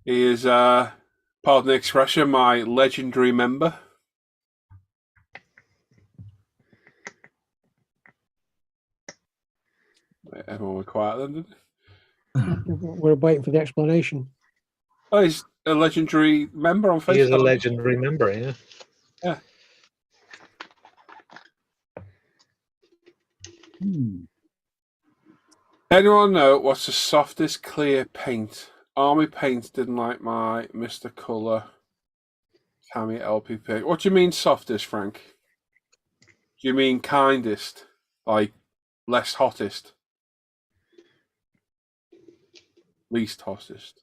He is, pardon the expression, my legendary member. Everyone was quiet then, didn't they? We're waiting for the explanation. Oh, he's a legendary member on Facebook. He is a legendary member, yeah. Yeah. Anyone know what's the softest clear paint? Army Paint didn't like my Mr. Colour Tammy LP pick. What do you mean softest, Frank? Do you mean kindest? Like less hottest? Least hottest?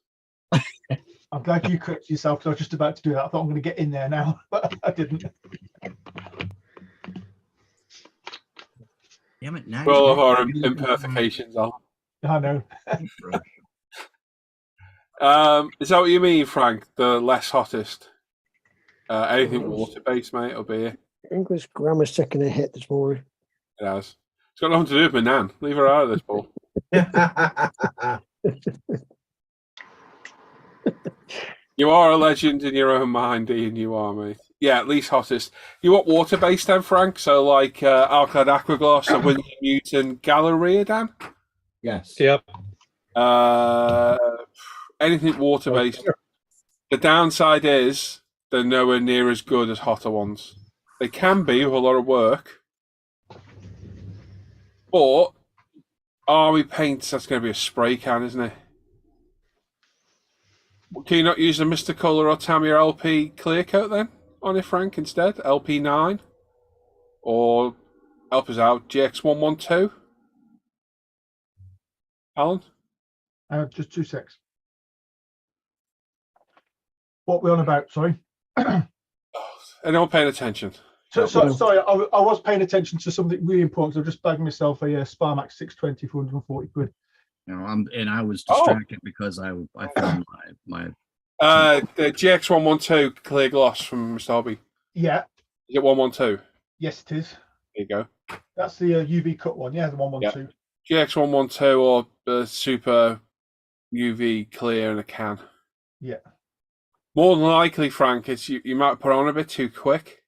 I'm glad you corrected yourself because I was just about to do that. I thought I'm going to get in there now, but I didn't. Damn it! Now We all have our you- imperfections, Alan. I know. Is that what you mean, Frank? The less hottest? Anything water-based, mate, will be it. English grammar's taking a hit this morning. It has. It's got nothing to do with my nan. Leave her out of this, Paul. You are a legend in your own mind, Ian. You are, mate. Yeah, at least hottest. You want water-based then, Frank? So like Alclad Aquagloss or Winston Newton Galleria, Dan? Yes. Yep. Anything water-based. The downside is they're nowhere near as good as hotter ones. They can be with a lot of work. But Army Paints, that's going to be a spray can, isn't it? Can you not use the Mr. Colour or Tamiya LP clear coat then on it, Frank, instead? LP9? Or help us out, GX112? Alan? Just 2 secs. What we're on about? Sorry. Anyone paying attention? Sorry, I was paying attention to something really important. I've just bagged myself a Sparmax 620 for 140 quid. You know, I was distracted because I found my The GX112 clear gloss from Mr. Hobby. Yeah. You get 112. Yes, it is. There you go. That's the UV cut one. Yeah, the 112. GX112 or the super UV clear in a can. Yeah. More than likely, Frank, it's you might put on a bit too quick.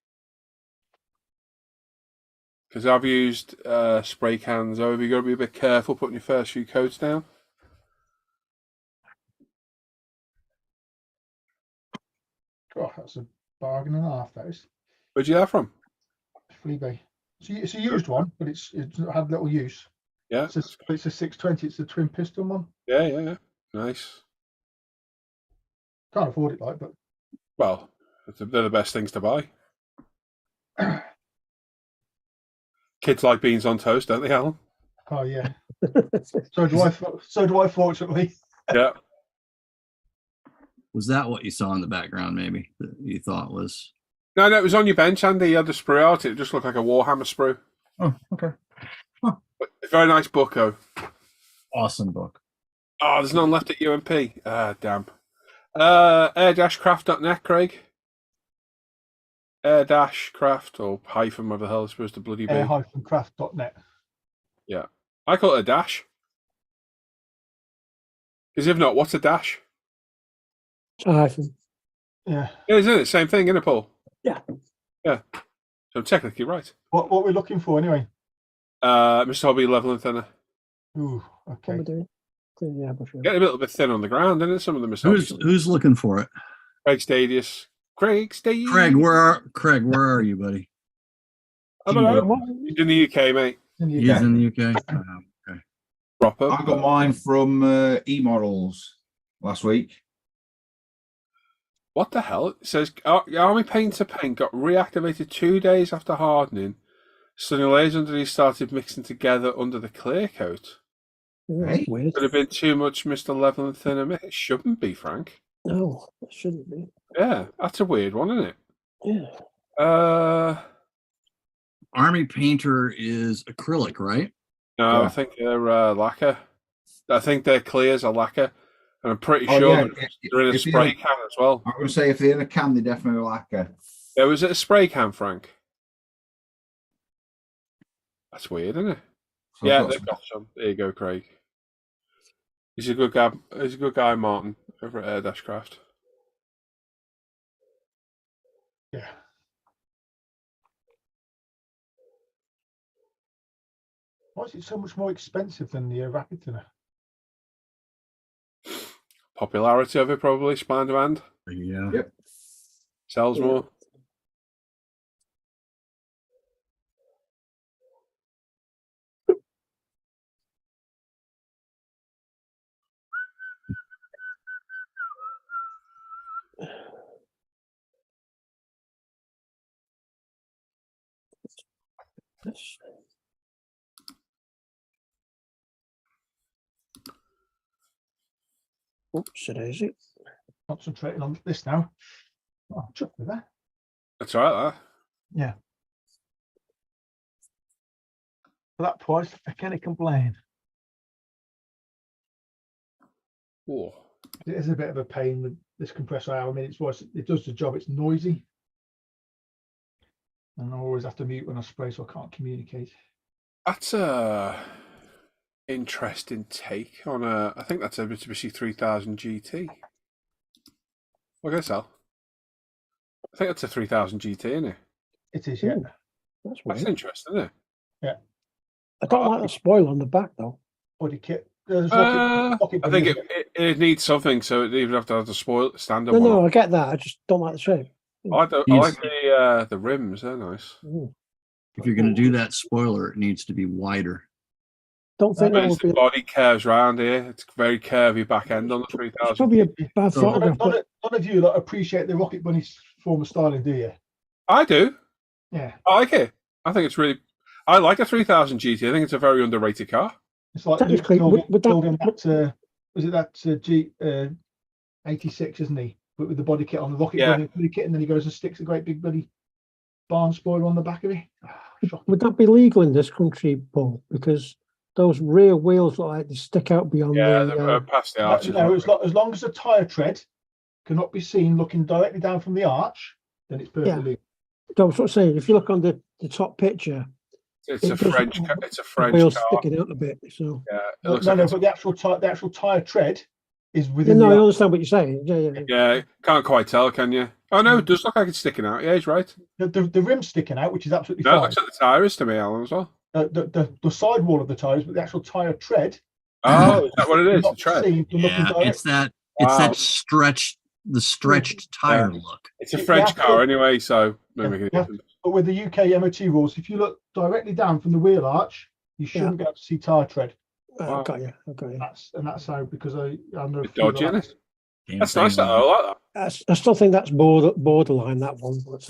Because I've used spray cans over. You've got to be a bit careful putting your first few coats down. Oh, that's a bargain and a half, that is. Where'd you get that from? Fleabay. It's a used one, but it's had little use. Yeah. It's a 620. It's a twin piston one. Yeah. Nice. Can't afford it, like, but Well, they're the best things to buy. Kids like beans on toast, don't they, Alan? oh yeah. So do I. So do I. Fortunately. Yeah. Was that what you saw in the background? Maybe that you thought was. No, it was on your bench, Andy. You had the sprue out. It just looked like a Warhammer sprue. Oh, okay. But a very nice book, though. Awesome book. Oh, there's none left at UMP. Ah, damn. Air-craft.net, Craig. Air-craft or hyphen, whatever the hell it's supposed to bloody be. Air-craft.net. Yeah. I call it a dash. Because if not, what's a dash? Hyphen. Yeah. Yeah, isn't it? Same thing, isn't it, Paul? Yeah. Yeah. So I'm technically right. What we're looking for anyway? Mr. Hobby level and thinner. Ooh. What Okay. am I doing? Clean the airbrush. Get a little bit thin on the ground, isn't it? Some of them are Who's looking for it? Craig Stadius. Craig Stadius. Craig, where are you, buddy? I don't know. He's in the UK, mate. He's in the UK. Okay. Proper. I got mine from E-Models last week. What the hell? It says Army Painter paint got reactivated 2 days after hardening. Sunny layers underneath started mixing together under the clear coat. That's weird. Could have been too much Mr. Level and Thinner mix. It shouldn't be, Frank. No, that shouldn't be. Yeah, that's a weird one, isn't it? Yeah. Army Painter is acrylic, right? No, Yeah. I think they're lacquer. I think their clears are lacquer, and I'm pretty Oh, sure yeah, they're in a if they're spray in a- can as well. I'm going to say if they're in a can, they definitely lacquer. Yeah, was it a spray can, Frank? That's weird, isn't it? So Yeah, I've got they've got some. There you go, Craig. He's a good guy. He's a good guy, Martin, over at Air Dashcraft. Yeah. Why is it so much more expensive than the rapid thinner? Popularity of it, probably. Supply and demand. Yeah. Yep. Sells more. Oops, daisy. Concentrating on this now. Oh, chuck with that. That's all right, Yeah. For that price, I can't complain. that. Ooh. It is a bit of a pain with this compressor. I mean, it does the job. It's noisy, and I always have to mute when I spray, so I can't communicate. That's a interesting take on a. I think that's a Mitsubishi 3000 GT. What can I sell? I think that's a 3000 GT, isn't it? It is, yeah. Ooh, that's That's weird. interesting, isn't it? I don't like the spoiler on the back though. Body kit. There's I pocket think bunny, it needs something, so it even have to have the spoil stand up. No, I get that. I just don't like the shape. I like Yes. the rims. They're nice. Ooh. If you're going to do that spoiler, it needs to be wider. Don't think But that it's would be. the body curves round here. It's very curvy back end on the It's 3000. probably a bad So- photograph. None But of you like, appreciate the Rocket Bunny's form of styling, do you? I do. Yeah. I like it. I think it's really. I like a 3000 GT. I think it's a very underrated car. It's like Technically, Luke would that- building that. Was it that G 86, isn't he? But with the body kit on the Rocket Yeah. Bunny kit, and then he goes and sticks a great big bloody barn spoiler on the back of it. Shocking. would that be legal in this country, Paul? Because those rear wheels look like they stick out beyond Yeah, the. they're past the No, arches. no, as long as the tyre tread cannot be seen looking directly down from the arch, then it's perfectly Yeah. legal. That's what I'm saying. If you look on the top picture, It's it a does- French. It's a the French wheels car. sticking out a bit. So Yeah, it No, looks no, like it's- but the actual tyre tread is yeah, within no, I the arch. understand what you're saying. Yeah. yeah, can't quite tell, can you? Oh no, it does look like it's sticking out. Yeah, he's right. The rim's sticking out, which is absolutely No, it fine. looks like the tyre is to me, Alan, as well. The sidewall of the tyres, but the actual tyre tread Oh, is that what it is? The not tread. seen from looking Yeah, direct. it's that Wow. stretched tire look. It's a Yeah, French yeah. car anyway, so no Yeah, making a yeah. difference. But with the UK MOT rules, if you look directly down from the wheel arch, you shouldn't be able to see tyre tread. Wow. I've got you. That's how, because I know a Bit few dodgy, lads- isn't it? That's nice. I like that. I still think that's borderline, that one. But,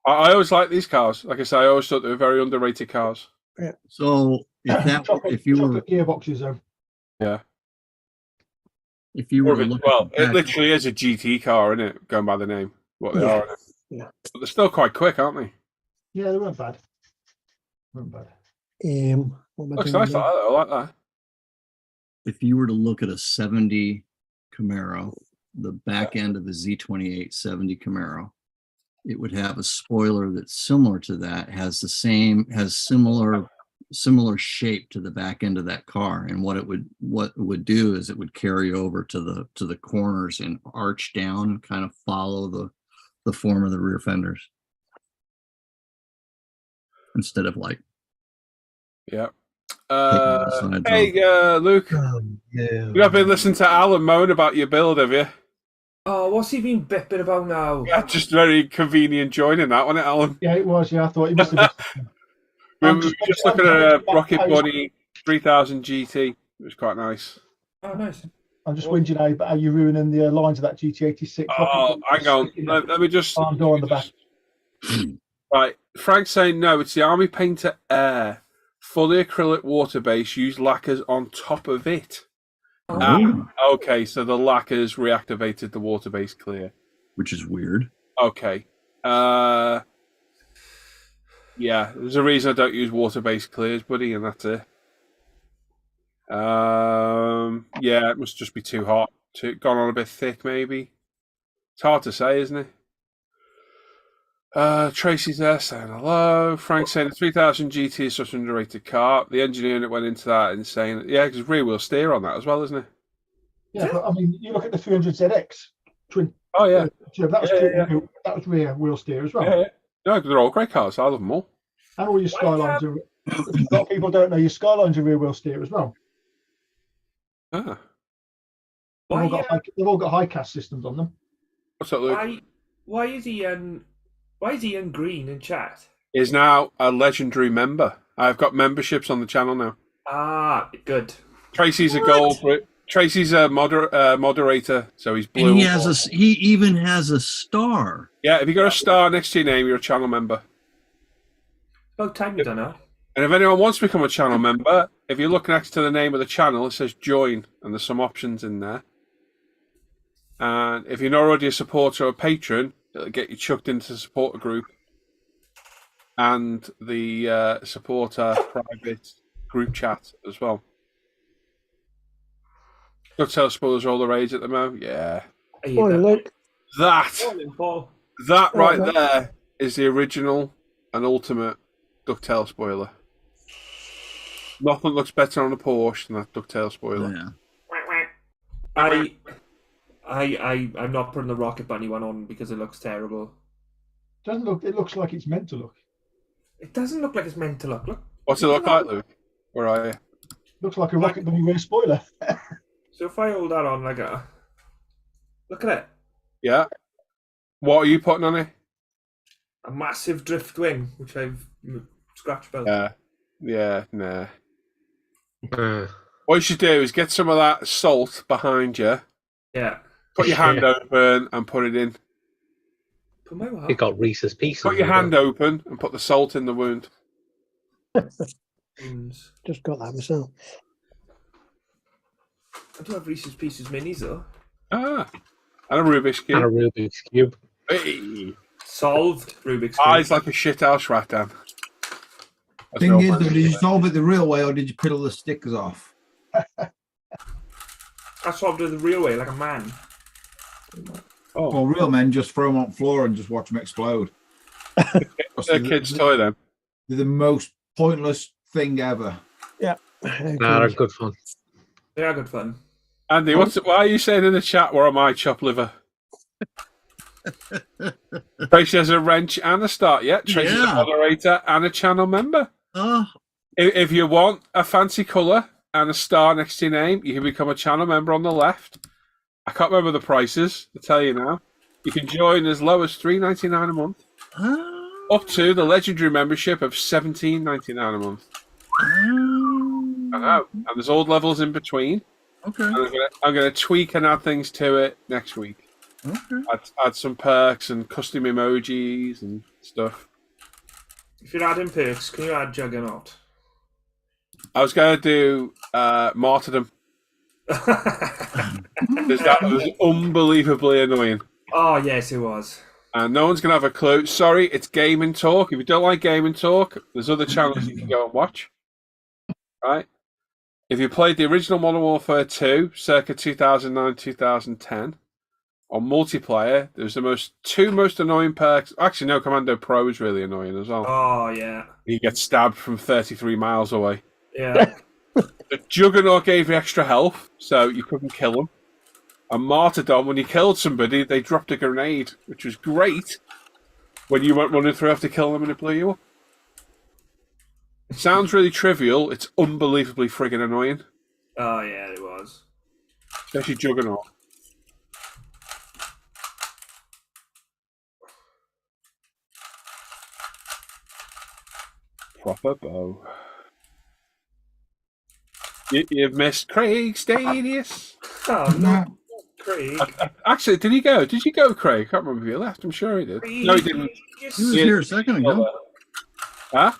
I always like these cars. Like I say, I always thought they were very underrated cars. So if you were chocolate gearboxes, though. Yeah. if you Or were if to it- look well, at the it back- lliterally is a GT car, isn't it? Going by the name, what they Yeah. are. Isn't it? Yeah. But they're still quite quick, aren't they? Yeah, they weren't bad. Weren't bad. what am I Looks doing nice. now? I like that. if you were to look at a 70 Camaro, the back end of a Z28 70 Camaro, it would have a spoiler that's similar to that, has similar shape to the back end of that car. And what it would do is it would carry over to the corners and arch down, kind of follow the form of the rear fenders. Instead of like, Yeah. the sides Hey, Luke, yeah. you have been listening to Alan moan about your build, have you? Oh, what's he been bipping about now? Yeah, just very convenient joining that, wasn't it, Alan? Yeah, it was. Yeah, I thought he must have been. We I'm were just- just looking at a I'm- Rocket I'm- Bunny 3000 GT. It was quite nice. Oh, nice. I'm just whinging how you're ruining the lines of that GT86. Oh, hang on. Let me just. Barn door on the back. Right, Frank's saying no. It's the Army Painter Air, fully acrylic water base. Use lacquers on top of it. Oh, Okay, so the lacquers reactivated the water base clear. Which is weird. Okay. Yeah, there's a reason I don't use water-based clears, buddy, and that's it. Yeah, it must just be too hot. Gone on a bit thick, maybe. It's hard to say, isn't it? Tracy's there saying hello. Frank saying the 3000 GT is such an underrated car. The engineering that went into that insane. Yeah, because rear wheel steer on that as well, isn't it? Yeah, but I mean, you look at the 300ZX twin. Oh yeah, That was that was rear wheel steer as well. yeah. No, they're all great cars. I love them all. And all your Skylines are. A lot of people don't know your Skylines are rear wheel steer as well. Ah, They've all got high cast systems on them. what's that, Luke? Why is he in green in chat? Is now a legendary member. I've got memberships on the channel now. Ah, good. Tracy's a gold. Tracy's a moderator, so he's blue. And he even has a star. Yeah, if you got a star next to your name, you're a channel member. About time you done that. And if anyone wants to become a channel member, if you look next to the name of the channel, it says join, and there's some options in there. And if you're not already a supporter or a patron, it'll get you chucked into the supporter group and the supporter private group chat as well. Ducktail spoilers are all the rage at the moment. Yeah. Morning, Luke. Morning, Paul. That right mate. there is the original and ultimate Ducktail spoiler. Nothing looks better on a Porsche than that Ducktail spoiler. Yeah. I'm not putting the Rocket Bunny one on because it looks terrible. Doesn't look. It looks like it's meant to look. It doesn't look like it's meant to look. What's it look like, Luke? Where are you? Looks like a Rocket Bunny rear spoiler. So if I hold that on like a... Look at it. Yeah. What are you putting on it? A massive drift wing, which I've scratched about. Yeah, nah. Uh, What you should do is get some of that salt behind you, Yeah. put your hand open and put it in. Put my it got Reese's Pieces. Put your in it. hand open and put the salt in the wound. Just got that myself. I do have Reese's Pieces minis though. Ah. And a Rubik's And a Cube. Rubik's Cube. Hey. Solved Rubik's Cube. Eyes like a shithouse rat, Dan. That's Thing no is, fun. though, did you solve it the real way or did you peel the stickers off? I solved it the real way, like a man. Oh, Well, real men just throw them on the floor and just watch them explode. it's a kid's toy then. They're the most pointless thing ever. Nah, they're good fun. They are good fun. Andy, why are you saying in the chat, where am I, chop liver? Tracy has a wrench and a start. Yeah, Tracy's a Yeah. moderator and a channel member. If you want a fancy colour and a star next to your name, you can become a channel member on the left. I can't remember the prices, to tell you now. You can join as low as $3.99 a month, up to the legendary membership of $17.99 a month. I know, and there's all levels in between. Okay. And I'm gonna tweak and add things to it next week. Okay. Add some perks and custom emojis and stuff. If you're adding perks, can you add Juggernaut? I was gonna do martyrdom because that was unbelievably annoying. Oh, yes, it was. And no one's gonna have a clue. Sorry, it's Gaming Talk. If you don't like Gaming Talk, there's other channels you can go and watch. Right? If you played the original Modern Warfare 2, circa 2009-2010, on multiplayer, there's the two most annoying perks. Actually, no, Commando Pro is really annoying as well. Oh, yeah. You get stabbed from 33 miles away. Yeah. The Juggernaut gave you extra health, so you couldn't kill them. And Martyrdom, when you killed somebody, they dropped a grenade, which was great when you went running through after killing them and it blew you up. It sounds really trivial. It's unbelievably friggin' annoying. Oh, yeah, it was. Especially Juggernaut. Proper bow. You've missed Craig Stadius. Oh, no. Craig. Actually, did he go? Did you go, Craig? I can't remember if you left. I'm sure he did. No, he didn't. He was here a second ago. Huh?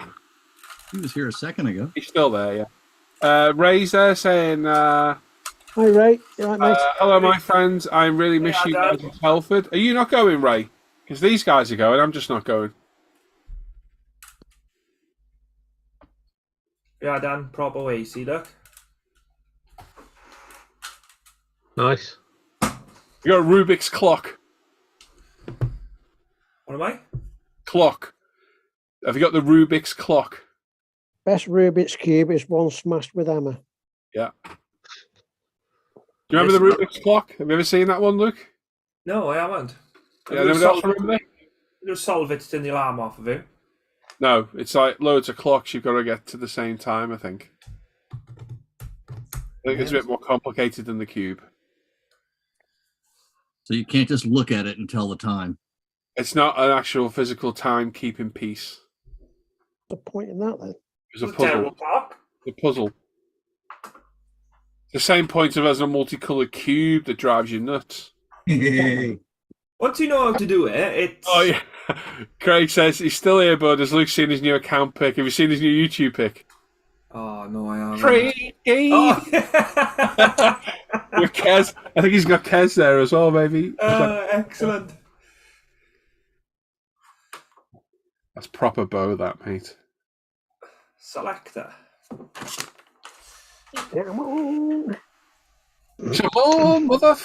He was here a second ago. He's still there, yeah. Ray's there saying, Hi, Ray. You all right, mate? hello, my friends. I really miss you guys in Telford. Are you not going, Ray? Because these guys are going. I'm just not going. Yeah, Dan, proper way. See, look. Nice. You got a Rubik's clock. What am I? Clock. Have you got the Rubik's clock? Best Rubik's Cube is one smashed with hammer. Yeah. Do you remember the Rubik's clock? Have you ever seen that one, Luke? No, I haven't. Yeah, anybody else remember it? Just solve it to turn the alarm off of it. No, it's like loads of clocks you've got to get to the same time, I think. I think it's a bit more complicated than the cube. So you can't just look at it and tell the time. It's not an actual physical time-keeping piece. The point in that then. It's a It's a terrible puzzle. clock. It's a puzzle. The same point of as a multicolored cube that drives you nuts. Once you know how to do it, it's... Oh, yeah. Craig says he's still here, bud. Has Luke seen his new account pic? Have you seen his new YouTube pic? Oh, no, I haven't. Craig! Oh. With Kez. I think he's got Kez there as well, maybe. Excellent. That's proper bow, that, mate. Selector. Come on. Come on, mother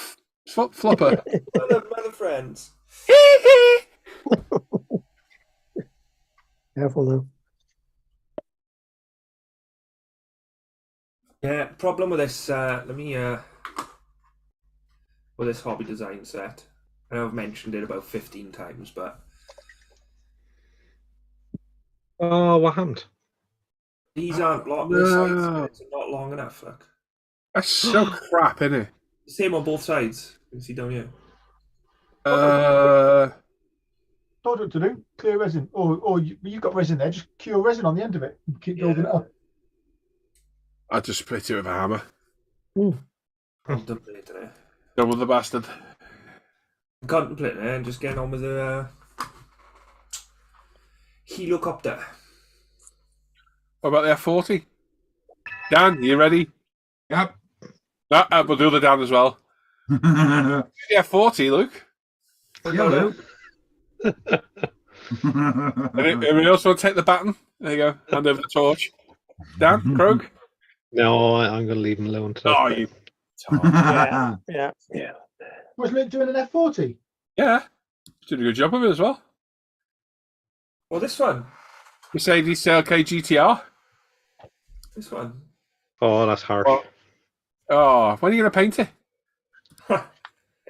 flopper. Mother friends. Careful now. Yeah, problem with this, with this hobby design set. I know I've mentioned it about 15 times, but Oh, what happened? these aren't long. The sides are not long enough. Look, That's so crap, isn't it? same on both sides. You can see down here. Told you what to do. Clear resin. Or you've got resin there. Just cure resin on the end of it and keep building it up. I just split it with a hammer. I'm contemplating it. Double the bastard. I'm contemplating it and just getting on with the helicopter. What about the F40? Dan, you ready? Yep. We'll do the Dan as well. The F40, Luke. Yeah, Anyone else want to take the baton? There you go. Hand over the torch. Dan, Krog? No, I'm going to leave him alone today. Oh, you. Yeah. Was Luke doing an F40? Yeah. Did a good job of it as well. Well, this one. Mercedes CLK GTR. This one. Oh, that's harsh. Oh, when are you going to paint it? Yeah,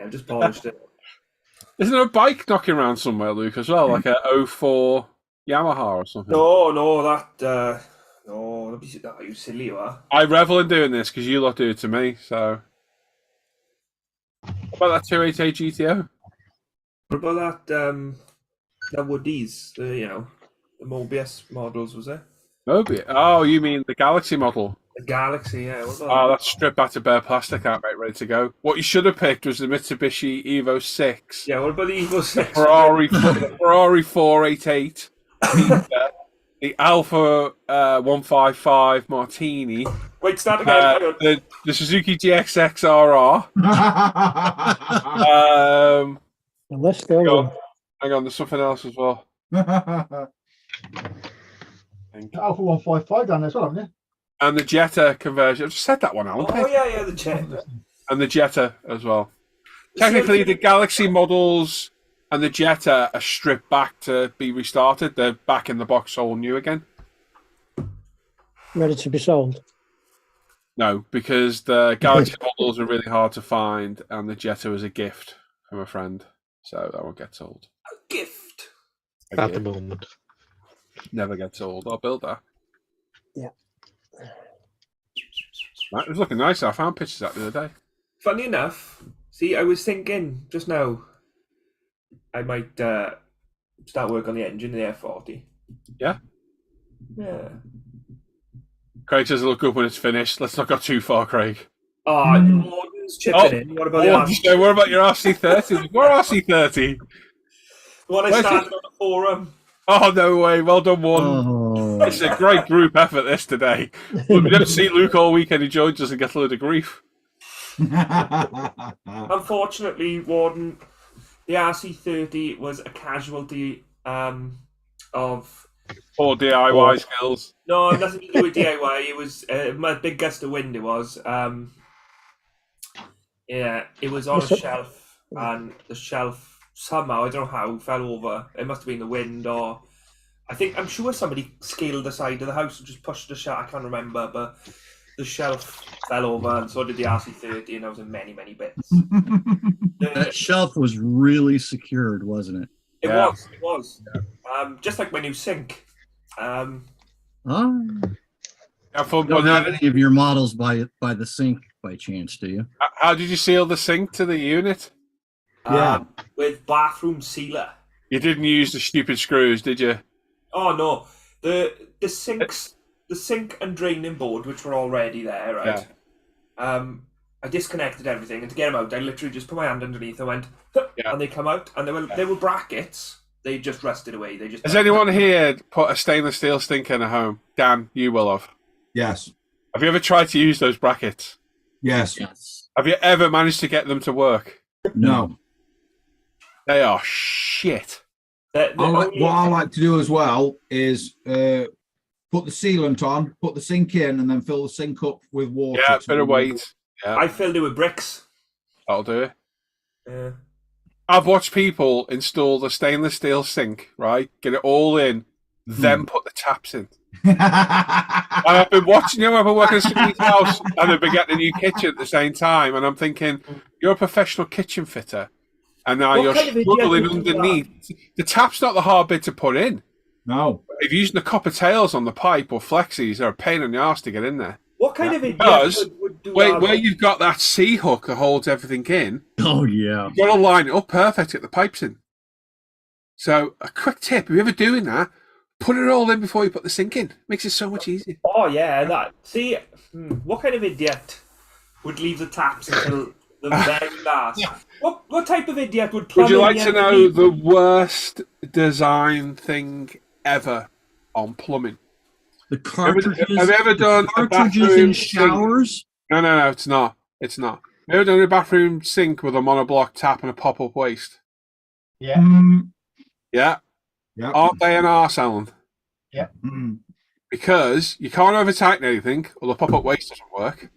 I've just polished it. Isn't there a bike knocking around somewhere, Luke, as well? Like a 04 Yamaha or something? No, don't be you silly, you are. I revel in doing this because you lot do it to me, so. What about that 288 GTO? What about that Woodies, the Mobius models, was it? Mobius? Oh, you mean the Galaxy model? The Galaxy, yeah. What Oh, about that's stripped back to bare plastic out, mate, ready to go. What you should have picked was the Mitsubishi Evo 6. Yeah, what about the Evo 6? The Ferrari 488. The Alpha 155 Martini. Wait, start again. The Suzuki GXX-RR. And let's go. Hang on, there's something else as well. Alpha 155 down there as well, haven't you? And the Jetta conversion. I've just said that one, Alan. Oh, yeah, the Jet. And the Jetta as well. Technically, the Galaxy models and the Jetta are stripped back to be restarted. They're back in the box, all new again. Ready to be sold. No, because the Galaxy models are really hard to find, and the Jetta was a gift from a friend, so that won't get sold. A gift. At the moment. Never gets old. I'll build that. Yeah. Right, it was looking nice. I found pictures of that the other day. Funny enough, see, I was thinking just now I might start work on the engine in the F40. Yeah? Yeah. Craig says it'll look good when it's finished. Let's not go too far, Craig. Oh, Morgan's chipping in. What about the RC? What about your RC30? What RC30? The one I started on the forum. Oh, no way. Well done, one. Oh, It's a great group effort, this, today. We didn't see Luke all weekend. He joined us and get a load of grief. Unfortunately, Warden, the RC30 was a casualty of Or DIY skills. No, nothing to do with DIY. It was my big gust of wind. It was. Yeah, it was on a shelf, and the shelf somehow, I don't know how, fell over. It must have been the wind, or I'm sure somebody scaled the side of the house and just pushed the shelf. I can't remember, but the shelf fell over, and so did the RC30, and I was in many, many bits. That shelf was really secured, wasn't it? It was. Just like my new sink. Oh. Have fun You don't putting have it. any of your models by the sink by chance, do you? How did you seal the sink to the unit? Yeah. With bathroom sealer. You didn't use the stupid screws, did you? Oh no, the sink and draining board, which were already there, right? Yeah. I disconnected everything, and to get them out, I literally just put my hand underneath and went, and they come out, and they were brackets. They just rusted away. They just. Has anyone here put a stainless steel sink in a home? Dan, you will have. Yes. Have you ever tried to use those brackets? Yes. Yes. Have you ever managed to get them to work? No. They are shit. What I like to do as well is put the sealant on, put the sink in, and then fill the sink up with water. Yeah, bit of weight. Yeah, I filled it with bricks. that'll do it. Yeah. I've watched people install the stainless steel sink, right? Get it all in, then put the taps in. And I've been watching you. I've been working at somebody's house, and they've been getting a new kitchen at the same time. And I'm thinking, you're a professional kitchen fitter, and now you're struggling underneath. The tap's not the hard bit to put in. No. If you're using the copper tails on the pipe or flexis, they're a pain in the arse to get in there. What kind of idiot would do that? Where you've got that C hook that holds everything in, Oh yeah. you've got to line it up perfect to get the pipes in. So, a quick tip: if you're ever doing that, put it all in before you put the sink in. Makes it so much easier. Oh yeah, that. See, what kind of idiot would leave the taps until the very last? What type of idiot would plumb Would you in like the to know underneath? the worst design thing ever on plumbing? The cartridges. Have you ever done a cartridges bathroom in showers? No, it's not. It's not. Have you ever done a bathroom sink with a monoblock tap and a pop-up waste? Yeah. Yeah. Yeah. Aren't they an arse, Alan? Yeah. Because you can't over-tighten anything, or the pop-up waste doesn't work.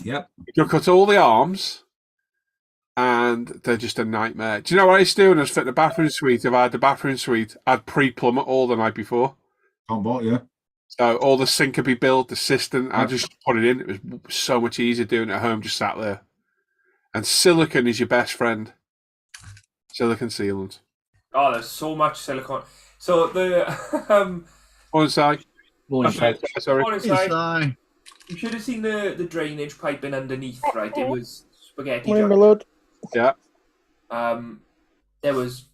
Yep. You'll cut all the arms, and they're just a nightmare. Do you know what I used to do when I was fitting a bathroom suite? If I had the bathroom suite, I'd pre-plumb it all the night before. Can't bought you. So all the sink could be built, the cistern, I just put it in. It was so much easier doing it at home, just sat there. And silicone is your best friend. Silicone sealant. Oh, there's so much silicone. So the Go inside. Sorry. on inside, Inside. you should have seen the drainage piping underneath, right? It was spaghetti. Morning, my junk. lord. Yeah. There was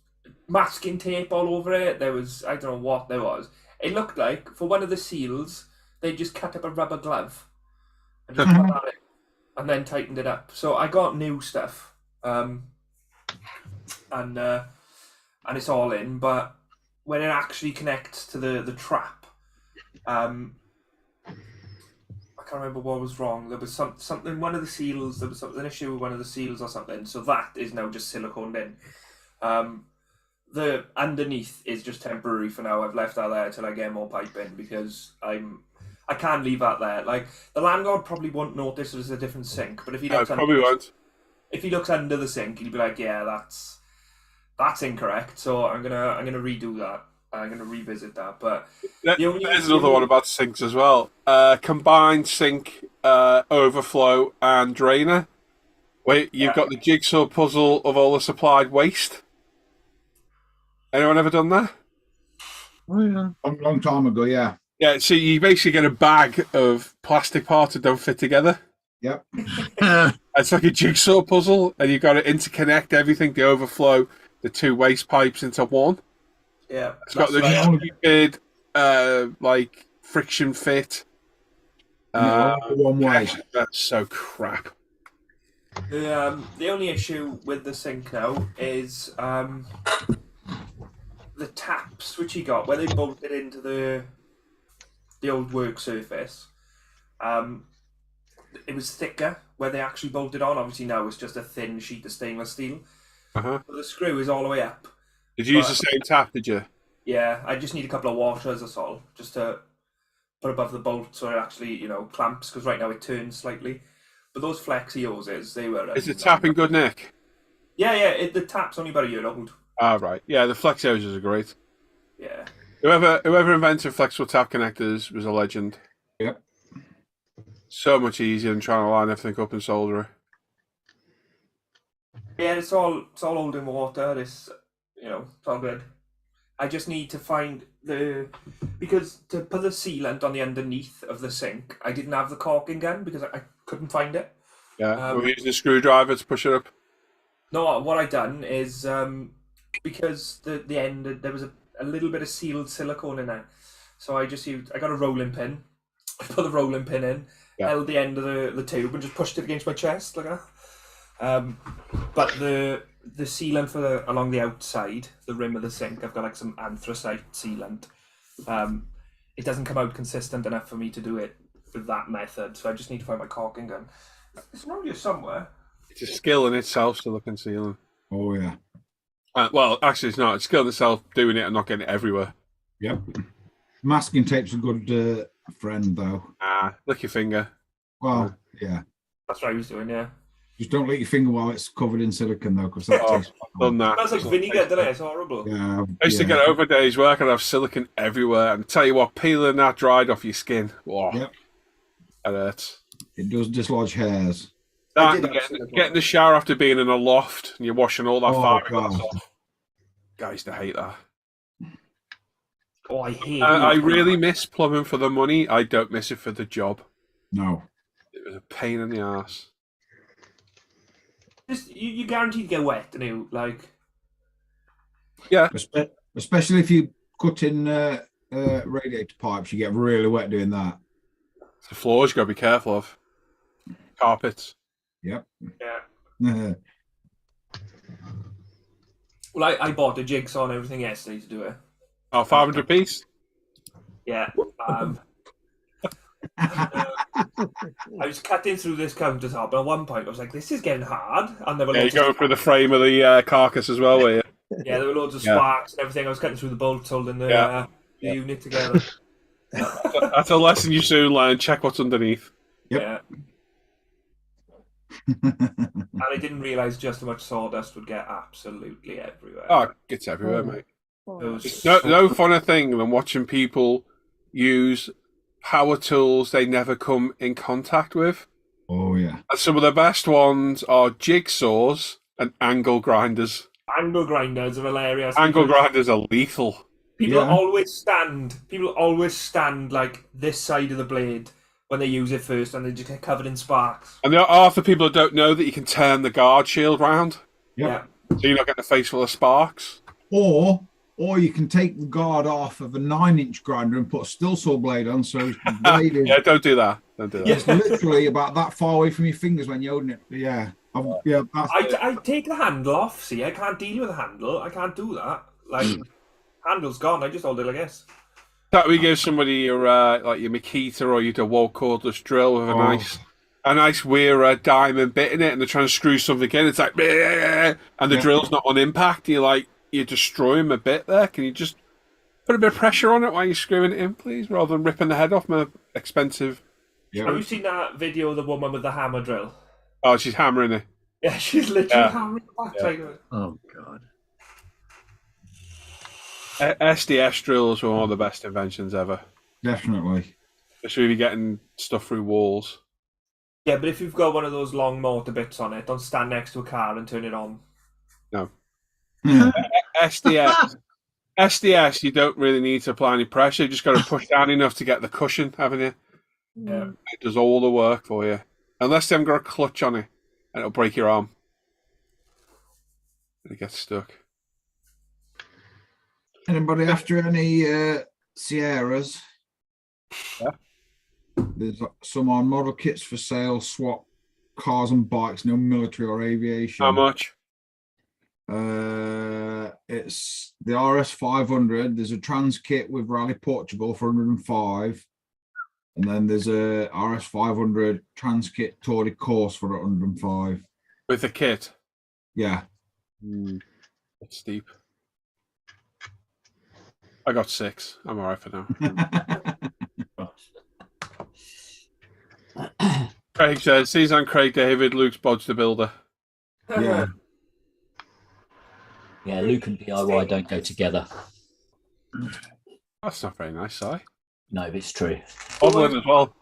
masking tape all over it. There was, I don't know what there was. It looked like, for one of the seals, they just cut up a rubber glove and just put that in, and then tightened it up. So I got new stuff, and it's all in. But when it actually connects to the trap, I can't remember what was wrong. There was something. One of the seals. There was an issue with one of the seals or something. So that is now just siliconed in. The underneath is just temporary for now. I've left that there till I get more pipe in because I can't leave that there. Like the landlord probably won't notice there's a different sink, but if he looks Probably won't. if he looks under the sink, he'll be like, yeah, that's incorrect. So I'm gonna redo that. I'm gonna revisit that. But There's another one about sinks as well. Combined sink, overflow, and drainer. Wait, you've got the jigsaw puzzle of all the supplied waste. Anyone ever done that? Oh yeah. A long time ago, yeah. Yeah, so you basically get a bag of plastic parts that don't fit together. Yep. It's like a jigsaw puzzle, and you've got to interconnect everything, the overflow, the two waste pipes into one. yeah, It's got the stupid, like, friction fit. One way. That's so crap. The only issue with the sink now is the taps which he got where they bolted into the old work surface. It was thicker where they actually bolted on. Obviously now it's just a thin sheet of stainless steel. Uh-huh. But the screw is all the way up. Did you use the same tap, did you? Yeah, I just need a couple of washers, that's all, just to put above the bolt so it actually, clamps, because right now it turns slightly. But those flexi hoses, they were... Is the tap in good nick? Yeah, the tap's only about a year old. Ah, right. Yeah, the flex hoses are great. Yeah. Whoever invented flexible tap connectors was a legend. Yep. So much easier than trying to line everything up and solder it. Yeah, it's all old in water. It's all good. I just need to find because to put the sealant on the underneath of the sink, I didn't have the caulking gun because I couldn't find it. Yeah, we're using a screwdriver to push it up. No, what I done is because the end there was a little bit of sealed silicone in there, so I got a rolling pin. I put the rolling pin in, held the end of the tube, and just pushed it against my chest like that. But the sealant along the outside, the rim of the sink, I've got like some anthracite sealant. It doesn't come out consistent enough for me to do it with that method, so I just need to find my caulking gun. It's around here somewhere. It's a skill in itself to look and sealing. Oh yeah. Well, actually, it's not. It's a skill in itself doing it and not getting it everywhere. Yep. Masking tape's a good friend, though. Lick your finger. Well, yeah. That's what I was doing, yeah. Just don't lick your finger while it's covered in silicone, though, because that tastes Done that. It smells like vinegar, doesn't it? It's horrible. Yeah. I used to get over days work and have silicone everywhere. And tell you what, peeling that dried off your skin. Whoa, Yep. That hurts. It does dislodge hairs. That, getting the shower after being in a loft and you're washing all that fiberglass off. Guys, I hate that. Oh, I hate it. I really miss plumbing for the money. I don't miss it for the job. No. It was a pain in the arse. Just you guaranteed to get wet, don't you? Like, yeah. Especially if you cut in radiator pipes, you get really wet doing that. The floors you got to be careful of. Carpets. Yep. Yeah. Well, I bought a jigsaw and everything yesterday to do it. Oh, 500 piece? Yeah. I was cutting through this countertop, and at one point I was like, "This is getting hard." And there were you're going through the frame of the carcass as well, were you? Yeah, there were loads of sparks and everything. I was cutting through the bolts holding the unit together. That's a lesson you soon learn. Check what's underneath. Yep. Yeah. And I didn't realise just how much sawdust would get absolutely everywhere. Oh, it gets everywhere, mate. There's No funner thing than watching people use power tools they never come in contact with. Oh, yeah. And some of the best ones are jigsaws and angle grinders. Angle grinders are hilarious. Angle grinders are lethal. People always stand like this side of the blade when they use it first, and they just get covered in sparks. And there are half the people who don't know that you can turn the guard shield round. Yeah. So you're not getting a face full of sparks. Or you can take the guard off of a 9-inch grinder and put a still saw blade on, so the blade is... Yeah, don't do that. Don't do that. It's literally about that far away from your fingers when you're holding it. Yeah. I take the handle off. See, I can't deal with the handle. I can't do that. Like, handle's gone. I just hold it like this. That we give somebody your like your Makita or your DeWalt cordless drill with a nice weird diamond bit in it, and they're trying to screw something in. It's like, and the drill's not on impact. You're destroying a bit there. Can you just put a bit of pressure on it while you're screwing it in, please, rather than ripping the head off my expensive. Yeah. Have you seen that video of the woman with the hammer drill? Oh, she's hammering it. Yeah, she's literally hammering back. Oh, God. SDS drills were one of the best inventions ever. Definitely. Especially if you're getting stuff through walls. Yeah, but if you've got one of those long mortar bits on it, don't stand next to a car and turn it on. No. SDS, you don't really need to apply any pressure. You just got to push down enough to get the cushion, haven't you? Yeah. It does all the work for you. Unless they haven't got a clutch on it, and it'll break your arm. And it gets stuck. Anybody after any Sierras? Yeah. There's some on model kits for sale, swap cars and bikes, no military or aviation. How much? It's the RS 500. There's a trans kit with Rally Portugal for 105. And then there's a RS 500 trans kit Tour de Course for 105. With the kit? Yeah. That's steep. I got 6. I'm all right for now. Craig says, "Sees on Craig David, Luke's Bodge the Builder." Yeah. Yeah, Luke and DIY don't go together. That's not very nice, Si. No, but it's true. Odlin as well.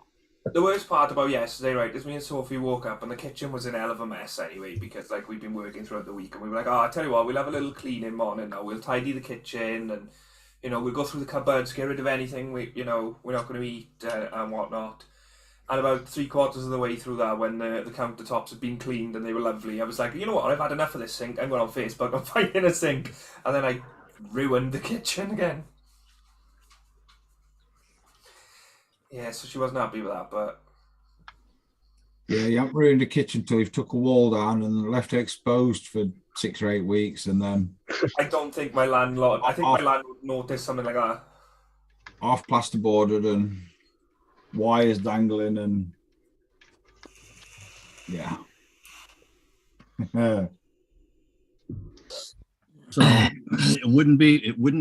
The worst part about yesterday, right, is me and Sophie woke up and the kitchen was in a hell of a mess anyway, because like we'd been working throughout the week, and we were like, oh, I tell you what, we'll have a little cleaning morning now. We'll tidy the kitchen, and we'll go through the cupboards, get rid of anything we're not going to eat and whatnot. And about 3/4 of the way through that, when the countertops had been cleaned and they were lovely, I was like, you know what, I've had enough of this sink. I'm going on Facebook, I'm finding a sink, and then I ruined the kitchen again. Yeah, so she wasn't happy with that, but Yeah, you haven't ruined the kitchen till you've took a wall down and left it exposed for 6 or 8 weeks, and then I don't think my landlord. I think my landlord would notice something like that. half plasterboarded and wires dangling, and yeah. So it wouldn't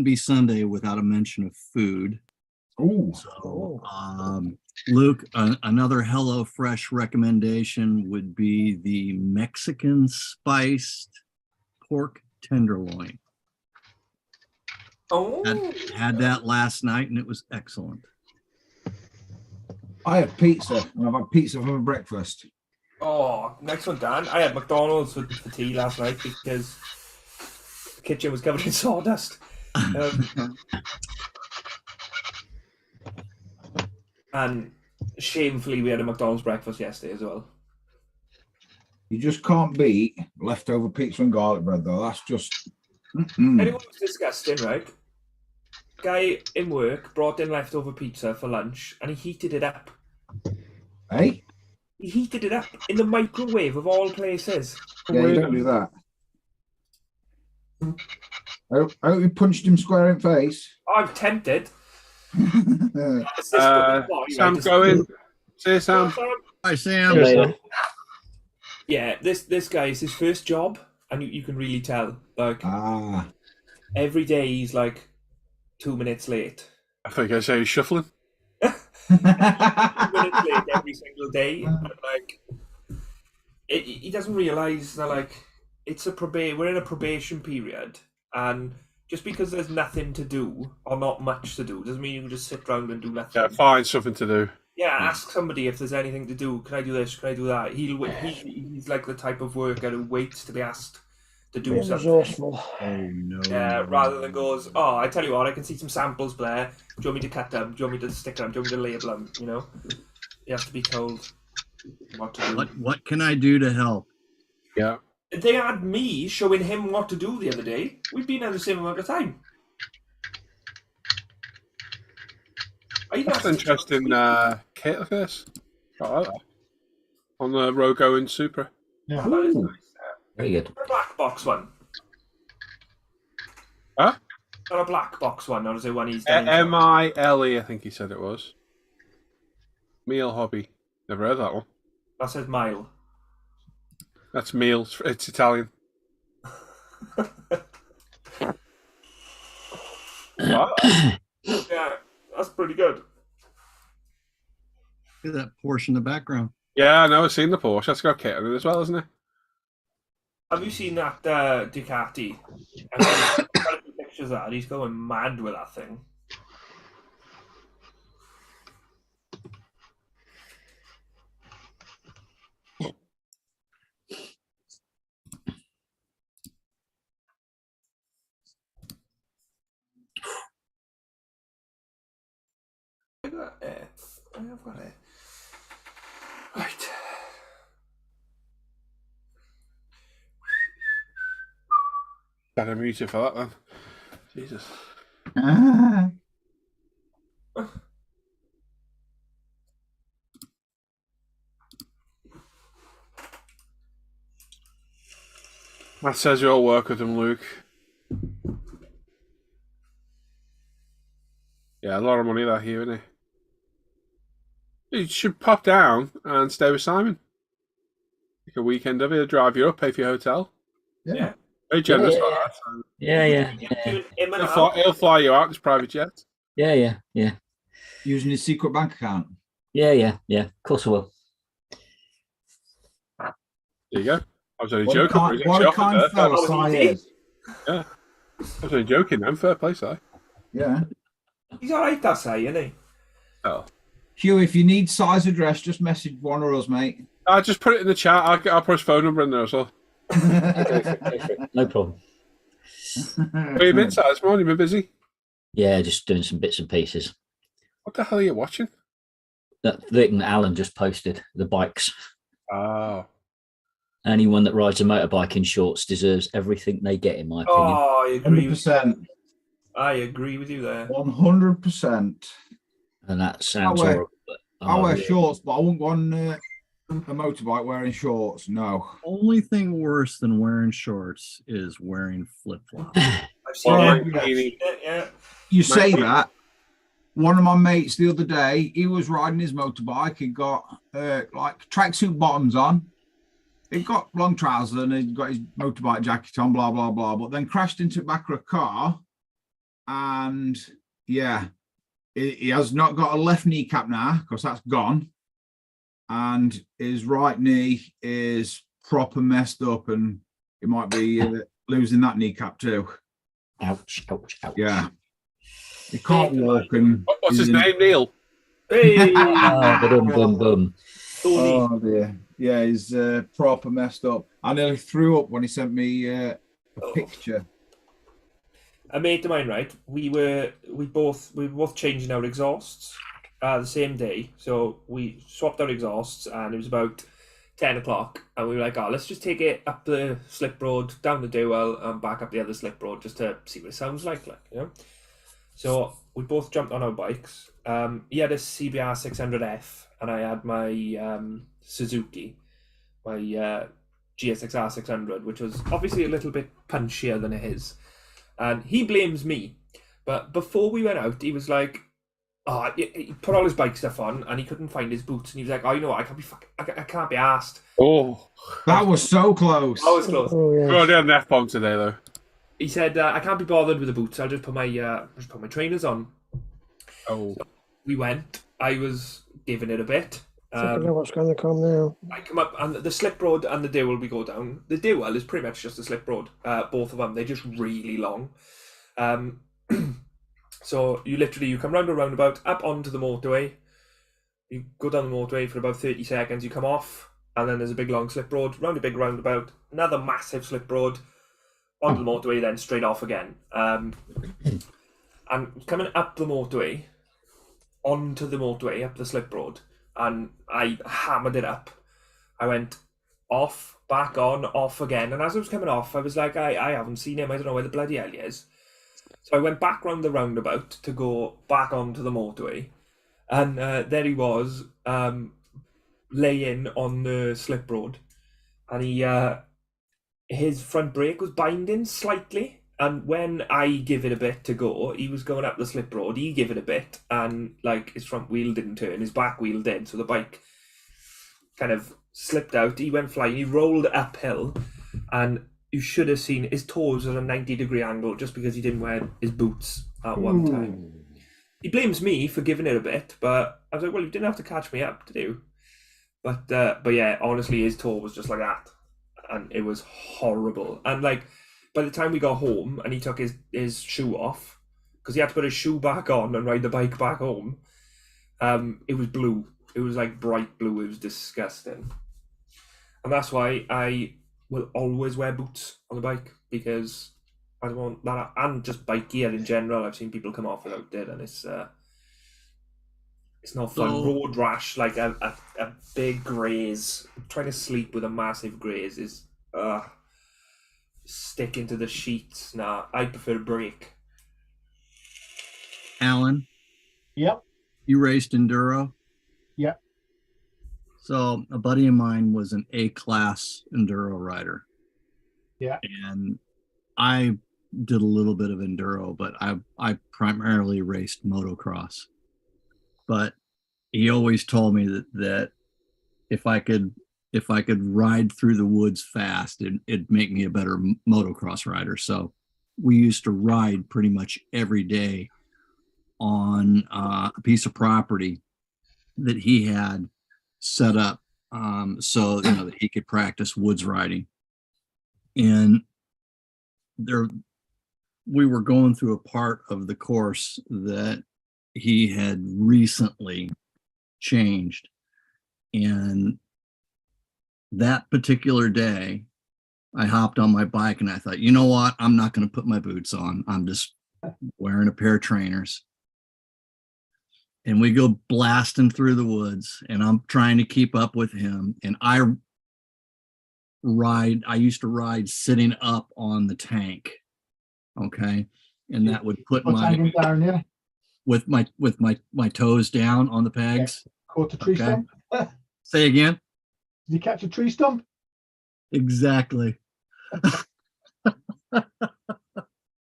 be Sunday without a mention of food. Oh, So, Luke, another HelloFresh recommendation would be the Mexican spiced pork tenderloin. Oh, Had that last night and it was excellent. I had pizza, and I've had pizza for my breakfast. oh, next one, Dan. I had McDonald's for tea last night because the kitchen was covered in sawdust. And shamefully, we had a McDonald's breakfast yesterday as well. You just can't beat leftover pizza and garlic bread, though. That's just. Anyone was disgusting, right? Guy in work brought in leftover pizza for lunch and he heated it up. Hey? He heated it up in the microwave of all places. Yeah, you don't do that. I hope you punched him square in face. I'm tempted. Sam, go in. Say, Sam. Hi, Sam. Yeah, this guy is his first job, and you can really tell. Like every day he's like 2 minutes late. I think I say he's shuffling. 2 minutes late every single day. And, like he doesn't realise that like we're in a probation period, and just because there's nothing to do or not much to do doesn't mean you can just sit around and do nothing. Yeah, find something to do. Yeah, ask somebody if there's anything to do. Can I do this? Can I do that? He's like the type of worker who waits to be asked to do something. Resourceful. Oh no. Yeah, rather than goes, oh, I tell you what, I can see some samples there. Do you want me to cut them? Do you want me to stick them? Do you want me to label them? You know, you have to be told what to do. What can I do to help? Yeah. They had me showing him what to do the other day. We've been there the same amount of time. That's an interesting kit of this. I like that. On the Rogo and Supra. Yeah. Very good. A black box one. Huh? Not a black box one, or is it one he's done? M-I-L-E, I think he said it was. Meal Hobby. Never heard that one. That says mile. That's meal. It's Italian. Yeah, that's pretty good. Look at that Porsche in the background. Yeah, I know. I've seen the Porsche. That's got kit in it as well, isn't it? Have you seen that Ducati? I've got a few pictures of that. He's going mad with that thing. I've got it. Right. Better music for that then. Jesus. That says you'll work with him, Luke. Yeah, a lot of money that here, isn't it? You should pop down and stay with Simon. Like a weekend of it, drive you up, pay for your hotel. Yeah. Very generous. Yeah. like that, so Yeah. Him and he'll fly you out in his private jet. Yeah. Using his secret bank account. Yeah. Of course I will. There you go. I was only What a joking. kind, what a kind fella Oh, Si he did? is. Yeah. I was only joking then. Fair play, Si. Yeah. He's all right, that's how, isn't he? Oh. Hugh, if you need Si's address, just message one of us, mate. I'll just put it in the chat. I'll put his phone number in there as well. Go for it. No problem. Where you been, Si, this morning? You been busy? Yeah, just doing some bits and pieces. What the hell are you watching? That thing that Alan just posted, the bikes. Oh. Anyone that rides a motorbike in shorts deserves everything they get, in my opinion. Oh, I agree. 100%. I agree with you there. 100%. And that sounds wear- horrible. But I wear shorts, but I won't go on a motorbike wearing shorts. No. Only thing worse than wearing shorts is wearing flip-flops. I've seen Well, it. like, I've seen it, yeah. You say that. One of my mates the other day, he was riding his motorbike. He got like tracksuit bottoms on. He got long trousers and he got his motorbike jacket on, blah, blah, blah. But then crashed into the back of a car. And yeah, he has not got a left kneecap now because that's gone. And his right knee is proper messed up and he might be losing that kneecap too. Ouch. Yeah. He can't walk. And What's his name, Neil? Hey! Boom. Oh dear. Yeah, he's proper messed up. I nearly threw up when he sent me a picture. A mate of mine, right? We were both changing our exhausts the same day. So we swapped our exhausts, and it was about 10 o'clock. And we were like, "Oh, let's just take it up the slip road, down the Dewell, and back up the other slip road, just to see what it sounds like, you know." So we both jumped on our bikes. He had a CBR 600F, and I had my Suzuki, my GSXR 600, which was obviously a little bit punchier than his. And he blames me. But before we went out, he was like, oh, he put all his bike stuff on and he couldn't find his boots. And he was like, oh, you know what? I can't be asked. Oh. That was so close. I was close. Oh, yeah. Go down an F-bomb today, though. He said, I can't be bothered with the boots. I'll just put my trainers on. Oh. So we went. I was giving it a bit. I think I know what's going to come now. I come up and the slip road and the Dewell we go down. The Dewell is pretty much just a slip road. Both of them, they're just really long. So you come round a roundabout, up onto the motorway. You go down the motorway for about 30 seconds. You come off, and then there's a big long slip road, round a big roundabout, another massive slip road, onto the motorway, then straight off again. And coming up the motorway, onto the motorway, up the slip road, and I hammered it up. I went off, back on, off again. And as I was coming off, I was like, I haven't seen him. I don't know where the bloody hell he is. So I went back round the roundabout to go back onto the motorway. And there he was, laying on the slip road. And his front brake was binding slightly. And when I give it a bit to go, he was going up the slip road. He gave it a bit, and like his front wheel didn't turn, his back wheel did. So the bike kind of slipped out. He went flying. He rolled uphill, and you should have seen his toes at a 90-degree angle just because he didn't wear his boots at one time. He blames me for giving it a bit, but I was like, well, you didn't have to catch me up to do. But yeah, honestly, his toe was just like that, and it was horrible. And like, by the time we got home and he took his shoe off, because he had to put his shoe back on and ride the bike back home, it was blue. It was like bright blue. It was disgusting. And that's why I will always wear boots on the bike, because I don't want that, and just bike gear in general. I've seen people come off without it, and it's not fun. So- Road rash, like a big graze. Trying to sleep with a massive graze is sticking to the sheets. Nah, I prefer brake. Alan, Yep. you raced enduro? Yep. So a buddy of mine was an A-class enduro rider. Yeah. And I did a little bit of enduro, but I primarily raced motocross. But he always told me that if if I could ride through the woods fast, it'd make me a better motocross rider. So we used to ride pretty much every day on a piece of property that he had set up, so that he could practice woods riding. And we were going through a part of the course that he had recently changed. And that particular day, I hopped on my bike and I thought, you know what? I'm not going to put my boots on. I'm just wearing a pair of trainers. And we go blasting through the woods, and I'm trying to keep up with him. And I used to ride sitting up on the tank. Okay. And that would put What's hanging down, yeah? with my toes down on the pegs. Caught a tree stump. Say again. Did you catch a tree stump? Exactly.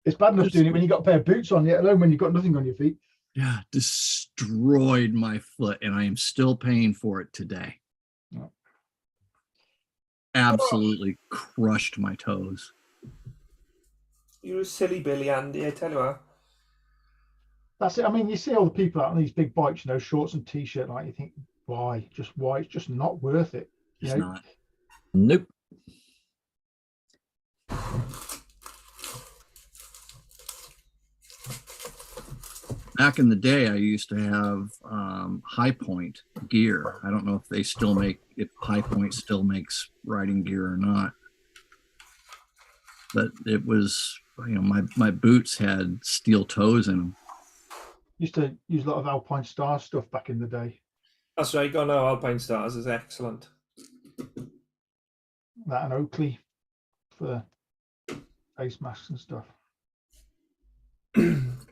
It's bad enough doing it when you got a pair of boots on, yet alone when you've got nothing on your feet. Yeah, destroyed my foot, and I am still paying for it today. Oh. Absolutely crushed my toes. You're a silly Billy, Andy, I tell you what. That's it. I mean, you see all the people out on these big bikes, shorts and t-shirt, like you think, why? It's just not worth it. It's not. Nope. Back in the day, I used to have High Point gear. I don't know if High Point still makes riding gear or not. But it was, my boots had steel toes in them. Used to use a lot of Alpine Star stuff back in the day. That's right, got no Alpine Stars is excellent. That and Oakley for face masks and stuff.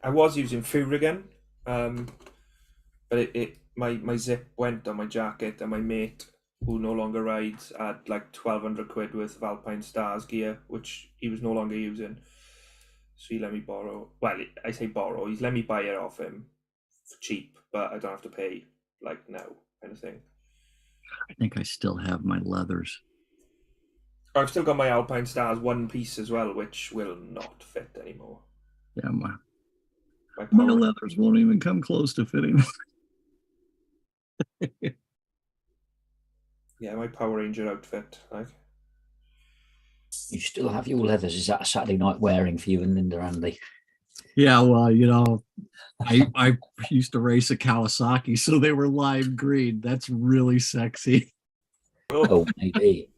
I was using Furigan, but my zip went on my jacket, and my mate, who no longer rides, had like 1,200 quid worth of Alpine Stars gear, which he was no longer using. So he let me borrow. Well, I say borrow. He's let me buy it off him for cheap, but I don't have to pay like now, kind of thing. I think I still have my leathers. I've still got my Alpine Stars one piece as well, which will not fit anymore. Yeah, my power leathers won't even come close to fitting. Yeah, my Power Ranger outfit, like. You still have your leathers. Is that a Saturday night wearing for you and Linda, Andy? Yeah, well, I used to race a Kawasaki, so they were lime green. That's really sexy. Oh, maybe.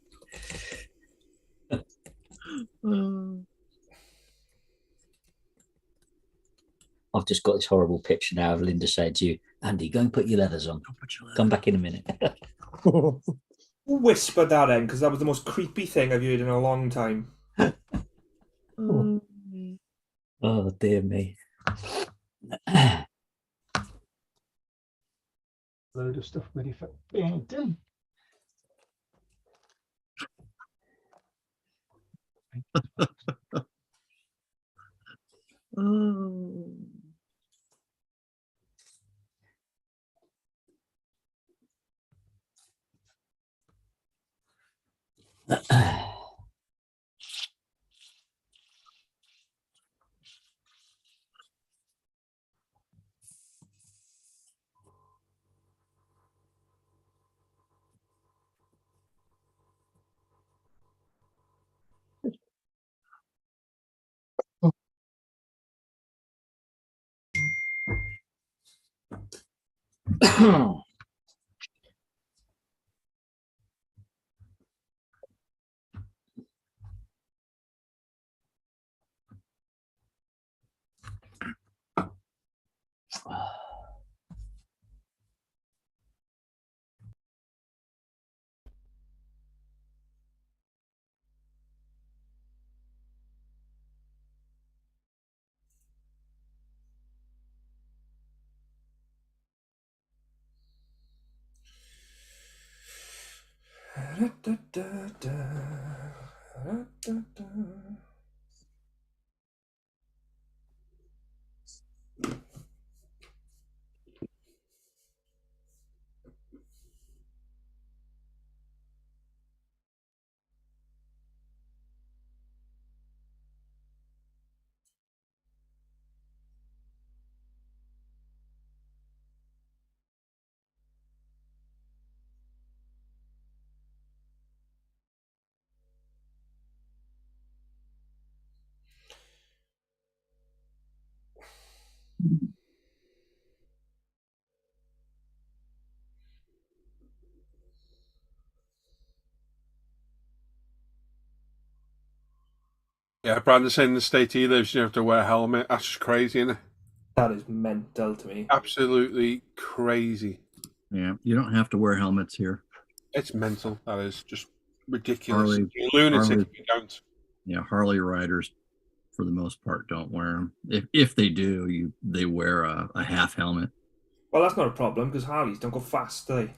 I've just got this horrible picture now of Linda saying to you, Andy, go and put your leathers on. Come back in a minute. Who whispered that in? Because that was the most creepy thing I've heard in a long time. Oh, dear me. Load of stuff ready for being done. Yeah, Brandon saying in the state he lives, you have to wear a helmet. That's just crazy, isn't it? That is mental to me. Absolutely crazy. Yeah, you don't have to wear helmets here. It's mental. That is just ridiculous. Harley- You're a lunatic Harley- if you don't. Yeah, Harley riders, for the most part, don't wear them. If they do, they wear a half helmet. Well, that's not a problem because Harleys don't go fast, do they?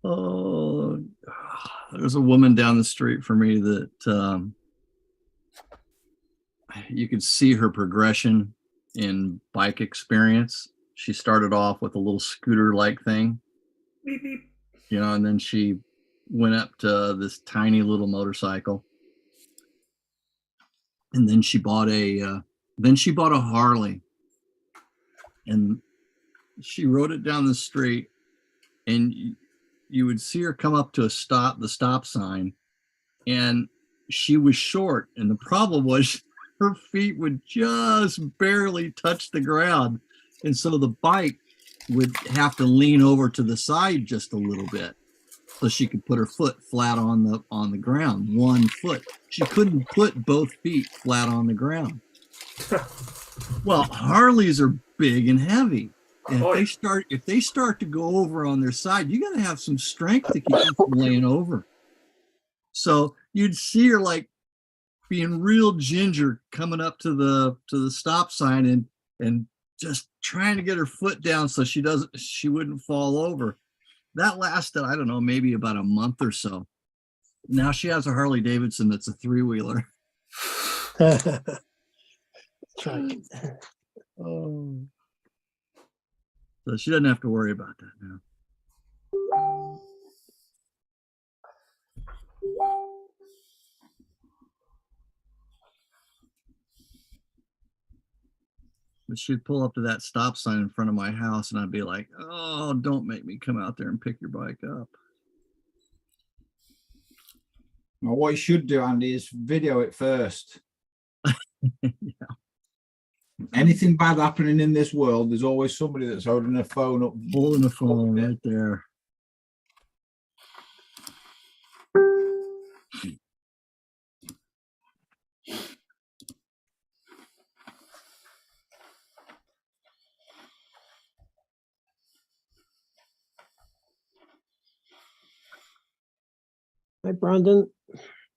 Oh, there's a woman down the street for me that you could see her progression in bike experience. She started off with a little scooter-like thing, Beep, beep. and then she went up to this tiny little motorcycle, and then she bought a Harley, and she rode it down the street, and you would see her come up to the stop sign, and she was short, and the problem was her feet would just barely touch the ground, and so the bike would have to lean over to the side just a little bit so she could put her foot flat on the ground. One foot. She couldn't put both feet flat on the ground. Well, Harleys are big and heavy. And if they start to go over on their side, you got to have some strength to keep them from laying over. So you'd see her like being real ginger coming up to the stop sign and just trying to get her foot down so she wouldn't fall over. That lasted, I don't know, maybe about a month or so. Now she has a Harley Davidson that's a 3-wheeler. That's right. Oh. So she doesn't have to worry about that now. But she'd pull up to that stop sign in front of my house, and I'd be like, "Oh, don't make me come out there and pick your bike up." Well, what you should do, Andy, is video it first. Yeah. Anything bad happening in this world, there's always somebody that's holding a phone up. Holding the phone right there. Hi, Brandon.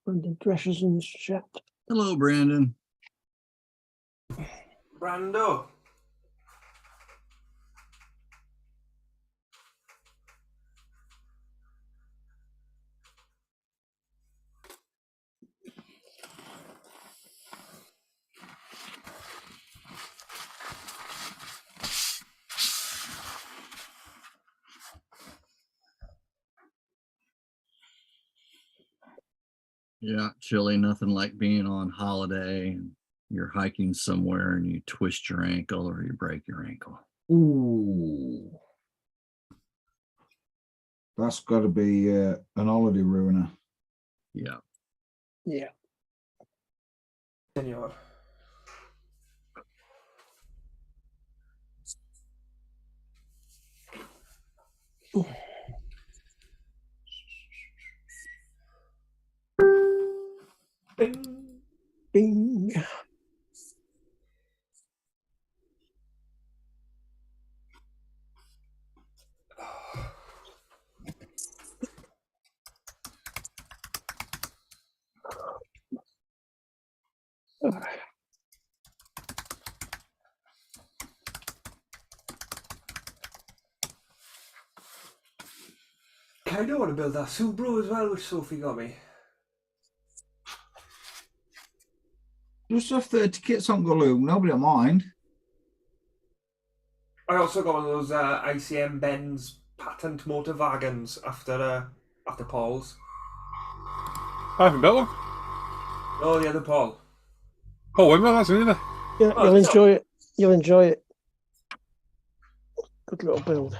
Brandon Drescher's in the chat. Hello, Brandon. Brando. Yeah, Chili, nothing like being on holiday and you're hiking somewhere and you twist your ankle or you break your ankle. Ooh. That's got to be an holiday ruiner. Yeah. Yeah. Senor. Bing. Bing. I don't want to build that Subaru as well, which Sophie got me. Just have 30 kits on Galoo, nobody will mind. I also got one of those ICM Benz patent motor wagons after Paul's. I haven't built one. Oh, the other Paul. Oh, Wimble hasn't either. Yeah, Oh, you'll it's enjoy it. You'll enjoy it. Good little build.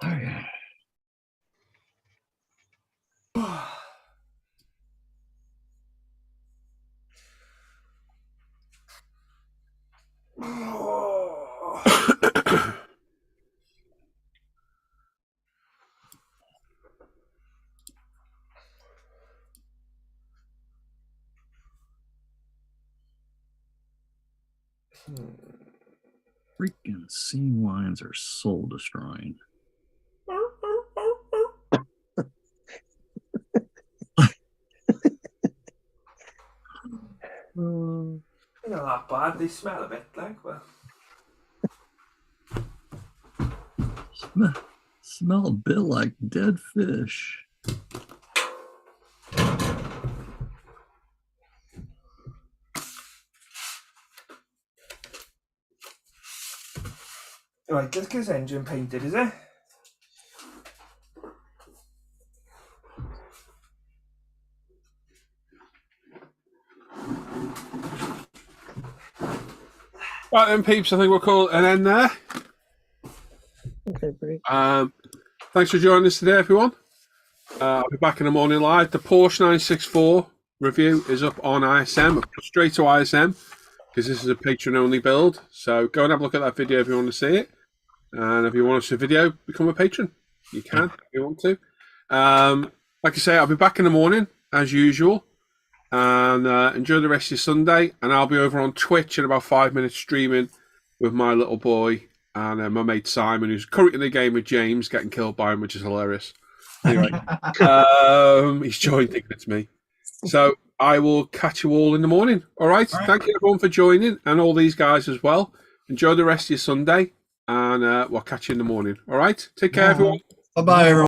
Okay. Freaking sea lions are soul destroying. They're not that bad. They smell a bit like, well. Smell a bit like dead fish. Right, let's get his engine painted, is it? Right then, peeps, I think we'll call it an end there. Okay, great. Thanks for joining us today, everyone. I'll be back in the morning live. The Porsche 964 review is up on ISM, straight to ISM, because this is a patron-only build. So go and have a look at that video if you want to see it. And if you want to see a video, become a patron. You can if you want to. Like I say, I'll be back in the morning, as usual. And enjoy the rest of your Sunday. And I'll be over on Twitch in about 5 minutes streaming with my little boy and my mate Simon, who's currently in the game with James, getting killed by him, which is hilarious. Anyway, he's joined thinking it's me. So I will catch you all in the morning. All right. Thank you everyone for joining, and all these guys as well. Enjoy the rest of your Sunday, and we'll catch you in the morning. All right. Take care, everyone. Bye-bye, everyone.